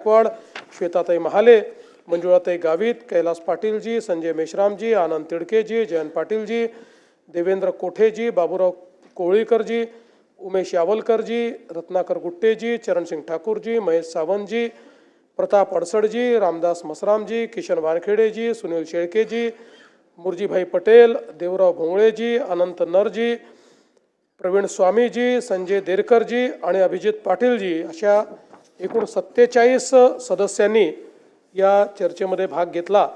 गायकवाड, श्वेताताई महाले, मंजुळाताई गावित, कैलास पाटीलजी, संजय मेश्रामजी, आनंद तिडकेजी, जयंत पाटीलजी, देवेंद्र कोठेजी, बाबूराव कोळीकरजी, उमेश यावलकरजी, रत्नाकर गुट्टेजी, चरणसिंग ठाकूरजी, महेश सावंतजी, प्रताप अडसडजी, रामदास मसरामजी, किशन वानखेडेजी, सुनील शेळकेजी, मुरजीभाई पटेल, देवराव भोंगळेजी, अनंत नरजी, प्रवीण स्वामीजी, संजय देरकरजी आणि अभिजित पाटीलजी अशा एकूण 47 सदस्यांनी या चर्चेमध्ये भाग घेतला।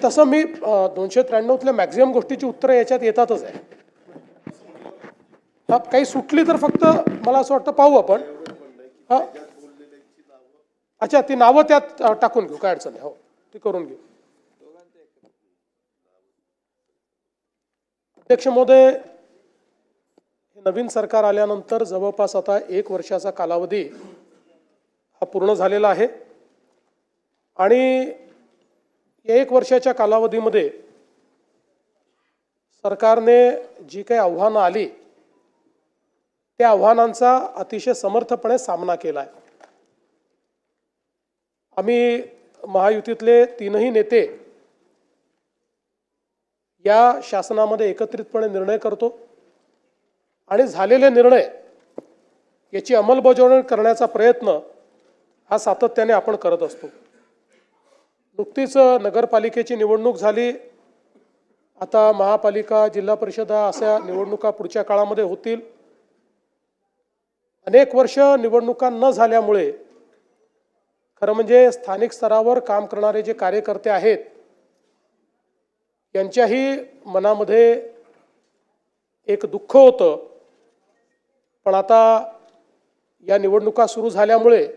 तसं मी 293तल्या मॅक्झिमम गोष्टीची उत्तरं याच्यात येतातच आहे। काही सुटली तर फक्त मला असं वाटतं पाहू आपण। अच्छा, ती नावं त्यात टाकून घेऊ, काय अडचण नाही, हो ती करून घेऊ। अध्यक्ष महोदय, नवीन सरकार आल्यानंतर जवळपास आता 1 वर्षाचा कालावधी हा पूर्ण झालेला आहे आणि या 1 वर्षाच्या कालावधीमध्ये सरकारने जी काही आव्हानं आली त्या आव्हानांचा अतिशय समर्थपणे सामना केला आहे। आम्ही महायुतीतले 3ही नेते या शासनामध्ये एकत्रितपणे निर्णय करतो आणि झालेले निर्णय याची अंमलबजावणी करण्याचा प्रयत्न हा सातत्याने आपण करत असतो। नुकतीच नगरपालिकेची निवडणूक झाली, आता महापालिका, जिल्हा परिषदा अशा निवडणुका पुढच्या काळामध्ये होतील। अनेक वर्ष निवडणुका न झाल्यामुळे खरं म्हणजे स्थानिक स्तरावर काम करणारे जे कार्यकर्ते आहेत यांच्याही मनामध्ये एक दुःख होतं, पण आता या निवडणुका सुरू झाल्यामुळे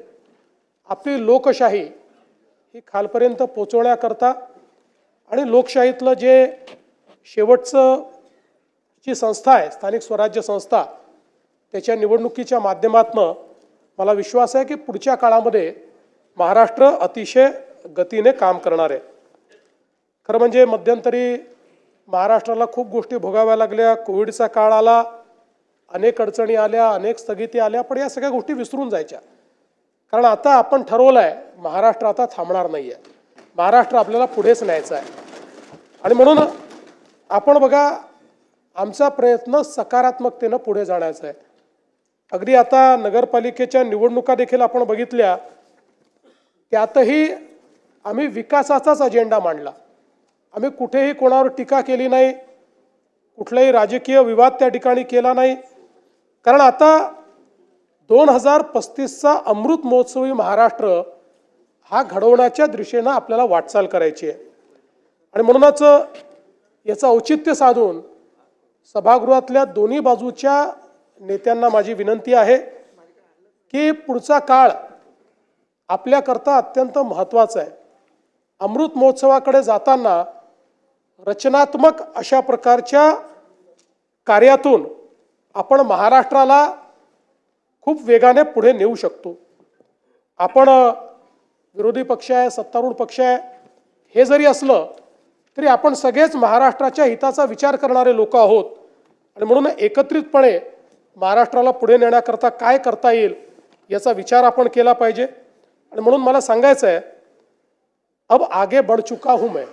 आपली लोकशाही ही खालपर्यंत पोहोचवण्याकरता आणि लोकशाहीतलं जे शेवटचं जी संस्था आहे स्थानिक स्वराज्य संस्था त्याच्या निवडणुकीच्या माध्यमातून मला विश्वास आहे की पुढच्या काळामध्ये महाराष्ट्र अतिशय गतीने काम करणार आहे। खरं म्हणजे मध्यंतरी महाराष्ट्राला खूप गोष्टी भोगाव्या लागल्या, कोविडचा काळ आला, अनेक अडचणी आल्या, अनेक स्थगिती आल्या, पण या सगळ्या गोष्टी विसरून जायच्या। कारण आता आपण ठरवलं आहे महाराष्ट्र आता थांबणार नाही आहे, महाराष्ट्र आपल्याला पुढेच न्यायचा आहे आणि म्हणून आपण बघा आमचा प्रयत्न सकारात्मकतेनं पुढे जाण्याचा आहे। अगदी आता नगरपालिकेच्या निवडणुका देखील आपण बघितल्या, त्यातही आम्ही विकासाचाच अजेंडा मांडला। आम्ही कुठेही कोणावर टीका केली नाही, कुठलाही राजकीय विवाद त्या ठिकाणी केला नाही, कारण आता 2035चा अमृत महोत्सवी महाराष्ट्र हा घडवण्याच्या दिशेनं आपल्याला वाटचाल करायची आहे आणि म्हणूनच याचं औचित्य साधून सभागृहातल्या दोन्ही बाजूच्या नेत्यांना माझी विनंती आहे की पुढचा काळ आपल्याकरता अत्यंत महत्त्वाचा आहे। अमृत महोत्सवाकडे जाताना रचनात्मक अशा प्रकारच्या कार्यातून आपण महाराष्ट्राला खूप वेगाने पुढे नेऊ शकतो। आपण विरोधी पक्ष आहे, सत्तारूढ पक्ष आहे, हे जरी असलं तरी आपण सगळेच महाराष्ट्राच्या हिताचा विचार करणारे लोक आहोत आणि म्हणून एकत्रितपणे महाराष्ट्राला पुढे नेण्याकरता काय करता येईल याचा विचार आपण केला पाहिजे आणि म्हणून मला सांगायचं आहे, अब आगे बढ़ चुका हूं मैं,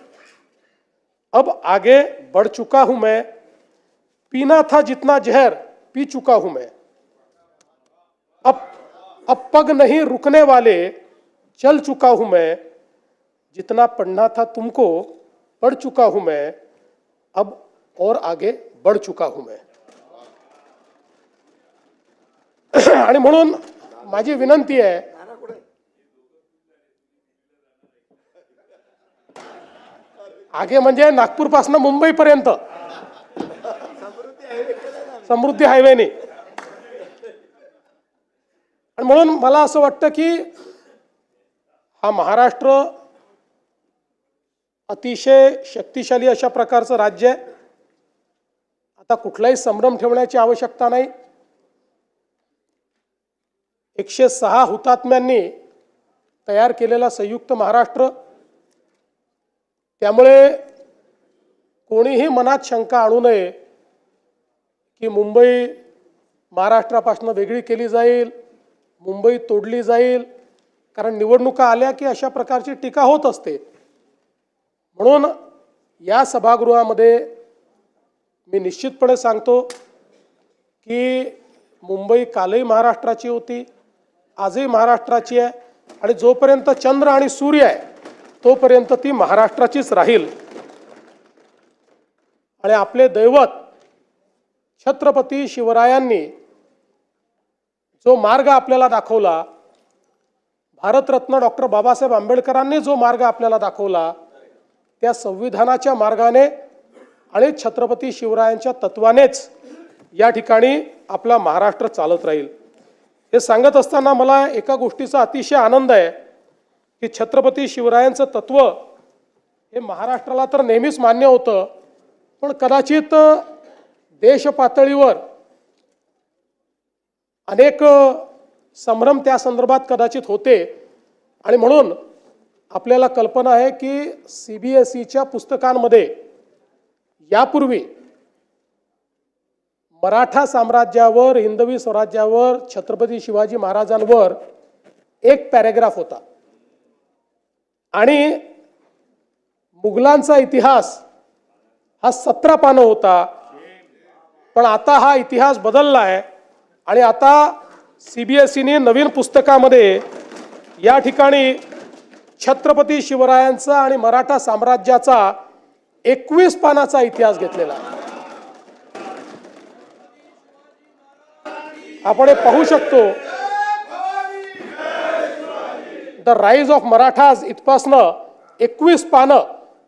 अब आगे बढ़ चुका हूं मैं, पीना था जितना जहर पी चुका हूं मैं, अब पग नहीं रुकने वाले चल चुका हूं मैं, जितना पढ़ना था तुमको पढ़ चुका हूं मैं, अब और आगे बढ़ चुका हूं मैं। आणि म्हणून माझी विनंती आहे, आगे म्हणजे नागपूर पासून मुंबई पर्यंत समृद्धी हायवेने, आणि म्हणून मला असं वाटतं की हा महाराष्ट्र अतिशय शक्तिशाली अशा प्रकारचं राज्य आहे। आता कुठलाही संभ्रम ठेवण्याची आवश्यकता नाही। 106 हुतात्म्यांनी तयार केलेला संयुक्त महाराष्ट्र, त्यामुळे कोणीही मनात शंका आणू नये की मुंबई महाराष्ट्रापासून वेगळी केली जाईल, मुंबई तोडली जाईल, कारण निवडणुका आल्या की अशा प्रकारची टीका होत असते. म्हणून या सभागृहामध्ये मी निश्चितपणे सांगतो की मुंबई कालही महाराष्ट्राची होती, आजही महाराष्ट्राची आहे आणि जोपर्यंत चंद्र आणि सूर्य आहे तोपर्यंत ती महाराष्ट्राचीच राहील. आणि आपले दैवत छत्रपती शिवरायांनी जो मार्ग आपल्याला दाखवला, भारतरत्न डॉक्टर बाबासाहेब आंबेडकरांनी जो मार्ग आपल्याला दाखवला, त्या संविधानाच्या मार्गाने आणि छत्रपती शिवरायांच्या तत्वानेच या ठिकाणी आपला महाराष्ट्र चालत राहील. हे सांगत असताना मला एका गोष्टीचा अतिशय आनंद आहे की छत्रपती शिवरायांचं तत्व हे महाराष्ट्राला तर नेहमीच मान्य होतं, पण कदाचित देश पातळीवर अनेक संभ्रम त्या संदर्भात कदाचित होते. आणि म्हणून आपल्याला कल्पना आहे की CBSEच्या पुस्तकांमध्ये यापूर्वी मराठा साम्राज्यावर, हिंदवी स्वराज्यावर, छत्रपती शिवाजी महाराजांवर एक पॅरेग्राफ होता आणि मुघलांचा इतिहास हा 17 पानं होता. पण आता हा इतिहास बदलला आहे आणि आता CBSEने नवीन पुस्तकामध्ये या ठिकाणी छत्रपती शिवरायांचा आणि मराठा साम्राज्याचा 21 पानाचा इतिहास घेतलेला आहे. आपण हे पाहू शकतो, द राईज ऑफ मराठाज इथपासनं 21 पानं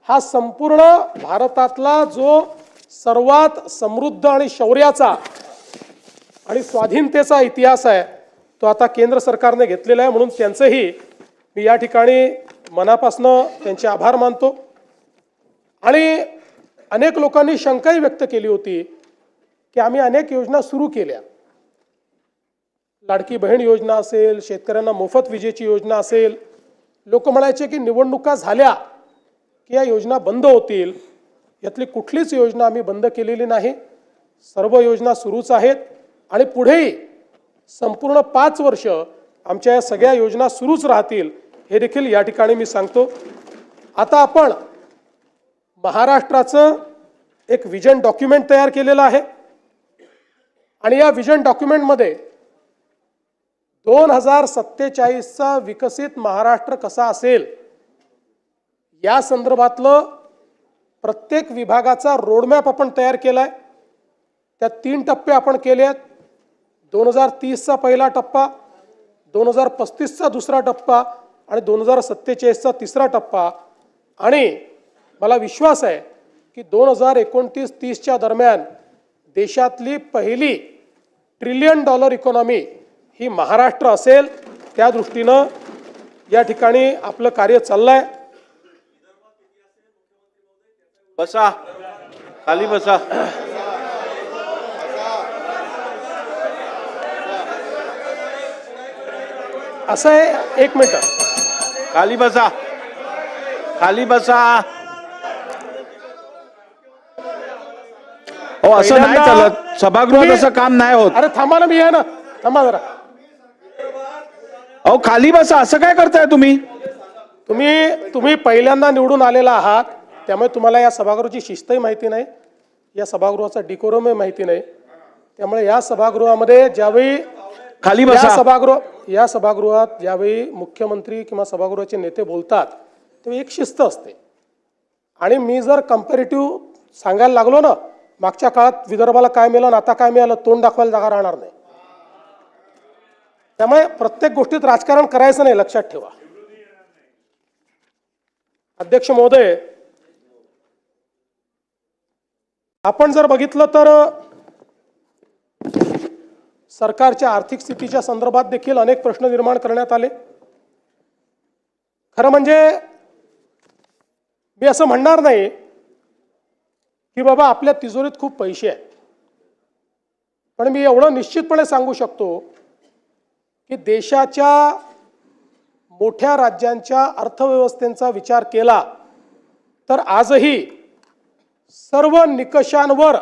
हा संपूर्ण भारतातला जो सर्वात समृद्ध आणि शौर्याचा आणि स्वाधीनतेचा इतिहास आहे तो आता केंद्र सरकारने घेतलेला आहे. म्हणून त्यांचेही मी या ठिकाणी मनापासून त्यांचे आभार मानतो. आणि अनेक लोकांनी शंकाही व्यक्त केली होती की आम्ही अनेक योजना सुरू केल्या, लाडकी बहीण योजना असेल, शेतकऱ्यांना मोफत विजेची योजना असेल. लोक म्हणायचे की निवडणुका झाल्या की या योजना बंद होतील. यातली कुठलीच योजना आम्ही बंद केलेली नाही. सर्व योजना सुरूच आहेत आणि पुढेही संपूर्ण 5 वर्ष आमच्या या सगळ्या योजना सुरूच राहतील हे देखील या ठिकाणी मी सांगतो. आता आपण महाराष्ट्राचं एक विजन डॉक्युमेंट तयार केलेलं आहे आणि या विजन डॉक्युमेंटमध्ये 2047चा विकसित महाराष्ट्र कसा असेल या संदर्भातलं प्रत्येक विभागाचा रोडमॅप आपण तयार केलाय. त्यात 3 टप्पे आपण केले आहेत. 2030चा पहिला टप्पा, 2035चा दुसरा टप्पा आणि 2047चा तिसरा टप्पा. आणि मला विश्वास आहे की 2029-30च्या दरम्यान देशातली पहिली $1 ट्रिलियन इकॉनॉमी ही महाराष्ट्र असेल. त्या दृष्टीनं या ठिकाणी आपलं कार्य चाललंय. बसा, खाली बसा. असं आहे, 1 मिनिट, खाली बसा, खाली बसा. हो, असं नाही चालत. सभागृहात असं काम नाही होत. अरे थांबा ना, मी आहे ना, थांबा जरा. अहो खाली बसा, असं काय करताय तुम्ही? तुम्ही पहिल्यांदा निवडून आलेला आहात, त्यामुळे तुम्हाला या सभागृहाची शिस्तही माहिती नाही, या सभागृहाचा डिकोरमही माहिती नाही. त्यामुळे या सभागृहामध्ये ज्यावेळी खाली बसा. या सभागृहात ज्यावेळी मुख्यमंत्री किंवा सभागृहाचे नेते बोलतात तेव्हा एक शिस्त असते. आणि मी जर कंपॅरेटिव्ह सांगायला लागलो ना, मागच्या काळात विदर्भाला काय मिळालं आणि आता काय मिळालं, तोंड दाखवायला जागा राहणार नाही. त्यामुळे प्रत्येक गोष्टीत राजकारण करायचं नाही, लक्षात ठेवा. अध्यक्ष महोदय, आपण जर बघितलं तर सरकारच्या आर्थिक स्थितीच्या संदर्भात देखील अनेक प्रश्न निर्माण करण्यात आले. खरं म्हणजे मी असं म्हणणार नाही की बाबा आपल्या तिजोरीत खूप पैसे आहेत, पण मी एवढं निश्चितपणे सांगू शकतो की देशाच्या मोठ्या राज्यांच्या अर्थव्यवस्थेचा विचार केला तर आजही सर्व निकषांवर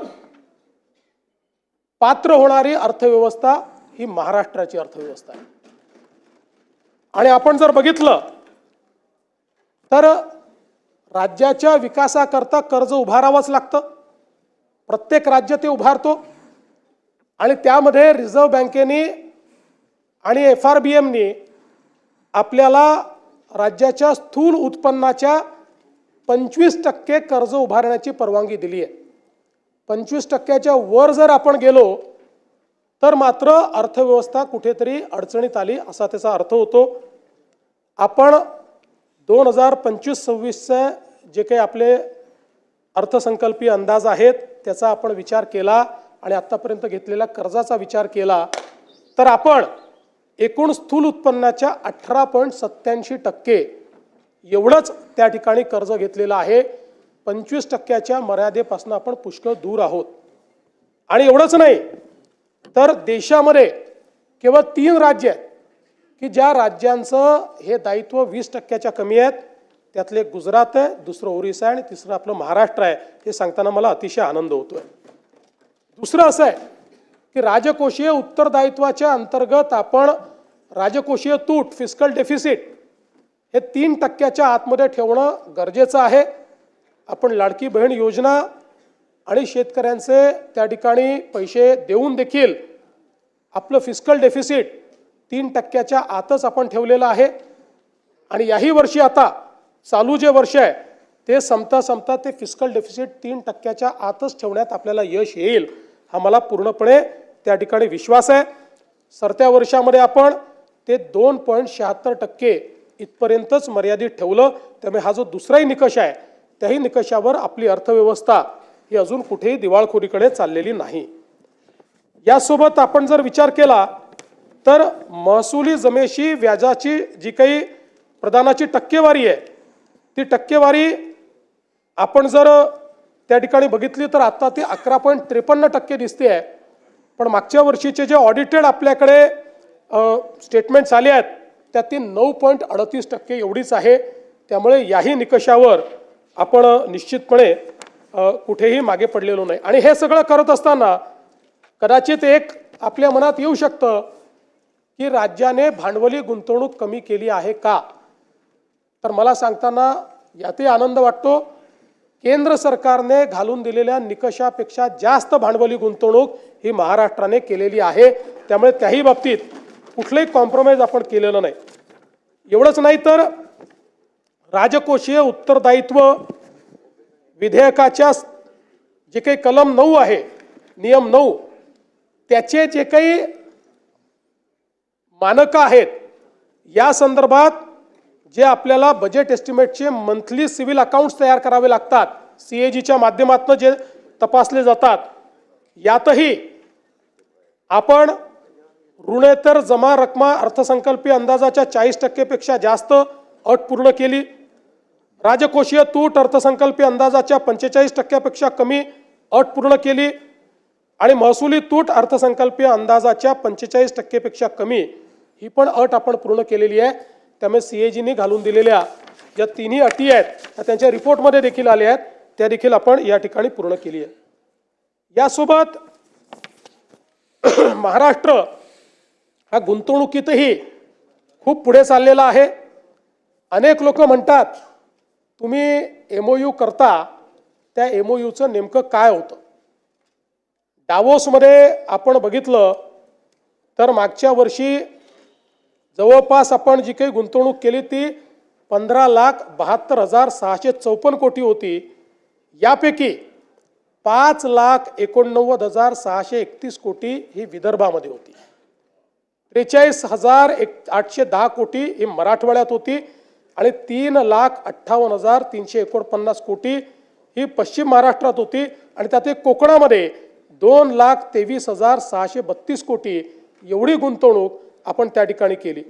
पात्र होणारी अर्थव्यवस्था ही महाराष्ट्राची अर्थव्यवस्था आहे. आणि आपण जर बघितलं तर राज्याच्या विकासाकरता कर्ज उभारावंच लागतं. प्रत्येक राज्य ते उभारतो आणि त्यामध्ये रिझर्व्ह बँकेने आणि FRBMने आपल्याला राज्याच्या स्थूल उत्पन्नाच्या 25% कर्ज उभारण्याची परवानगी दिली आहे. 25%च्या वर जर आपण गेलो तर मात्र अर्थव्यवस्था कुठेतरी अडचणीत आली असा त्याचा अर्थ होतो. आपण 2025-26चे जे काही आपले अर्थसंकल्पीय अंदाज आहेत त्याचा आपण विचार केला आणि आत्तापर्यंत घेतलेल्या कर्जाचा विचार केला तर आपण एकूण स्थूल उत्पन्नाच्या 18.87% एवढंच त्या ठिकाणी कर्ज घेतलेलं आहे. 25%च्या मर्यादेपासून आपण पुष्कळ दूर आहोत. आणि एवढंच नाही तर देशामध्ये केवळ 3 राज्य आहेत की ज्या राज्यांचं हे दायित्व 20%च्या कमी आहेत. त्यातले एक गुजरात आहे, दुसरं ओरिसा आहे आणि तिसरं आपलं महाराष्ट्र आहे. हे सांगताना मला अतिशय आनंद होतोय. दुसरं असं आहे की राजकोषीय उत्तरदायित्वाच्या अंतर्गत आपण राजकोषीय तूट फिस्कल डेफिसिट हे 3%च्या आतमध्ये ठेवणं गरजेचं आहे. आपण लाडकी बहीण योजना आणि शेतकऱ्यांचे त्या ठिकाणी पैसे देऊन देखील आपलं फिस्कल डेफिसिट 3%च्या आतच आपण ठेवलेलं आहे. आणि याही वर्षी आता चालू जे वर्ष आहे ते संपता ते फिस्कल डेफिसिट 3%च्या आतच ठेवण्यात आपल्याला यश येईल हा मला पूर्णपणे त्या ठिकाणी विश्वास आहे. सरत्या वर्षामध्ये आपण ते 2.76% इथपर्यंतच मर्यादित ठेवलं. त्यामुळे हा जो दुसराही निकष आहे त्याही निकषावर आपली अर्थव्यवस्था ही अजून कुठेही दिवाळखोरीकडे चाललेली नाही. यासोबत आपण जर विचार केला तर महसुली जमेशी व्याजाची जी काही प्रदानाची टक्केवारी आहे ती टक्केवारी आपण जर त्या ठिकाणी बघितली तर आता ती 11.53% दिसते आहे. पण मागच्या वर्षीचे जे ऑडिटेड आपल्याकडे स्टेटमेंट्स आले आहेत त्यात ती 9.38% एवढीच आहे. त्यामुळे याही निकषावर आपण निश्चितपणे कुठेही मागे पडलेलो नाही. आणि हे सगळं करत असताना कदाचित एक आपल्या मनात येऊ शकतं की राज्याने भांडवली गुंतवणूक कमी केली आहे का. तर मला सांगताना यातही आनंद वाटतो. केंद्र सरकारने घालून दिलेल्या निकषापेक्षा जास्त भांडवली गुंतवणूक ही महाराष्ट्राने केलेली आहे. त्यामुळे त्याही बाबतीत कुठलंही कॉम्प्रोमाइज आपण केलेलं नाही. एवढंच नाही तर राजकोषीय उत्तरदायित्व विधेयकाच्या जे काही कलम 9 आहे नियम 9 त्याचे जे काही मानकं आहेत या संदर्भात जे आपल्याला बजेट एस्टिमेटचे मंथली सिव्हिल अकाउंट्स तयार करावे लागतात CAGच्या माध्यमातून जे तपासले जातात यातही आपण ऋणेतर जमा रक्कमा अर्थसंकल्पीय अंदाजाच्या 40% पेक्षा जास्त अट पूर्ण केली. राजकोषीय तूट अर्थसंकल्पीय अंदाजाच्या 45% पेक्षा कमी अट पूर्ण केली आणि महसुली तूट अर्थसंकल्पीय अंदाजाच्या 45% पेक्षा कमी ही पण अट आपण पूर्ण केलेली आहे. त्यामुळे CAGने घालून दिलेल्या ज्या तिन्ही अटी आहेत त्या त्यांच्या रिपोर्टमध्ये देखील आल्या आहेत त्या देखील आपण या ठिकाणी पूर्ण केली आहे. यासोबत महाराष्ट्र हा गुंतवणुकीतही खूप पुढे चाललेला आहे. अनेक लोक म्हणतात तुम्ही MOU करता त्या MOUचं नेमकं काय होतं. डावोसमध्ये आपण बघितलं तर मागच्या वर्षी जवळपास आपण जी काही गुंतवणूक केली ती 15,72,654 कोटी होती. यापैकी 5,89,631 कोटी ही विदर्भामध्ये होती. 43,810 कोटी ही मराठवाड्यात होती आणि 3,58,349 कोटी ही पश्चिम महाराष्ट्रात होती आणि त्यात कोकणामध्ये 2,23,632 कोटी एवढी गुंतवणूक आपण त्या ठिकाणी केली.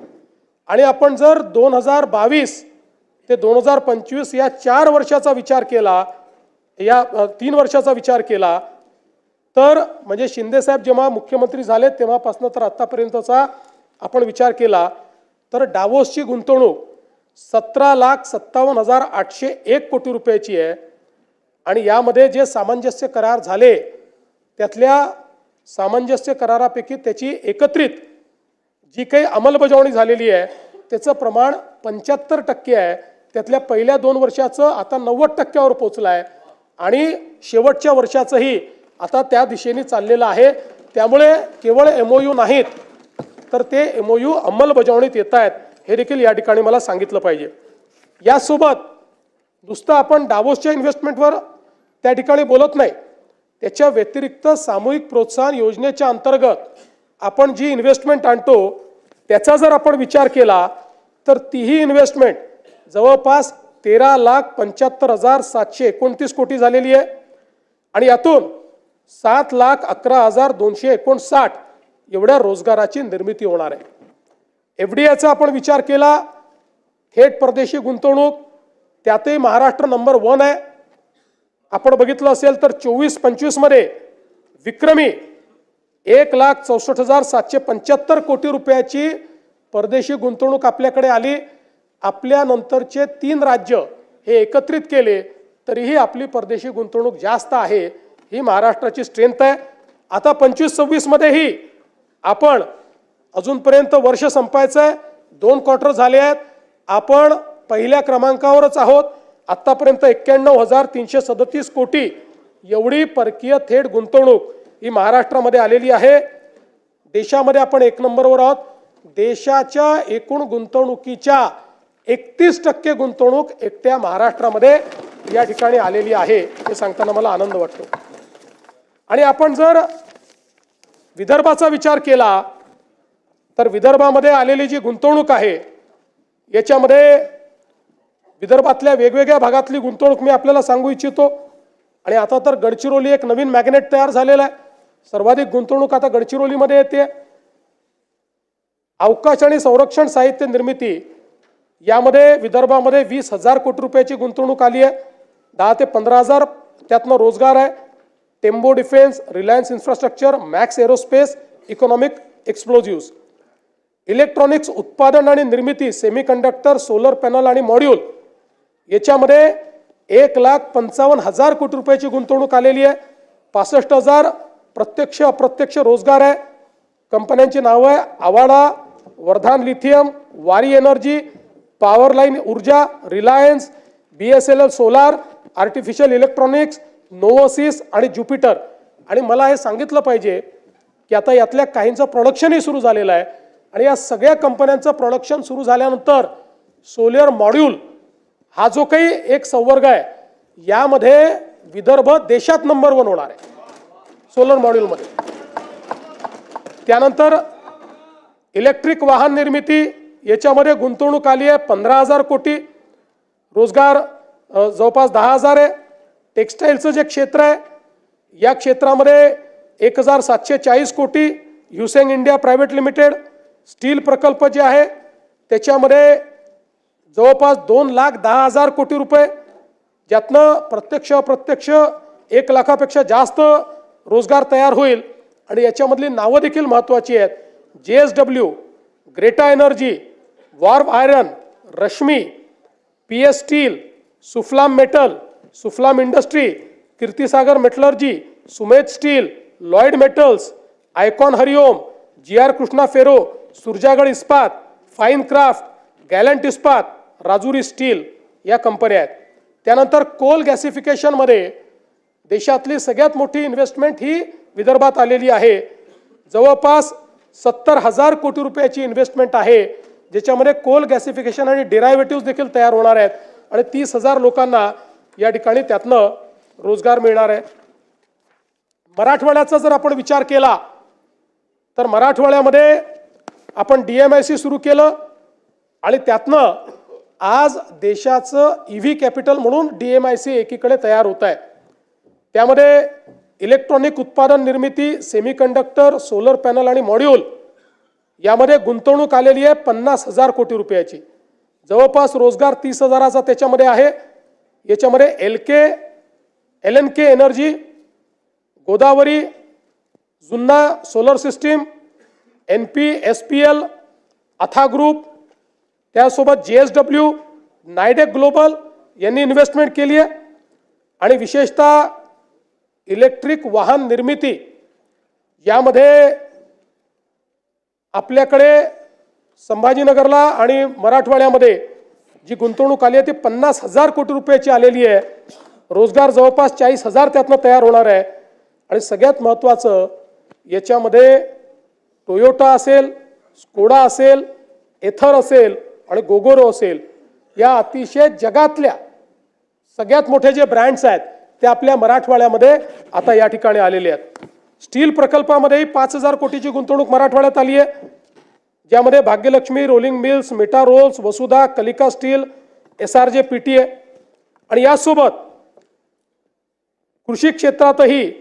आणि आपण जर 2022 ते 2025 या 4 वर्षाचा विचार केला या 3 वर्षाचा विचार केला तर म्हणजे शिंदे साहेब जेव्हा मुख्यमंत्री झाले तेव्हापासून तर आतापर्यंतचा आपण विचार केला तर डावोसची गुंतवणूक 17,57,801 कोटी रुपयाची आहे. आणि यामध्ये जे सामंजस्य करार झाले त्यातल्या सामंजस्य करारापैकी त्याची एकत्रित जी काही अंमलबजावणी झालेली आहे त्याचं प्रमाण 75% आहे. त्यातल्या पहिल्या 2 वर्षाचं आता 90%वर पोहोचलं आहे आणि शेवटच्या वर्षाचंही आता त्या दिशेने चाललेलं आहे. त्यामुळे केवळ MOU नाहीत तर ते MOU अंमलबजावणीत येत आहेत हे देखील या ठिकाणी मला सांगितलं पाहिजे. यासोबत नुसतं आपण डावोसच्या इन्व्हेस्टमेंटवर त्या ठिकाणी बोलत नाही, त्याच्या व्यतिरिक्त सामूहिक प्रोत्साहन योजनेच्या अंतर्गत आपण जी इन्व्हेस्टमेंट आणतो त्याचा जर आपण विचार केला तर तीही इन्व्हेस्टमेंट जवळपास 13,75,729 कोटी झालेली आहे आणि यातून 7,11,259 एवढ्या रोजगाराची निर्मिती होणार आहे. FDIचा आपण विचार केला, थेट परदेशी गुंतवणूक, त्यातही महाराष्ट्र नंबर 1 आहे. आपण बघितलं असेल तर 24-25 मध्ये विक्रमी 1,64,775 कोटी रुपयाची परदेशी गुंतवणूक आपल्याकडे आली. आपल्यानंतरचे 3 राज्य हे एकत्रित केले तरीही आपली परदेशी गुंतवणूक जास्त आहे. ही महाराष्ट्राची स्ट्रेंथ आहे. आता 25-26 मध्येही आपण अजूनपर्यंत वर्ष संपायचं आहे, 2 क्वार्टर झाले आहेत, आपण पहिल्या क्रमांकावरच आहोत. आतापर्यंत 91,337 कोटी एवढी परकीय थेट गुंतवणूक ही महाराष्ट्रामध्ये आलेली आहे. देशामध्ये आपण 1 नंबरवर आहोत. देशाच्या एकूण गुंतवणुकीच्या 31% गुंतवणूक एकट्या महाराष्ट्रामध्ये या ठिकाणी आलेली आहे हे सांगताना मला आनंद वाटतो. आणि आपण जर विदर्भाचा विचार केला तर विदर्भामध्ये आलेली जी गुंतवणूक आहे याच्यामध्ये विदर्भातल्या वेगवेगळ्या भागातली गुंतवणूक मी आपल्याला सांगू इच्छितो. आणि आता तर गडचिरोली एक नवीन मॅग्नेट तयार झालेला आहे. सर्वाधिक गुंतवणूक आता गडचिरोलीमध्ये येते. अवकाश आणि संरक्षण साहित्य निर्मिती यामध्ये विदर्भामध्ये 20,000 कोटी रुपयाची गुंतवणूक आली आहे. 10 ते 15,000 त्यातनं रोजगार आहे. Tembo defence, Reliance infrastructure, Max aerospace, economic explosives, electronics उत्पादन आणि निर्मिती, सेमीकंडक्टर, सोलर पॅनल आणि मॉड्यूल याच्यामध्ये 1,55,000 कोटी रुपयाची गुंतवणूक आलेली आहे. 65,000 प्रत्यक्ष अप्रत्यक्ष रोजगार आहे. कंपन्यांची नावं आहे Avaada, Vardhan lithium, Waaree energy, power line Urja, Reliance, BSNL solar, artificial electronics, नोवोसिस आणि ज्युपिटर. आणि मला हे सांगितलं पाहिजे की आता यातल्या काहींचं प्रोडक्शनही सुरू झालेलं आहे आणि या सगळ्या कंपन्यांचं प्रोडक्शन सुरू झाल्यानंतर सोलर मॉड्यूल हा जो काही एक संवर्ग आहे यामध्ये विदर्भ देशात नंबर 1 होणार आहे सोलर मॉड्यूलमध्ये. त्यानंतर इलेक्ट्रिक वाहन निर्मिती याच्यामध्ये गुंतवणूक आली आहे 15,000 कोटी, रोजगार जवळपास 10,000 आहे. टेक्स्टाईलचं जे क्षेत्र आहे या क्षेत्रामध्ये 1,740 कोटी, ह्युसेंग इंडिया प्रायव्हेट लिमिटेड. स्टील प्रकल्प जे आहे त्याच्यामध्ये जवळपास 2,10,000 कोटी रुपये, ज्यातनं प्रत्यक्ष अप्रत्यक्ष 1 लाखापेक्षा जास्त रोजगार तयार होईल. आणि याच्यामधली नावं देखील महत्त्वाची आहेत. JSW, ग्रेटा एनर्जी, वॉर्व iron, Rashmi, PS steel, Sufalam metal, Sufalam industry, Kirtisagar metallurgy, Sumedh steel, Lloyd metals, Icon Hariom, GR Krishna ferro, Surjagad Ispat, fine craft, गॅलंट इस्पात, राजुरी स्टील या कंपन्या आहेत. त्यानंतर कोल गॅसिफिकेशनमध्ये देशातली सगळ्यात मोठी इन्व्हेस्टमेंट ही विदर्भात आलेली आहे. जवळपास 70,000 कोटी रुपयाची इन्व्हेस्टमेंट आहे ज्याच्यामध्ये कोल गॅसिफिकेशन आणि डेरायव्हेटिव्ह देखील तयार होणार आहेत आणि 30,000 लोकांना या ठिकाणी त्यातनं रोजगार मिळणार आहे. मराठवाड्याचा जर आपण विचार केला तर मराठवाड्यामध्ये आपण DMIC सुरू केलं आणि त्यातनं आज देशाचं EV कॅपिटल म्हणून DMIC एकीकडे तयार होत आहे. त्यामध्ये इलेक्ट्रॉनिक उत्पादन निर्मिती, सेमीकंडक्टर, सोलर पॅनल आणि मॉड्यूल यामध्ये गुंतवणूक आलेली आहे 50,000 कोटी रुपयाची. जवळपास रोजगार 30,000चा त्याच्यामध्ये आहे. याच्यामध्ये LNK एनर्जी, गोदावरी, जुन्ना सोलर सिस्टीम, NPSPL, अथा ग्रुप, त्यासोबत JSW, नायडेक ग्लोबल यांनी इन्व्हेस्टमेंट केली आहे. आणि विशेषतः इलेक्ट्रिक वाहन निर्मिती यामध्ये आपल्याकडे संभाजीनगरला आणि मराठवाड्यामध्ये जी गुंतवणूक आली आहे ती 50,000 कोटी रुपयाची आलेली आहे. रोजगार जवळपास 40,000 त्यातनं तयार होणार आहे. आणि सगळ्यात महत्त्वाचं याच्यामध्ये टोयोटा असेल, स्कोडा असेल, एथर असेल आणि गोगोरो असेल, या अतिशय जगातल्या सगळ्यात मोठे जे ब्रँड्स आहेत ते आपल्या मराठवाड्यामध्ये आता या ठिकाणी आलेले आहेत. स्टील प्रकल्पामध्येही 5,000 कोटीची गुंतवणूक मराठवाड्यात आली आहे, ज्यामध्ये Bhagyalakshmi, rolling mills, meta rolls, Vasudha, Kalika steel, SRJ PTA आणि यासोबत कृषी क्षेत्रातही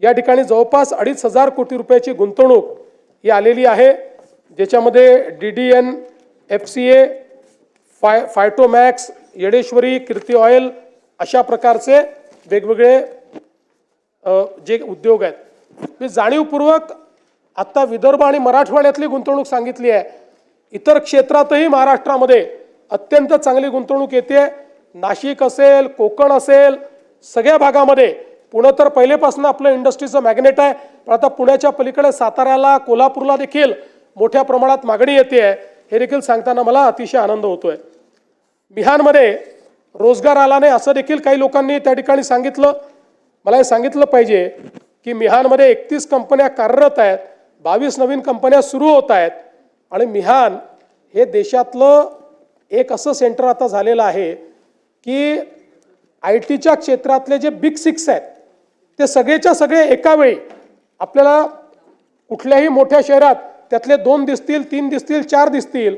या ठिकाणी जवळपास 2,500 कोटी रुपयाची गुंतवणूक ही आलेली आहे, ज्याच्यामध्ये DDN, FCA, फायटोमॅक्स, येडेश्वरी, कीर्ती ऑइल अशा प्रकारचे वेगवेगळे जे उद्योग आहेत. मी जाणीवपूर्वक आत्ता विदर्भ आणि मराठवाड्यातली गुंतवणूक सांगितली आहे. इतर क्षेत्रातही महाराष्ट्रामध्ये अत्यंत चांगली गुंतवणूक येते. नाशिक असेल, कोकण असेल, सगळ्या भागामध्ये. पुणे तर पहिलेपासून आपलं इंडस्ट्रीचं मॅग्नेट आहे, पण आता पुण्याच्या पलीकडे साताऱ्याला, कोल्हापूरला देखील मोठ्या प्रमाणात मागणी येते आहे. हे देखील सांगताना मला अतिशय आनंद होतोय. मिहानमध्ये रोजगार आला नाही असं देखील काही लोकांनी त्या ठिकाणी सांगितलं. मला हे सांगितलं पाहिजे की मिहानमध्ये 31 कंपन्या कार्यरत आहेत, 22 नवीन कंपन्या सुरू होत आहेत आणि मिहान हे देशातलं एक असं सेंटर आता झालेलं आहे की IT च्या क्षेत्रातले जे बिग 6 आहेत ते सगळेच्या सगळे एका वेळी आपल्याला कुठल्याही मोठ्या शहरात त्यातले 2 दिसतील, 3 दिसतील, 4 दिसतील,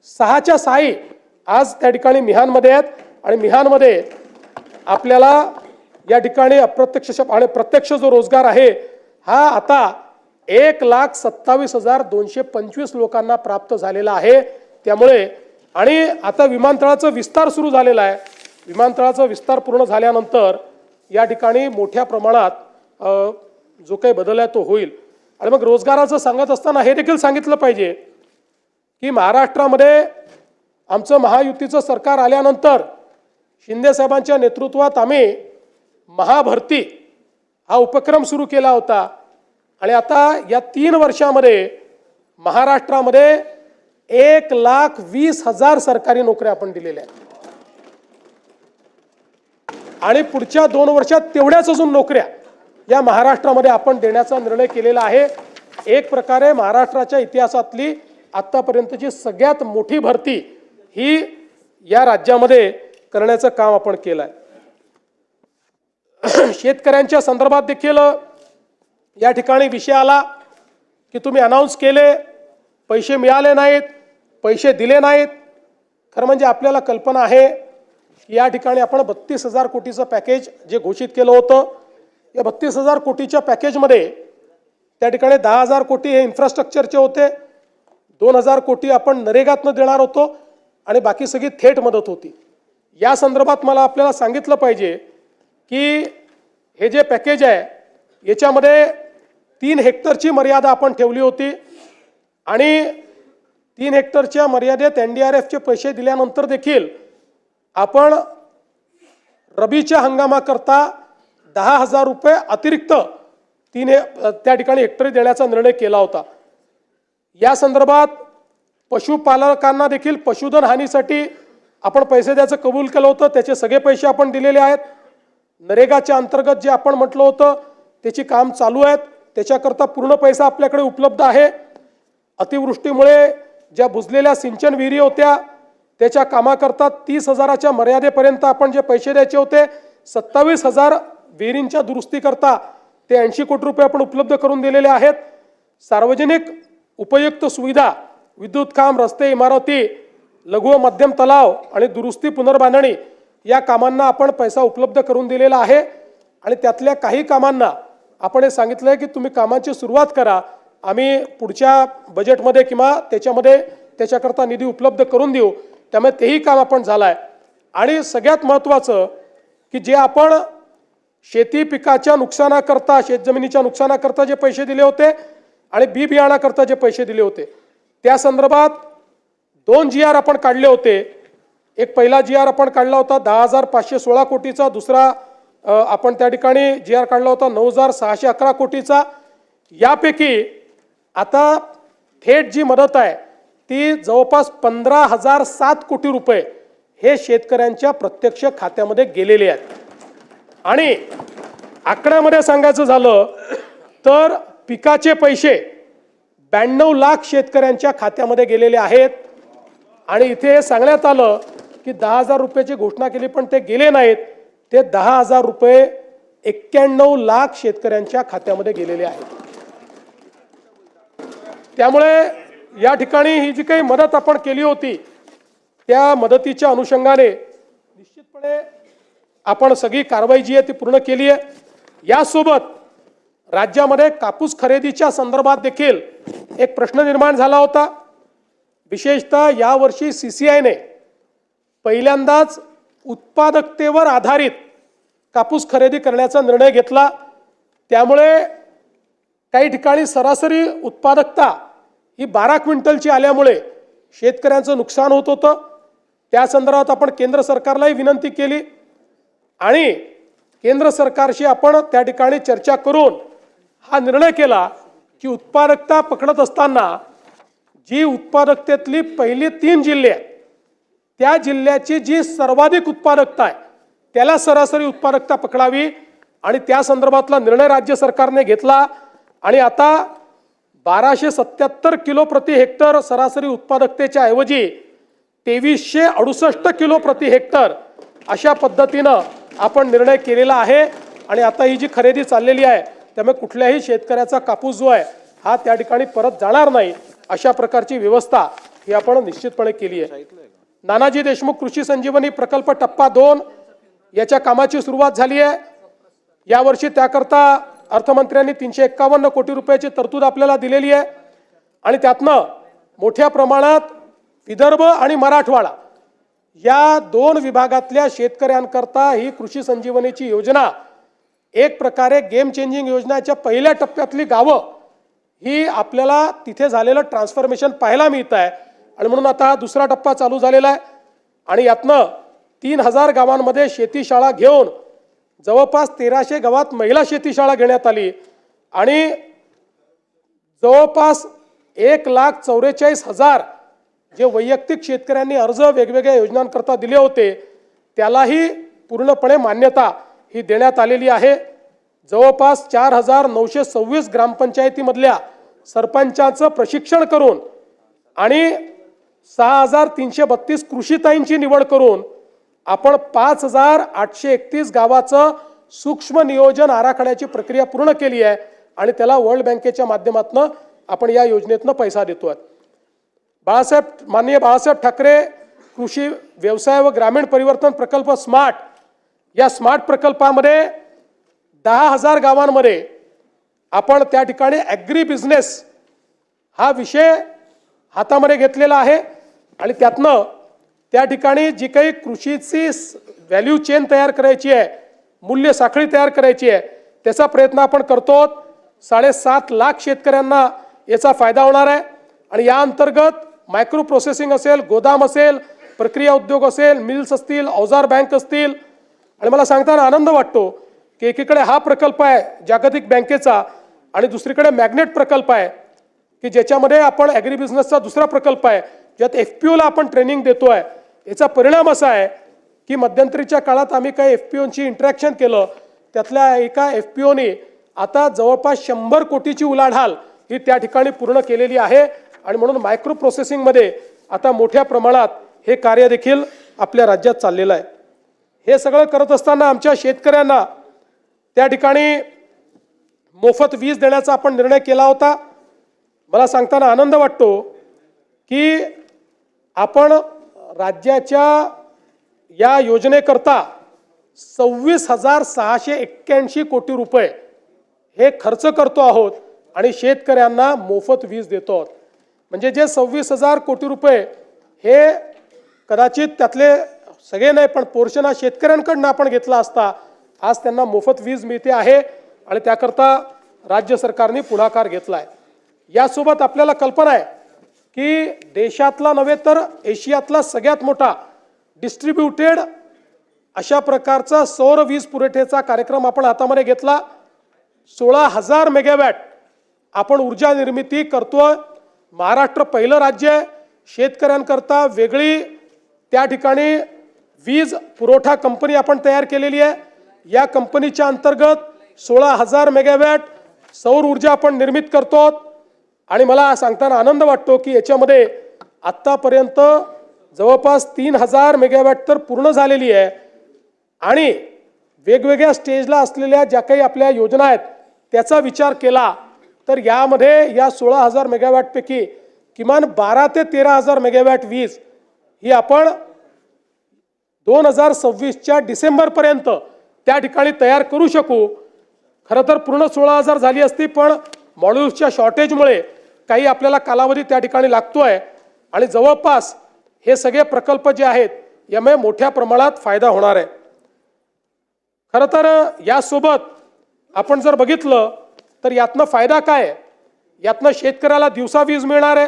6च्या 6 आज त्या ठिकाणी मिहानमध्ये आहेत. आणि मिहानमध्ये आपल्याला या ठिकाणी अप्रत्यक्ष आणि प्रत्यक्ष जो रोजगार आहे हा आता 1,27,225 लोकांना प्राप्त झालेला आहे. त्यामुळे आणि आता विमानतळाचा विस्तार सुरू झालेला आहे. विमानतळाचा विस्तार पूर्ण झाल्यानंतर या ठिकाणी मोठ्या प्रमाणात जो काही बदल आहे तो होईल. आणि मग रोजगाराचं सांगत असताना हे देखील सांगितलं पाहिजे की महाराष्ट्रामध्ये आमचं महायुतीचं सरकार आल्यानंतर शिंदे साहेबांच्या नेतृत्वात आम्ही महाभरती हा उपक्रम सुरू केला होता. आणि आता या 3 वर्षामध्ये महाराष्ट्रामध्ये 1,20,000 सरकारी नोकऱ्या आपण दिलेल्या आहेत आणि पुढच्या 2 वर्षात तेवढ्याच अजून नोकऱ्या या महाराष्ट्रामध्ये आपण देण्याचा निर्णय केलेला आहे. एक प्रकारे महाराष्ट्राच्या इतिहासातली आतापर्यंतची सगळ्यात मोठी भरती ही या राज्यामध्ये करण्याचं काम आपण केलं आहे. शेतकऱ्यांच्या संदर्भात देखील या ठिकाणी विषय आला की तुम्ही अनाऊन्स केले, पैसे मिळाले नाहीत, पैसे दिले नाहीत. खरं म्हणजे आपल्याला कल्पना आहे या ठिकाणी आपण 32,000 कोटीचं पॅकेज जे घोषित केलं होतं, या 32,000 कोटीच्या पॅकेजमध्ये त्या ठिकाणी 10,000 कोटी हे इन्फ्रास्ट्रक्चरचे होते, 2,000 कोटी आपण नरेगातनं देणार होतो आणि बाकी सगळी थेट मदत होती. या संदर्भात मला आपल्याला सांगितलं पाहिजे की हे जे पॅकेज आहे याच्यामध्ये 3 हेक्टरची मर्यादा आपण ठेवली होती आणि 3 हेक्टरच्या मर्यादेत NDRFचे पैसे दिल्यानंतर देखील आपण रबीच्या हंगामाकरता 10,000 रुपये अतिरिक्त त्या ठिकाणी हेक्टरी देण्याचा निर्णय केला होता. या संदर्भात पशुपालकांना देखील पशुधन हानीसाठी आपण पैसे द्यायचं कबूल केलं होतं, त्याचे सगळे पैसे आपण दिलेले आहेत. नरेगाच्या अंतर्गत जे आपण म्हटलं होतं त्याची काम चालू आहेत, त्याच्याकरता पूर्ण पैसा आपल्याकडे उपलब्ध आहे. अतिवृष्टीमुळे ज्या बुजलेल्या सिंचन विहिरी होत्या त्याच्या कामाकरता 30,000च्या मर्यादेपर्यंत आपण जे पैसे द्यायचे होते, 27,000 विहिरींच्या दुरुस्तीकरता ते 80 कोटी रुपये आपण उपलब्ध करून दिलेले आहेत. सार्वजनिक उपयुक्त सुविधा, विद्युत खांब, रस्ते, इमारती, लघु व मध्यम तलाव आणि दुरुस्ती पुनर्बांधणी या कामांना आपण पैसा उपलब्ध करून दिलेला आहे. आणि त्यातल्या काही कामांना आपण हे सांगितलं आहे की तुम्ही कामांची सुरुवात करा, आम्ही पुढच्या बजेटमध्ये किंवा त्याच्यामध्ये त्याच्याकरता निधी उपलब्ध करून देऊ. त्यामुळे तेही काम आपण झालं आहे. आणि सगळ्यात महत्त्वाचं की जे आपण शेती पिकाच्या नुकसानाकरता, शेतजमिनीच्या नुकसानाकरता जे पैसे दिले होते आणि बी बियाणाकरता जे पैसे दिले होते त्या संदर्भात 2 GR आपण काढले होते. एक पहिला GR आपण काढला होता 10,516 कोटीचा, दुसरा आपण त्या ठिकाणी GR काढला होता 9,611 कोटीचा. यापैकी आता थेट जी मदत आहे ती जवळपास 15,007 कोटी रुपये हे शेतकऱ्यांच्या प्रत्यक्ष खात्यामध्ये गेलेले आहेत. आणि आकड्यामध्ये सांगायचं झालं तर पिकाचे पैसे 92 लाख शेतकऱ्यांच्या खात्यामध्ये गेलेले आहेत. आणि इथे सांगण्यात आलं की 10,000 रुपयाची घोषणा केली पण ते गेले नाहीत. ते 10,000 रुपये 91 लाख शेतकऱ्यांच्या खात्यामध्ये गेलेले आहेत. त्यामुळे या ठिकाणी ही जी काही मदत आपण केली होती त्या मदतीच्या अनुषंगाने निश्चितपणे आपण सगळी कारवाई जी आहे ती पूर्ण केली आहे. यासोबत राज्यामध्ये कापूस खरेदीच्या संदर्भात देखील एक प्रश्न निर्माण झाला होता. विशेषतः यावर्षी CCIने पहिल्यांदाच उत्पादकतेवर आधारित कापूस खरेदी करण्याचा निर्णय घेतला. त्यामुळे काही ठिकाणी सरासरी उत्पादकता ही 12 क्विंटलची आल्यामुळे शेतकऱ्यांचं नुकसान होत होतं. त्या संदर्भात आपण केंद्र सरकारलाही विनंती केली आणि केंद्र सरकारशी आपण त्या ठिकाणी चर्चा करून हा निर्णय केला की उत्पादकता पकडत असताना जी उत्पादकतेतली पहिली 3 जिल्हे आहेत त्या जिल्ह्याची जी सर्वाधिक उत्पादकता आहे त्याला सरासरी उत्पादकता पकडावी आणि त्या संदर्भातला निर्णय राज्य सरकारने घेतला. आणि आता 1277 किलो प्रति हेक्टर सरासरी उत्पादकतेच्या ऐवजी 2368 किलो प्रति हेक्टर अशा पद्धतीनं आपण निर्णय केलेला आहे. आणि आता ही जी खरेदी चाललेली आहे त्यामुळे कुठल्याही शेतकऱ्याचा कापूस जो आहे हा त्या ठिकाणी परत जाणार नाही अशा प्रकारची व्यवस्था ही आपण निश्चितपणे केली आहे. नानाजी देशमुख कृषी संजीवनी प्रकल्प टप्पा 2 याच्या कामाची सुरुवात झाली आहे. यावर्षी त्याकरता अर्थमंत्र्यांनी 351 कोटी रुपयाची तरतूद आपल्याला दिलेली आहे. आणि त्यातनं मोठ्या प्रमाणात विदर्भ आणि मराठवाडा या 2 विभागातल्या शेतकऱ्यांकरता ही कृषी संजीवनीची योजना एक प्रकारे गेम चेंजिंग योजनाच्या पहिल्या टप्प्यातली गावं ही आपल्याला तिथे झालेलं ट्रान्सफॉर्मेशन पाहायला मिळत आहे. आणि म्हणून आता हा दुसरा टप्पा चालू झालेला आहे. आणि यातनं 3000 गावांमध्ये शेतीशाळा घेऊन जवळपास 1300 गावात महिला शेतीशाळा घेण्यात आली. आणि जवळपास 1,44,000 जे वैयक्तिक शेतकऱ्यांनी अर्ज वेगवेगळ्या योजनांकरता दिले होते त्यालाही पूर्णपणे मान्यता ही देण्यात आलेली आहे. जवळपास 4,926 ग्रामपंचायतीमधल्या सरपंचांचं प्रशिक्षण करून आणि 6,332 कृषीताईंची निवड करून आपण 5,831 गावाचं सूक्ष्म नियोजन आराखड्याची प्रक्रिया पूर्ण केली आहे. आणि त्याला वर्ल्ड बँकेच्या माध्यमातून आपण या योजनेतनं पैसा देतोय. माननीय बाळासाहेब ठाकरे कृषी व्यवसाय व ग्रामीण परिवर्तन प्रकल्प स्मार्ट या स्मार्ट प्रकल्पामध्ये 10,000 गावांमध्ये आपण त्या ठिकाणी ॲग्री बिझनेस हा विषय हातामध्ये घेतलेला आहे. आणि त्यातनं त्या ठिकाणी जी काही कृषीची व्हॅल्यू चेन तयार करायची आहे मूल्य साखळी तयार करायची आहे त्याचा प्रयत्न आपण करतो. 7.5 लाख शेतकऱ्यांना याचा फायदा होणार आहे. आणि या अंतर्गत मायक्रो प्रोसेसिंग असेल, गोदाम असेल, प्रक्रिया उद्योग असेल, मिल्स असतील, अवजार बँक असतील. आणि मला सांगताना आनंद वाटतो की एकीकडे हा प्रकल्प आहे जागतिक बँकेचा आणि दुसरीकडे मॅग्नेट प्रकल्प आहे की ज्याच्यामध्ये आपण ॲग्री बिझनेसचा दुसरा प्रकल्प आहे ज्यात FPOला आपण ट्रेनिंग देतोय. याचा परिणाम असा आहे की मध्यंतरीच्या काळात आम्ही काही FPOंची इंटरॅक्शन केलं त्यातल्या एका FPOने आता जवळपास 100 कोटीची उलाढाल ही त्या ठिकाणी पूर्ण केलेली आहे. आणि म्हणून मायक्रो प्रोसेसिंगमध्ये आता मोठ्या प्रमाणात हे कार्य देखील आपल्या राज्यात चाललेलं आहे. हे सगळं करत असताना आमच्या शेतकऱ्यांना त्या ठिकाणी मोफत वीज देण्याचा आपण निर्णय केला होता. मला सांगताना आनंद वाटतो की आपण राज्याच्या या योजनेकरता 26,681 कोटी रुपये हे खर्च करतो आहोत आणि शेतकऱ्यांना मोफत वीज देतो आहोत. म्हणजे जे 26,000 कोटी रुपये हे कदाचित त्यातले सगळे नाही पण पोर्शन हा शेतकऱ्यांकडनं आपण घेतला असता आज त्यांना मोफत वीज मिळते आहे. आणि त्याकरता राज्य सरकारने पुढाकार घेतला आहे. यासोबत आपल्याला कल्पना आहे की देशातला नव्हे तर एशियातला सगळ्यात मोठा डिस्ट्रीब्युटेड अशा प्रकारचा सौर वीज पुरवठ्याचा कार्यक्रम आपण हातामध्ये घेतला. 16,000 मेगावॅट आपण ऊर्जा निर्मिती करतोय. महाराष्ट्र पहिलं राज्य आहे शेतकऱ्यांकरता वेगळी त्या ठिकाणी वीज पुरवठा कंपनी आपण तयार केलेली आहे. या कंपनीच्या अंतर्गत 16,000 मेगावॅट सौर ऊर्जा आपण निर्मित करतो आणि मला सांगताना आनंद वाटतो की याच्यामध्ये आत्तापर्यंत जवळपास 3,000 मेगावॅट तर पूर्ण झालेली आहे आणि वेगवेगळ्या स्टेजला असलेल्या ज्या काही आपल्या योजना आहेत त्याचा विचार केला तर यामध्ये या 16,000 मेगावॅटपैकी किमान 12 ते 13,000 मेगावॅट वीज ही आपण 2026च्या डिसेंबरपर्यंत त्या ठिकाणी तयार करू शकू. खरं तर पूर्ण 16,000 झाली असती पण मॉड्यूल्सच्या शॉर्टेजमुळे काही आपल्याला कालावधी त्या ठिकाणी लागतोय आणि जवळपास हे सगळे प्रकल्प जे आहेत यामुळे मोठ्या प्रमाणात फायदा होणार आहे. खरं तर यासोबत आपण जर बघितलं तर यातनं फायदा काय आहे? यातनं शेतकऱ्याला दिवसा वीज मिळणार आहे.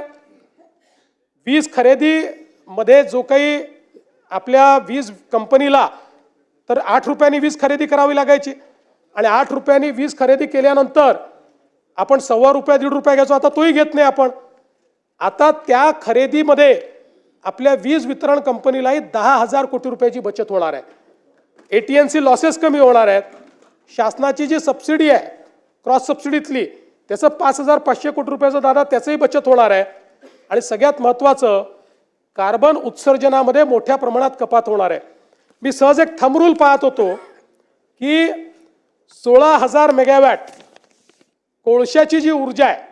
वीज खरेदीमध्ये जो काही आपल्या वीज कंपनीला तर 8 रुपयांनी वीज खरेदी करावी लागायची आणि 8 रुपयांनी वीज खरेदी केल्यानंतर आपण ₹1.25 ₹1.5 घ्यायचो. आता तोही घेत नाही आपण. आता त्या खरेदीमध्ये आपल्या वीज वितरण कंपनीलाही 10,000 कोटी रुपयाची बचत होणार आहे. AT&C लॉसेस कमी होणार आहेत. शासनाची जी सबसिडी आहे क्रॉस सबसिडीतली त्याचं 5,500 कोटी रुपयाचं दादा त्याचंही बचत होणार आहे आणि सगळ्यात महत्त्वाचं कार्बन उत्सर्जनामध्ये मोठ्या प्रमाणात कपात होणार आहे. मी सहज एक थंब रूल पाहत होतो की 16,000 मेगावॅट कोळशाची जी ऊर्जा आहे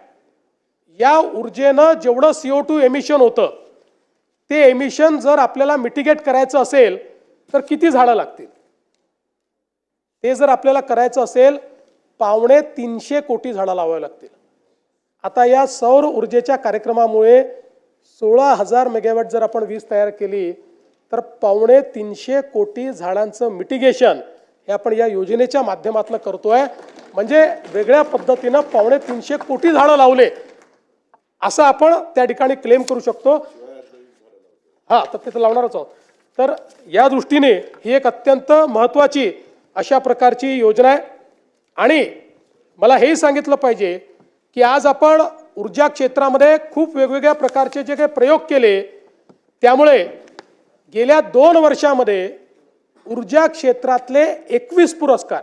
या ऊर्जेनं जेवढं CO2 एमिशन होतं ते एमिशन जर आपल्याला मिटिगेट करायचं असेल तर किती झाडं लागतील? ते जर आपल्याला करायचं असेल 250 कोटी झाडं लावावी लागतील. आता या सौर ऊर्जेच्या कार्यक्रमामुळे 16,000 मेगावॅट जर आपण वीज तयार केली तर 250 कोटी झाडांचं मिटिगेशन हे आपण या योजनेच्या माध्यमातून करतोय. म्हणजे वेगळ्या पद्धतीनं 250 कोटी झाडं लावले असं आपण त्या ठिकाणी क्लेम करू शकतो. हां, तर तिथं लावणारच आहोत. तर या दृष्टीने ही एक अत्यंत महत्त्वाची अशा प्रकारची योजना आहे आणि मला हेही सांगितलं पाहिजे की आज आपण ऊर्जा क्षेत्रामध्ये खूप वेगवेगळ्या प्रकारचे जे काही प्रयोग केले त्यामुळे गेल्या 2 वर्षामध्ये ऊर्जा क्षेत्रातले 21 पुरस्कार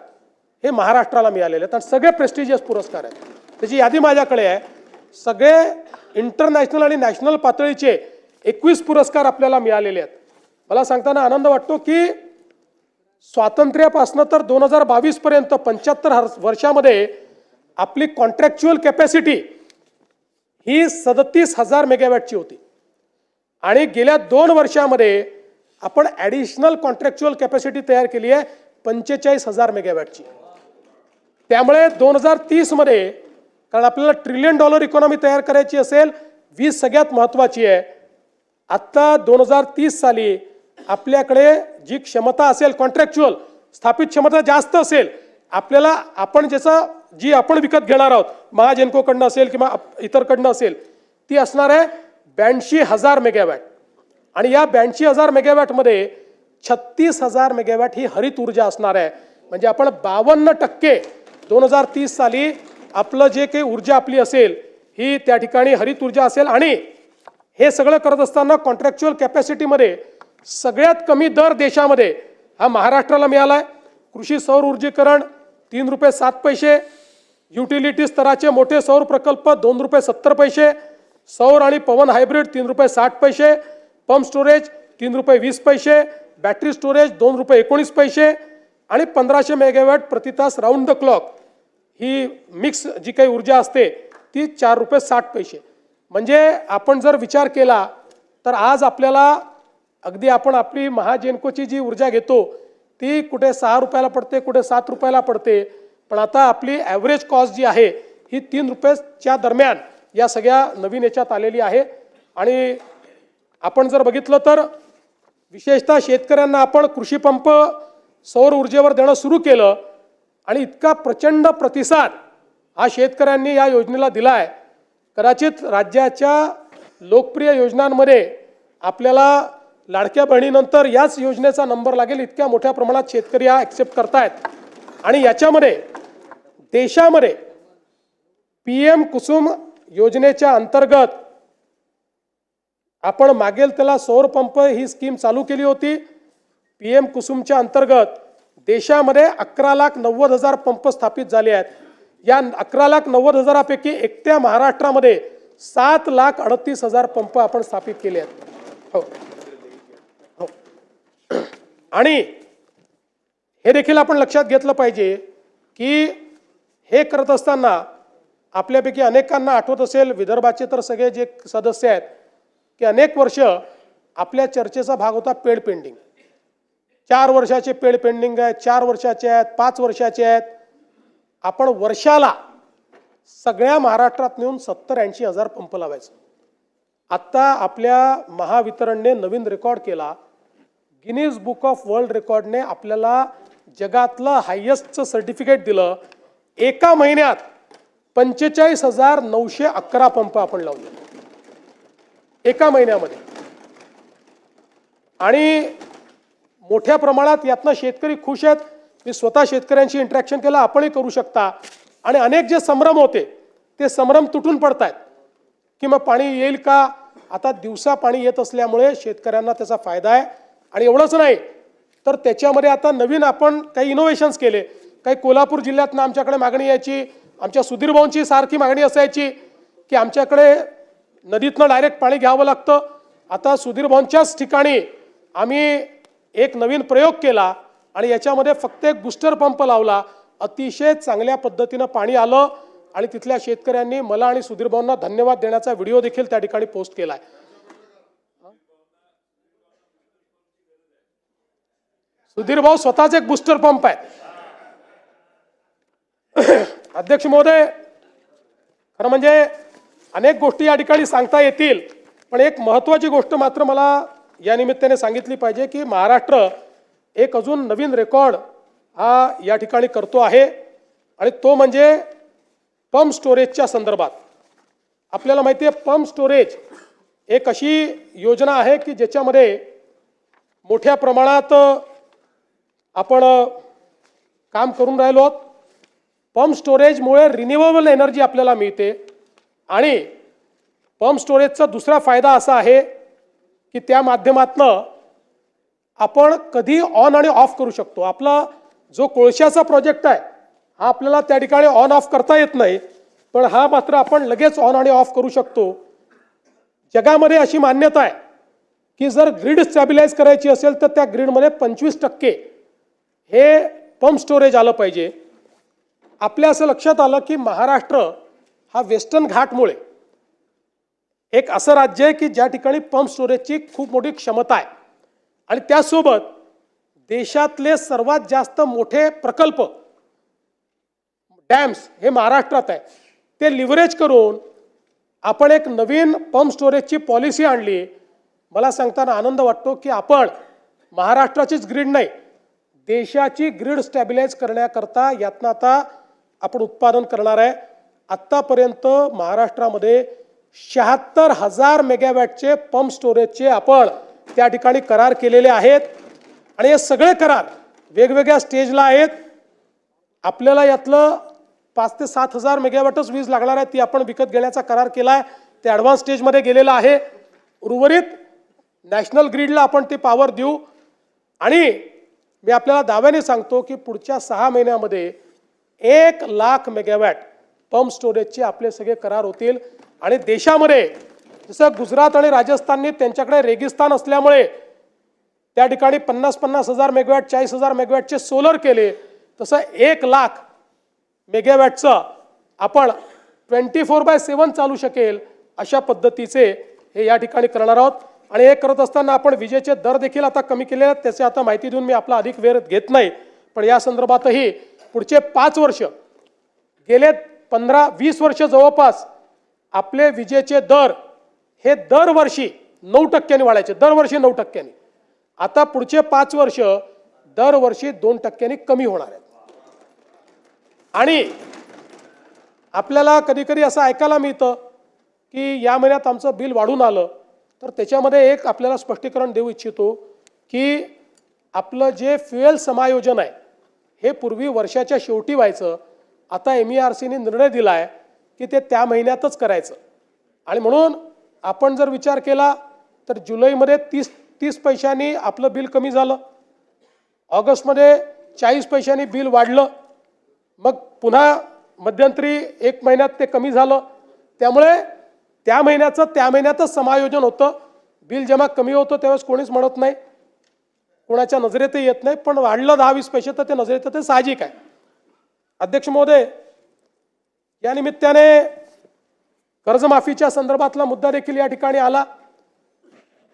हे महाराष्ट्राला मिळालेले आहेत आणि सगळे प्रेस्टिजियस पुरस्कार आहेत. त्याची यादी माझ्याकडे आहे. सगळे इंटरनॅशनल आणि नॅशनल पातळीचे 21 पुरस्कार आपल्याला मिळालेले आहेत. मला सांगताना आनंद वाटतो की स्वातंत्र्यापासून तर 2022 पर्यंत 75 वर्षामध्ये आपली कॉन्ट्रॅक्च्युअल कॅपॅसिटी ही 37,000 मेगावॅटची होती आणि गेल्या 2 वर्षामध्ये आपण ॲडिशनल कॉन्ट्रॅक्च्युअल कॅपॅसिटी तयार केली आहे 45,000 मेगावॅटची. त्यामुळे 2030 मध्ये कारण आपल्याला $1 ट्रिलियन इकॉनॉमी तयार करायची असेल वीज सगळ्यात महत्त्वाची आहे. आत्ता 2030 साली आपल्याकडे जी क्षमता असेल कॉन्ट्रॅक्च्युअल स्थापित क्षमता जास्त असेल आपल्याला आपण जी आपण विकत घेणार आहोत महाजेनकोकडनं असेल किंवा इतरकडनं असेल ती असणार आहे 82,000 मेगावॅट आणि या 82,000 मेगावॅटमध्ये 36,000 मेगावॅट ही हरित ऊर्जा असणार आहे. म्हणजे आपण 52% 2030 साली आपलं जे काही ऊर्जा आपली असेल ही त्या ठिकाणी हरित ऊर्जा असेल आणि हे सगळं करत असताना कॉन्ट्रॅक्च्युअल कॅपॅसिटीमध्ये सगळ्यात कमी दर देशामध्ये हा महाराष्ट्राला मिळाला आहे. कृषी सौर ऊर्जीकरण ₹3.07, युटिलिटी स्तराचे मोठे सौर प्रकल्प ₹2.70, सौर आणि पवन hybrid ₹3.60, pump storage ₹3.20, battery storage ₹2.19 आणि 1500 मेगावॅट प्रति तास राऊंड द क्लॉक ही मिक्स जी काही ऊर्जा असते ती ₹4.60. म्हणजे आपण जर विचार केला तर आज आपल्याला अगदी आपण आपली महाजेनकोची जी ऊर्जा घेतो ती कुठे ₹6 पडते कुठे ₹7 पडते पण आता आपली ॲव्हरेज कॉस्ट जी आहे ही ₹3च्या दरम्यान या सगळ्या नवीन याच्यात आलेली आहे. आणि आपण जर बघितलं तर विशेषतः शेतकऱ्यांना आपण कृषी पंप सौर ऊर्जेवर देणं सुरू केलं आणि इतका प्रचंड प्रतिसाद हा शेतकऱ्यांनी या योजनेला दिला आहे. कदाचित राज्याच्या लोकप्रिय योजनांमध्ये आपल्याला लाडक्या बहिणीनंतर याच योजनेचा नंबर लागेल. इतक्या मोठ्या प्रमाणात शेतकरी हा ॲक्सेप्ट करतायत आणि याच्यामध्ये देशामध्ये PM कुसुम योजनेच्या अंतर्गत आपण मागेल त्याला सौर पंप ही स्कीम चालू केली होती। PM कुसुमच्या अंतर्गत देशामध्ये 11,90,000 पंप स्थापित झाले आहेत। या 11,90,000पैकी एकट्या महाराष्ट्रामध्ये 7,38,000 पंप आपण स्थापित केले आहेत। हो। आणि हे देखील आपण लक्षात घेतलं पाहिजे की हे करत असताना आपल्यापैकी अनेकांना आठवत असेल, विदर्भाचे तर सगळे जे सदस्य आहेत की अनेक वर्ष आपल्या चर्चेचा भाग होता पेड पेंडिंग। 4 वर्षाचे पेड पेंडिंग आहेत, 4 वर्षाचे आहेत, 5 वर्षाचे आहेत। आपण वर्षाला सगळ्या महाराष्ट्रात नेऊन 70-80 हजार पंप लावायचं। आता आपल्या महावितरणने नवीन रेकॉर्ड केला। गिनीज बुक ऑफ वर्ल्ड रेकॉर्डने आपल्याला जगातलं हायेस्टचं सर्टिफिकेट दिलं। एका महिन्यात 45,911 पंप आपण लावले एका महिन्यामध्ये। आणि मोठ्या प्रमाणात यातनं शेतकरी खुश आहेत। मी स्वतः शेतकऱ्यांशी इंटरॅक्शन केलं, आपणही करू शकता। आणि अनेक जे संभ्रम होते ते संभ्रम तुटून पडतायत की मग पाणी येईल का। आता दिवसा पाणी येत असल्यामुळे शेतकऱ्यांना त्याचा फायदा आहे। आणि एवढंच नाही तर त्याच्यामध्ये आता नवीन आपण काही इनोव्हेशन्स केले। काही कोल्हापूर जिल्ह्यातनं आमच्याकडे मागणी यायची, आमच्या सुधीर भाऊंची सारखी मागणी असायची की आमच्याकडे नदीतनं डायरेक्ट पाणी घ्यावं लागतं। आता सुधीर भाऊंच्याच ठिकाणी आम्ही एक नवीन प्रयोग केला आणि याच्यामध्ये फक्त एक बूस्टर पंप लावला। अतिशय चांगल्या पद्धतीनं पाणी आलं आणि तिथल्या शेतकऱ्यांनी मला आणि सुधीर भाऊंना धन्यवाद देण्याचा व्हिडिओ देखील त्या ठिकाणी पोस्ट केलाय। सुधीर भाऊ स्वतःच एक बूस्टर पंप आहे। अध्यक्ष महोदय, खरं म्हणजे अनेक गोष्टी या ठिकाणी सांगता येतील, पण एक महत्त्वाची गोष्ट मात्र मला या निमित्ताने सांगितली पाहिजे की महाराष्ट्र एक अजून नवीन रेकॉर्ड हा या ठिकाणी करतो आहे आणि तो म्हणजे पंप स्टोरेजच्या संदर्भात। आपल्याला माहिती आहे पंप स्टोरेज एक अशी योजना आहे की ज्याच्यामध्ये मोठ्या प्रमाणात आपण काम करून राहिलो आहोत। पंप स्टोरेजमुळे रिन्युएबल एनर्जी आपल्याला मिळते आणि पंप स्टोरेजचा दुसरा फायदा असा आहे की त्या माध्यमातनं आपण कधी ऑन आणि ऑफ करू शकतो। आपला जो कोळशाचा प्रोजेक्ट आहे हा आपल्याला त्या ठिकाणी ऑन ऑफ करता येत नाही, पण हा मात्र आपण लगेच ऑन आणि ऑफ करू शकतो। जगामध्ये अशी मान्यता आहे की जर ग्रीड स्टॅबिलाइज करायची असेल तर त्या ग्रीडमध्ये 25% हे पंप स्टोरेज आलं पाहिजे। आपल्या असं लक्षात आलं की महाराष्ट्र हा वेस्टर्न घाटमुळे एक असं राज्य आहे की ज्या ठिकाणी पंप स्टोरेजची खूप मोठी क्षमता आहे आणि त्यासोबत देशातले सर्वात जास्त मोठे प्रकल्प डॅम्स हे महाराष्ट्रात आहे। ते लिव्हरेज करून आपण एक नवीन पंप स्टोरेजची पॉलिसी आणली। मला सांगताना आनंद वाटतो की आपण महाराष्ट्राचीच ग्रीड नाही, देशाची ग्रीड स्टॅबिलाइज करण्याकरता यातनं आता आपण उत्पादन करणार आहे। आत्तापर्यंत महाराष्ट्रामध्ये 76,000 मेगावॅटचे पंप स्टोरेजचे आपण त्या ठिकाणी करार केलेले आहेत आणि हे सगळे करार वेगवेगळ्या स्टेजला आहेत। आपल्याला यातलं 5 ते 7,000 मेगावॅटच वीज लागणार आहे, ती आपण विकत घेण्याचा करार केला आहे, ते ॲडव्हान्स स्टेजमध्ये गेलेलं आहे। उर्वरित नॅशनल ग्रीडला आपण ते पॉवर देऊ आणि मी आपल्याला दाव्याने सांगतो की पुढच्या 6 महिन्यामध्ये 1,00,000 मेगावॅट पंप स्टोरेजचे आपले सगळे करार होतील। आणि देशामध्ये जसं गुजरात आणि राजस्थानने त्यांच्याकडे रेगिस्तान असल्यामुळे त्या ठिकाणी 50-50 हजार मेगावॅट 40,000 मेगावॅटचे सोलर केले, तसं 1,00,000 मेगावॅटचं आपण 24/7 चालू शकेल अशा पद्धतीचे हे या ठिकाणी करणार आहोत। आणि हे करत असताना आपण विजेचे दर देखील आता कमी केले आहेत, त्याची आता माहिती देऊन मी आपला अधिक वेळ घेत नाही, पण या संदर्भातही पुढचे 5 वर्ष गेले 15-20 वर्ष जवळपास आपले विजेचे दर हे दरवर्षी 9% वाढायचे, दरवर्षी 9%। आता पुढचे 5 वर्ष दरवर्षी 2% कमी होणार आहेत। आणि आपल्याला कधी कधी असं ऐकायला मिळतं की या महिन्यात आमचं बिल वाढून आलं, तर त्याच्यामध्ये एक आपल्याला स्पष्टीकरण देऊ इच्छितो की आपलं जे फ्युएल समायोजन आहे हे पूर्वी वर्षाच्या शेवटी व्हायचं। आता MERCने निर्णय दिला आहे की ते त्या महिन्यातच करायचं. आणि म्हणून आपण जर विचार केला तर जुलैमध्ये 30 पैशांनी आपलं बिल कमी झालं, ऑगस्टमध्ये 40 पैशांनी बिल वाढलं, मग पुन्हा मध्यंतरी 1 महिन्यात ते कमी झालं. त्यामुळे त्या महिन्यातच समायोजन होतं. बिल जेव्हा कमी होतं त्यावेळेस कोणीच म्हणत नाही, कोणाच्या नजरेतही येत नाही, पण वाढलं 10-20 पैसे तर ते नजरेत येतं, ते साहजिक आहे. अध्यक्ष महोदय, या निमित्ताने कर्जमाफीच्या संदर्भातला मुद्दा देखील या ठिकाणी आला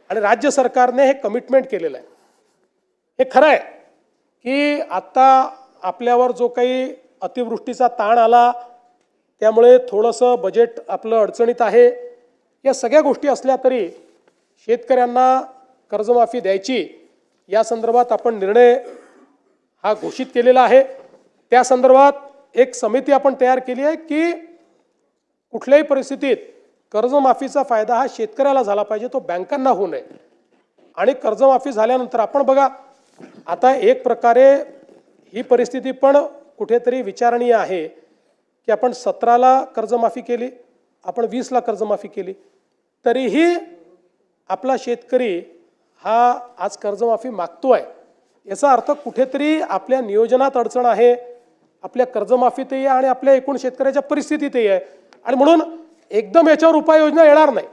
आणि राज्य सरकारने हे कमिटमेंट केलेलं आहे. हे खरं आहे की आता आपल्यावर जो काही अतिवृष्टीचा ताण आला त्यामुळे थोडंसं बजेट आपलं अडचणीत आहे. या सगळ्या गोष्टी असल्या तरी शेतकऱ्यांना कर्जमाफी द्यायची या संदर्भात आपण निर्णय हा घोषित केलेला आहे. त्या संदर्भात एक समिती आपण तयार केली आहे की कुठल्याही परिस्थितीत कर्जमाफीचा फायदा हा शेतकऱ्याला झाला पाहिजे, तो बँकांना होऊ नये. आणि कर्जमाफी झाल्यानंतर आपण बघा, आता एक प्रकारे ही परिस्थिती पण कुठेतरी विचारणीय आहे की आपण 17ला कर्जमाफी केली, आपण 20ला कर्जमाफी केली, तरीही आपला शेतकरी हा आज कर्जमाफी मागतोय. याचा अर्थ कुठेतरी आपल्या नियोजनात अडचण आहे, आपल्या कर्जमाफीतही आहे आणि आपल्या एकूण शेतकऱ्याच्या परिस्थितीतही आहे. आणि म्हणून एकदम याच्यावर उपाययोजना येणार नाही,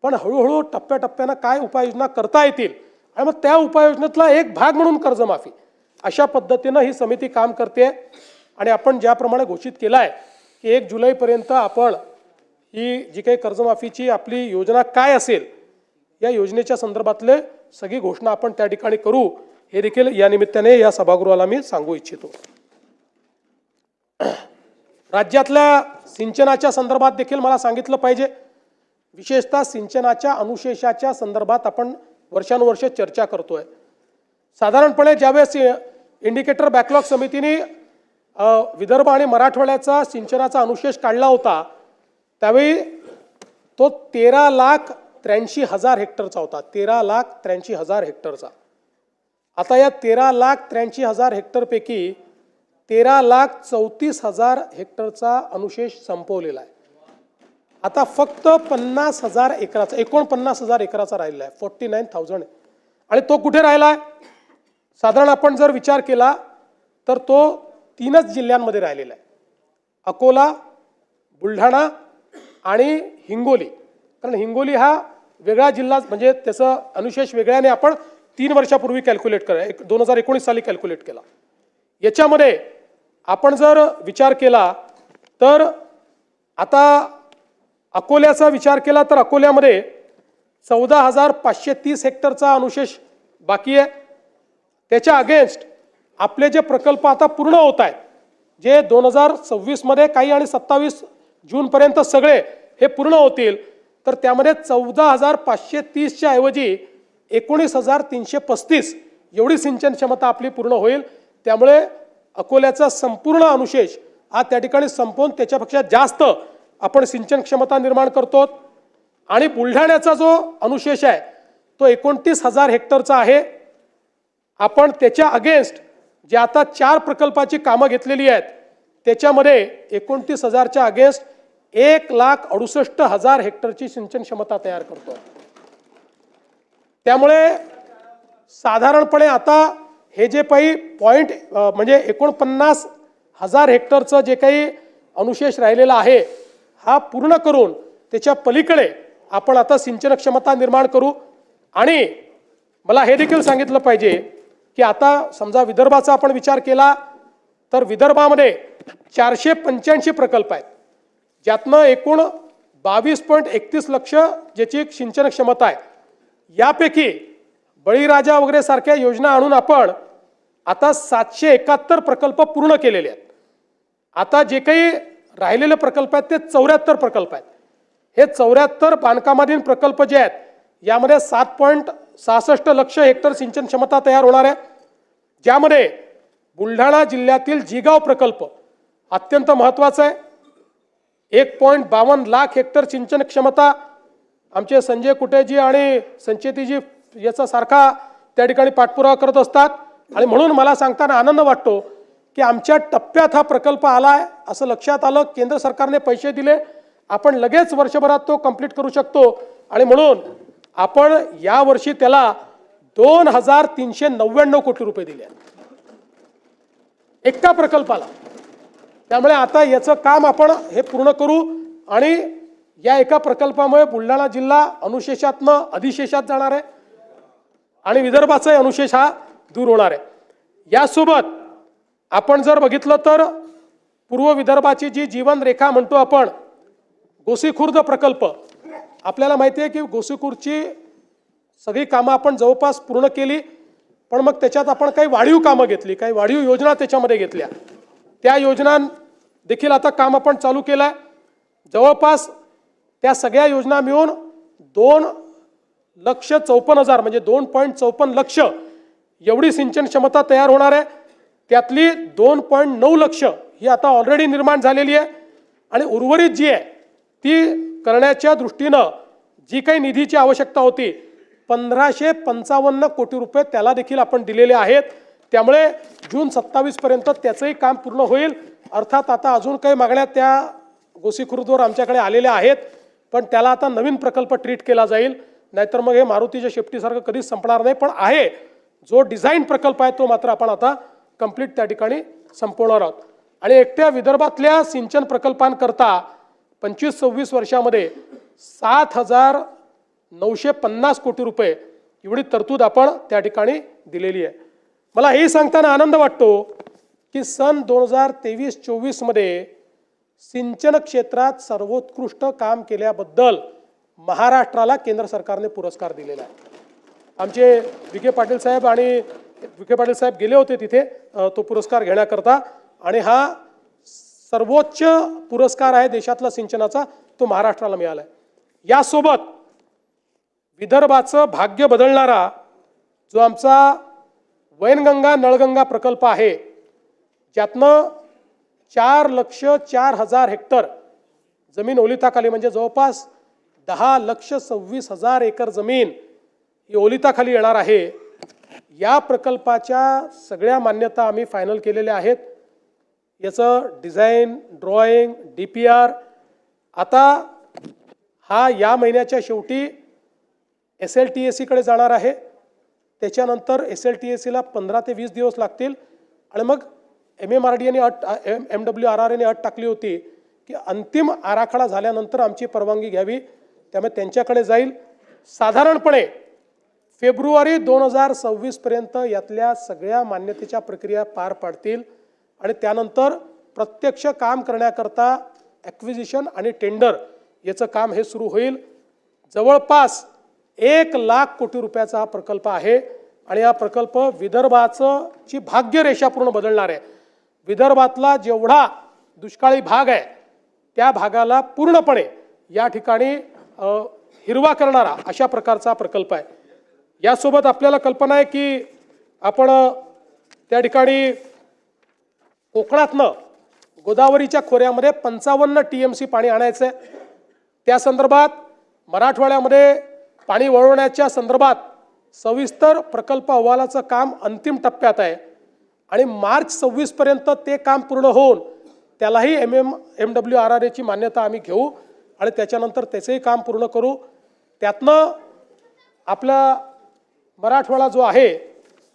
पण हळूहळू टप्प्याटप्प्यानं काय उपाययोजना करता येतील आणि मग त्या उपाययोजनेतला एक भाग म्हणून कर्जमाफी, अशा पद्धतीनं ही समिती काम करते. आणि आपण ज्याप्रमाणे घोषित केलं आहे की 1 जुलैपर्यंत आपण ही जी काही कर्जमाफीची आपली योजना काय असेल या योजनेच्या संदर्भातले सगळी घोषणा आपण त्या ठिकाणी करू, हे देखील या निमित्ताने या सभागृहाला मी सांगू इच्छितो. राज्यातल्या सिंचनाच्या संदर्भात देखील मला सांगितलं पाहिजे. विशेषतः सिंचनाच्या अनुशेषाच्या संदर्भात आपण वर्षानुवर्ष चर्चा करतोय. साधारणपणे ज्यावेळेस इंडिकेटर बॅकलॉग समितीने विदर्भ आणि मराठवाड्याचा सिंचनाचा अनुशेष काढला होता त्यावेळी तो 13,83,000 हेक्टरचा होता. 13,83,000 हेक्टरचा. आता या 13,83,000 हेक्टरपैकी 13,34,000 हेक्टरचा अनुशेष संपवलेला आहे. आता फक्त 50,000 एकराचा, 49,000 एकराचा राहिलेला आहे, 49,000. आणि तो कुठे राहिला आहे? साधारण आपण जर विचार केला तर तो 3च जिल्ह्यांमध्ये राहिलेला आहे, अकोला, बुलढाणा आणि हिंगोली. कारण हिंगोली हा वेगळा जिल्हा, म्हणजे त्याचं अनुशेष वेगळ्याने आपण 3 वर्षापूर्वी कॅल्क्युलेट करा, 2019 साली कॅल्क्युलेट केला. याच्यामध्ये आपण जर विचार केला तर आता अकोल्याचा विचार केला तर अकोल्यामध्ये 14,530 हेक्टरचा अनुशेष बाकी आहे. त्याच्या अगेन्स्ट आपले जे प्रकल्प आता पूर्ण होत आहेत, जे 2026 मध्ये काही आणि 27 जूनपर्यंत सगळे हे पूर्ण होतील, तर त्यामध्ये 14,530च्या ऐवजी 19,335 एवढी सिंचन क्षमता आपली पूर्ण होईल. त्यामुळे अकोल्याचा संपूर्ण अनुशेष हा त्या ठिकाणी संपवून त्याच्यापेक्षा जास्त आपण सिंचन क्षमता निर्माण करतो. आणि बुलढाण्याचा जो अनुशेष आहे तो 29,000 हेक्टरचा आहे. आपण त्याच्या अगेन्स्ट जे आता 4 प्रकल्पाची कामं घेतलेली आहेत त्याच्यामध्ये 29,000च्या अगेन्स्ट 1,68,000 हेक्टरची सिंचन क्षमता तयार करतो. त्यामुळे साधारणपणे आता हे जे काही पॉईंट म्हणजे 49,000 हेक्टरचं जे काही अनुशेष राहिलेला आहे हा पूर्ण करून त्याच्या पलीकडे आपण आता सिंचन क्षमता निर्माण करू. आणि मला हे देखील सांगितलं पाहिजे की आता समजा विदर्भाचा आपण विचार केला तर विदर्भामध्ये 485 प्रकल्प आहेत, ज्यातनं एकूण 22.31 लक्ष ज्याची सिंचन क्षमता आहे. यापैकी बळीराजा वगैरे सारख्या योजना आणून आपण आता 771 प्रकल्प पूर्ण केलेले आहेत. आता जे काही राहिलेले प्रकल्प आहेत ते 74 प्रकल्प आहेत. हे 74 बांधकामाधीन प्रकल्प जे आहेत यामध्ये 7.66 लक्ष हेक्टर सिंचन क्षमता तयार होणार आहे, ज्यामध्ये बुलढाणा जिल्ह्यातील जिगाव प्रकल्प अत्यंत महत्त्वाचा आहे. 1.52 लाख हेक्टर सिंचन क्षमता आमचे संजय कुटेजी आणि संचेतीजी याचा सारखा त्या ठिकाणी पाठपुरावा करत असतात. आणि म्हणून मला सांगताना आनंद वाटतो की आमच्या टप्प्यात हा प्रकल्प आलाय असं लक्षात आलं, केंद्र सरकारने पैसे दिले, आपण लगेच वर्षभरात तो कंप्लीट करू शकतो आणि म्हणून आपण यावर्षी त्याला 2,399 कोटी रुपये दिले एका प्रकल्पाला. त्यामुळे आता याचं काम आपण हे पूर्ण करू आणि या एका प्रकल्पामुळे बुलढाणा जिल्हा अनुशेषातनं अधिशेषात जाणार आहे आणि विदर्भाचाही अनुशेष हा दूर होणार आहे. यासोबत आपण जर बघितलं तर पूर्व विदर्भाची जी जीवन रेखा म्हणतो आपण, गोसीखुर्द प्रकल्प, आपल्याला माहिती आहे की गोसीखुर्दची सगळी कामं आपण जवळपास पूर्ण केली, पण मग त्याच्यात आपण काही वाढीव कामं घेतली, काही वाढीव योजना त्याच्यामध्ये घेतल्या. त्या योजना देखील आता काम आपण चालू केलं आहे. जवळपास त्या सगळ्या योजना मिळून 2,54,000 म्हणजे 2.54 लक्ष एवढी सिंचन क्षमता तयार होणार आहे. त्यातली 2.9 लक्ष ही आता ऑलरेडी निर्माण झालेली आहे आणि उर्वरित जी आहे ती करण्याच्या दृष्टीनं जी काही निधीची आवश्यकता होती 1,555 कोटी रुपये त्याला देखील आपण दिलेले आहेत. त्यामुळे जून 27 पर्यंत त्याचंही काम पूर्ण होईल. अर्थात आता अजून काही मागण्या त्या गोसीखुर्दवर आमच्याकडे आलेल्या आहेत, पण त्याला आता नवीन प्रकल्प ट्रीट केला जाईल, नाहीतर मग हे मारुतीच्या शेपटीसारखं कधीच संपणार नाही. पण आहे जो डिझाईन प्रकल्प आहे तो मात्र आपण आता कंप्लीट त्या ठिकाणी संपवणार आहोत. आणि एकट्या विदर्भातल्या सिंचन प्रकल्पांकरता 25-26 वर्षामध्ये 7,950 कोटी रुपये एवढी तरतूद आपण त्या ठिकाणी दिलेली आहे. मला हेही सांगताना आनंद वाटतो की सन 2023-24 मध्ये सिंचन क्षेत्रात सर्वोत्कृष्ट काम केल्याबद्दल महाराष्ट्राला केंद्र सरकारने पुरस्कार दिलेला आहे. आमचे विखे पाटील साहेब गेले होते तिथे तो पुरस्कार घेण्याकरता आणि हा सर्वोच्च पुरस्कार आहे देशातला सिंचनाचा, तो महाराष्ट्राला मिळाला आहे. यासोबत विदर्भाचं भाग्य बदलणारा जो आमचा वैनगंगा नळगंगा प्रकल्प आहे, ज्यातनं 4,04,000 हेक्टर जमीन ओलिताखाली म्हणजे जवळपास 10,26,000 एकर जमीन ही ओलिताखाली येणार आहे. या प्रकल्पाच्या सगळ्या मान्यता आम्ही फायनल केलेल्या आहेत. याचं डिझाईन, ड्रॉइंग, DPR आता हा या महिन्याच्या शेवटी SLTAC कडे जाणार आहे. त्याच्यानंतर SLTAC ला 15 ते 20 दिवस लागतील आणि मग MMRDA MWRRA ने अट टाकली होती की अंतिम आराखडा झाल्यानंतर आमची परवानगी घ्यावी, त्यामुळे त्यांच्याकडे जाईल. साधारणपणे फेब्रुवारी 2026 पर्यंत यातल्या सगळ्या मान्यतेच्या प्रक्रिया पार पाडतील आणि त्यानंतर प्रत्यक्ष काम करण्याकरता ॲक्विजिशन आणि टेंडर याचं काम हे सुरू होईल. जवळपास 1,00,000 कोटी रुपयाचा हा प्रकल्प आहे आणि हा प्रकल्प विदर्भाचं ची भाग्यरेषा पूर्ण बदलणार आहे. विदर्भातला जेवढा दुष्काळी भाग आहे त्या भागाला पूर्णपणे या ठिकाणी हिरवा करणारा अशा प्रकारचा प्रकल्प आहे. यासोबत आपल्याला कल्पना आहे की आपण त्या ठिकाणी कोकणातनं गोदावरीच्या खोऱ्यामध्ये 55 TMC पाणी आणायचं आहे. त्या संदर्भात मराठवाड्यामध्ये पाणी वळवण्याच्या संदर्भात सविस्तर प्रकल्प अहवालाचं काम अंतिम टप्प्यात आहे आणि मार्च 26 पर्यंत ते काम पूर्ण होऊन त्यालाही MWRRA ची मान्यता आम्ही घेऊ आणि त्याच्यानंतर त्याचंही काम पूर्ण करू. त्यातनं आपला मराठवाडा जो आहे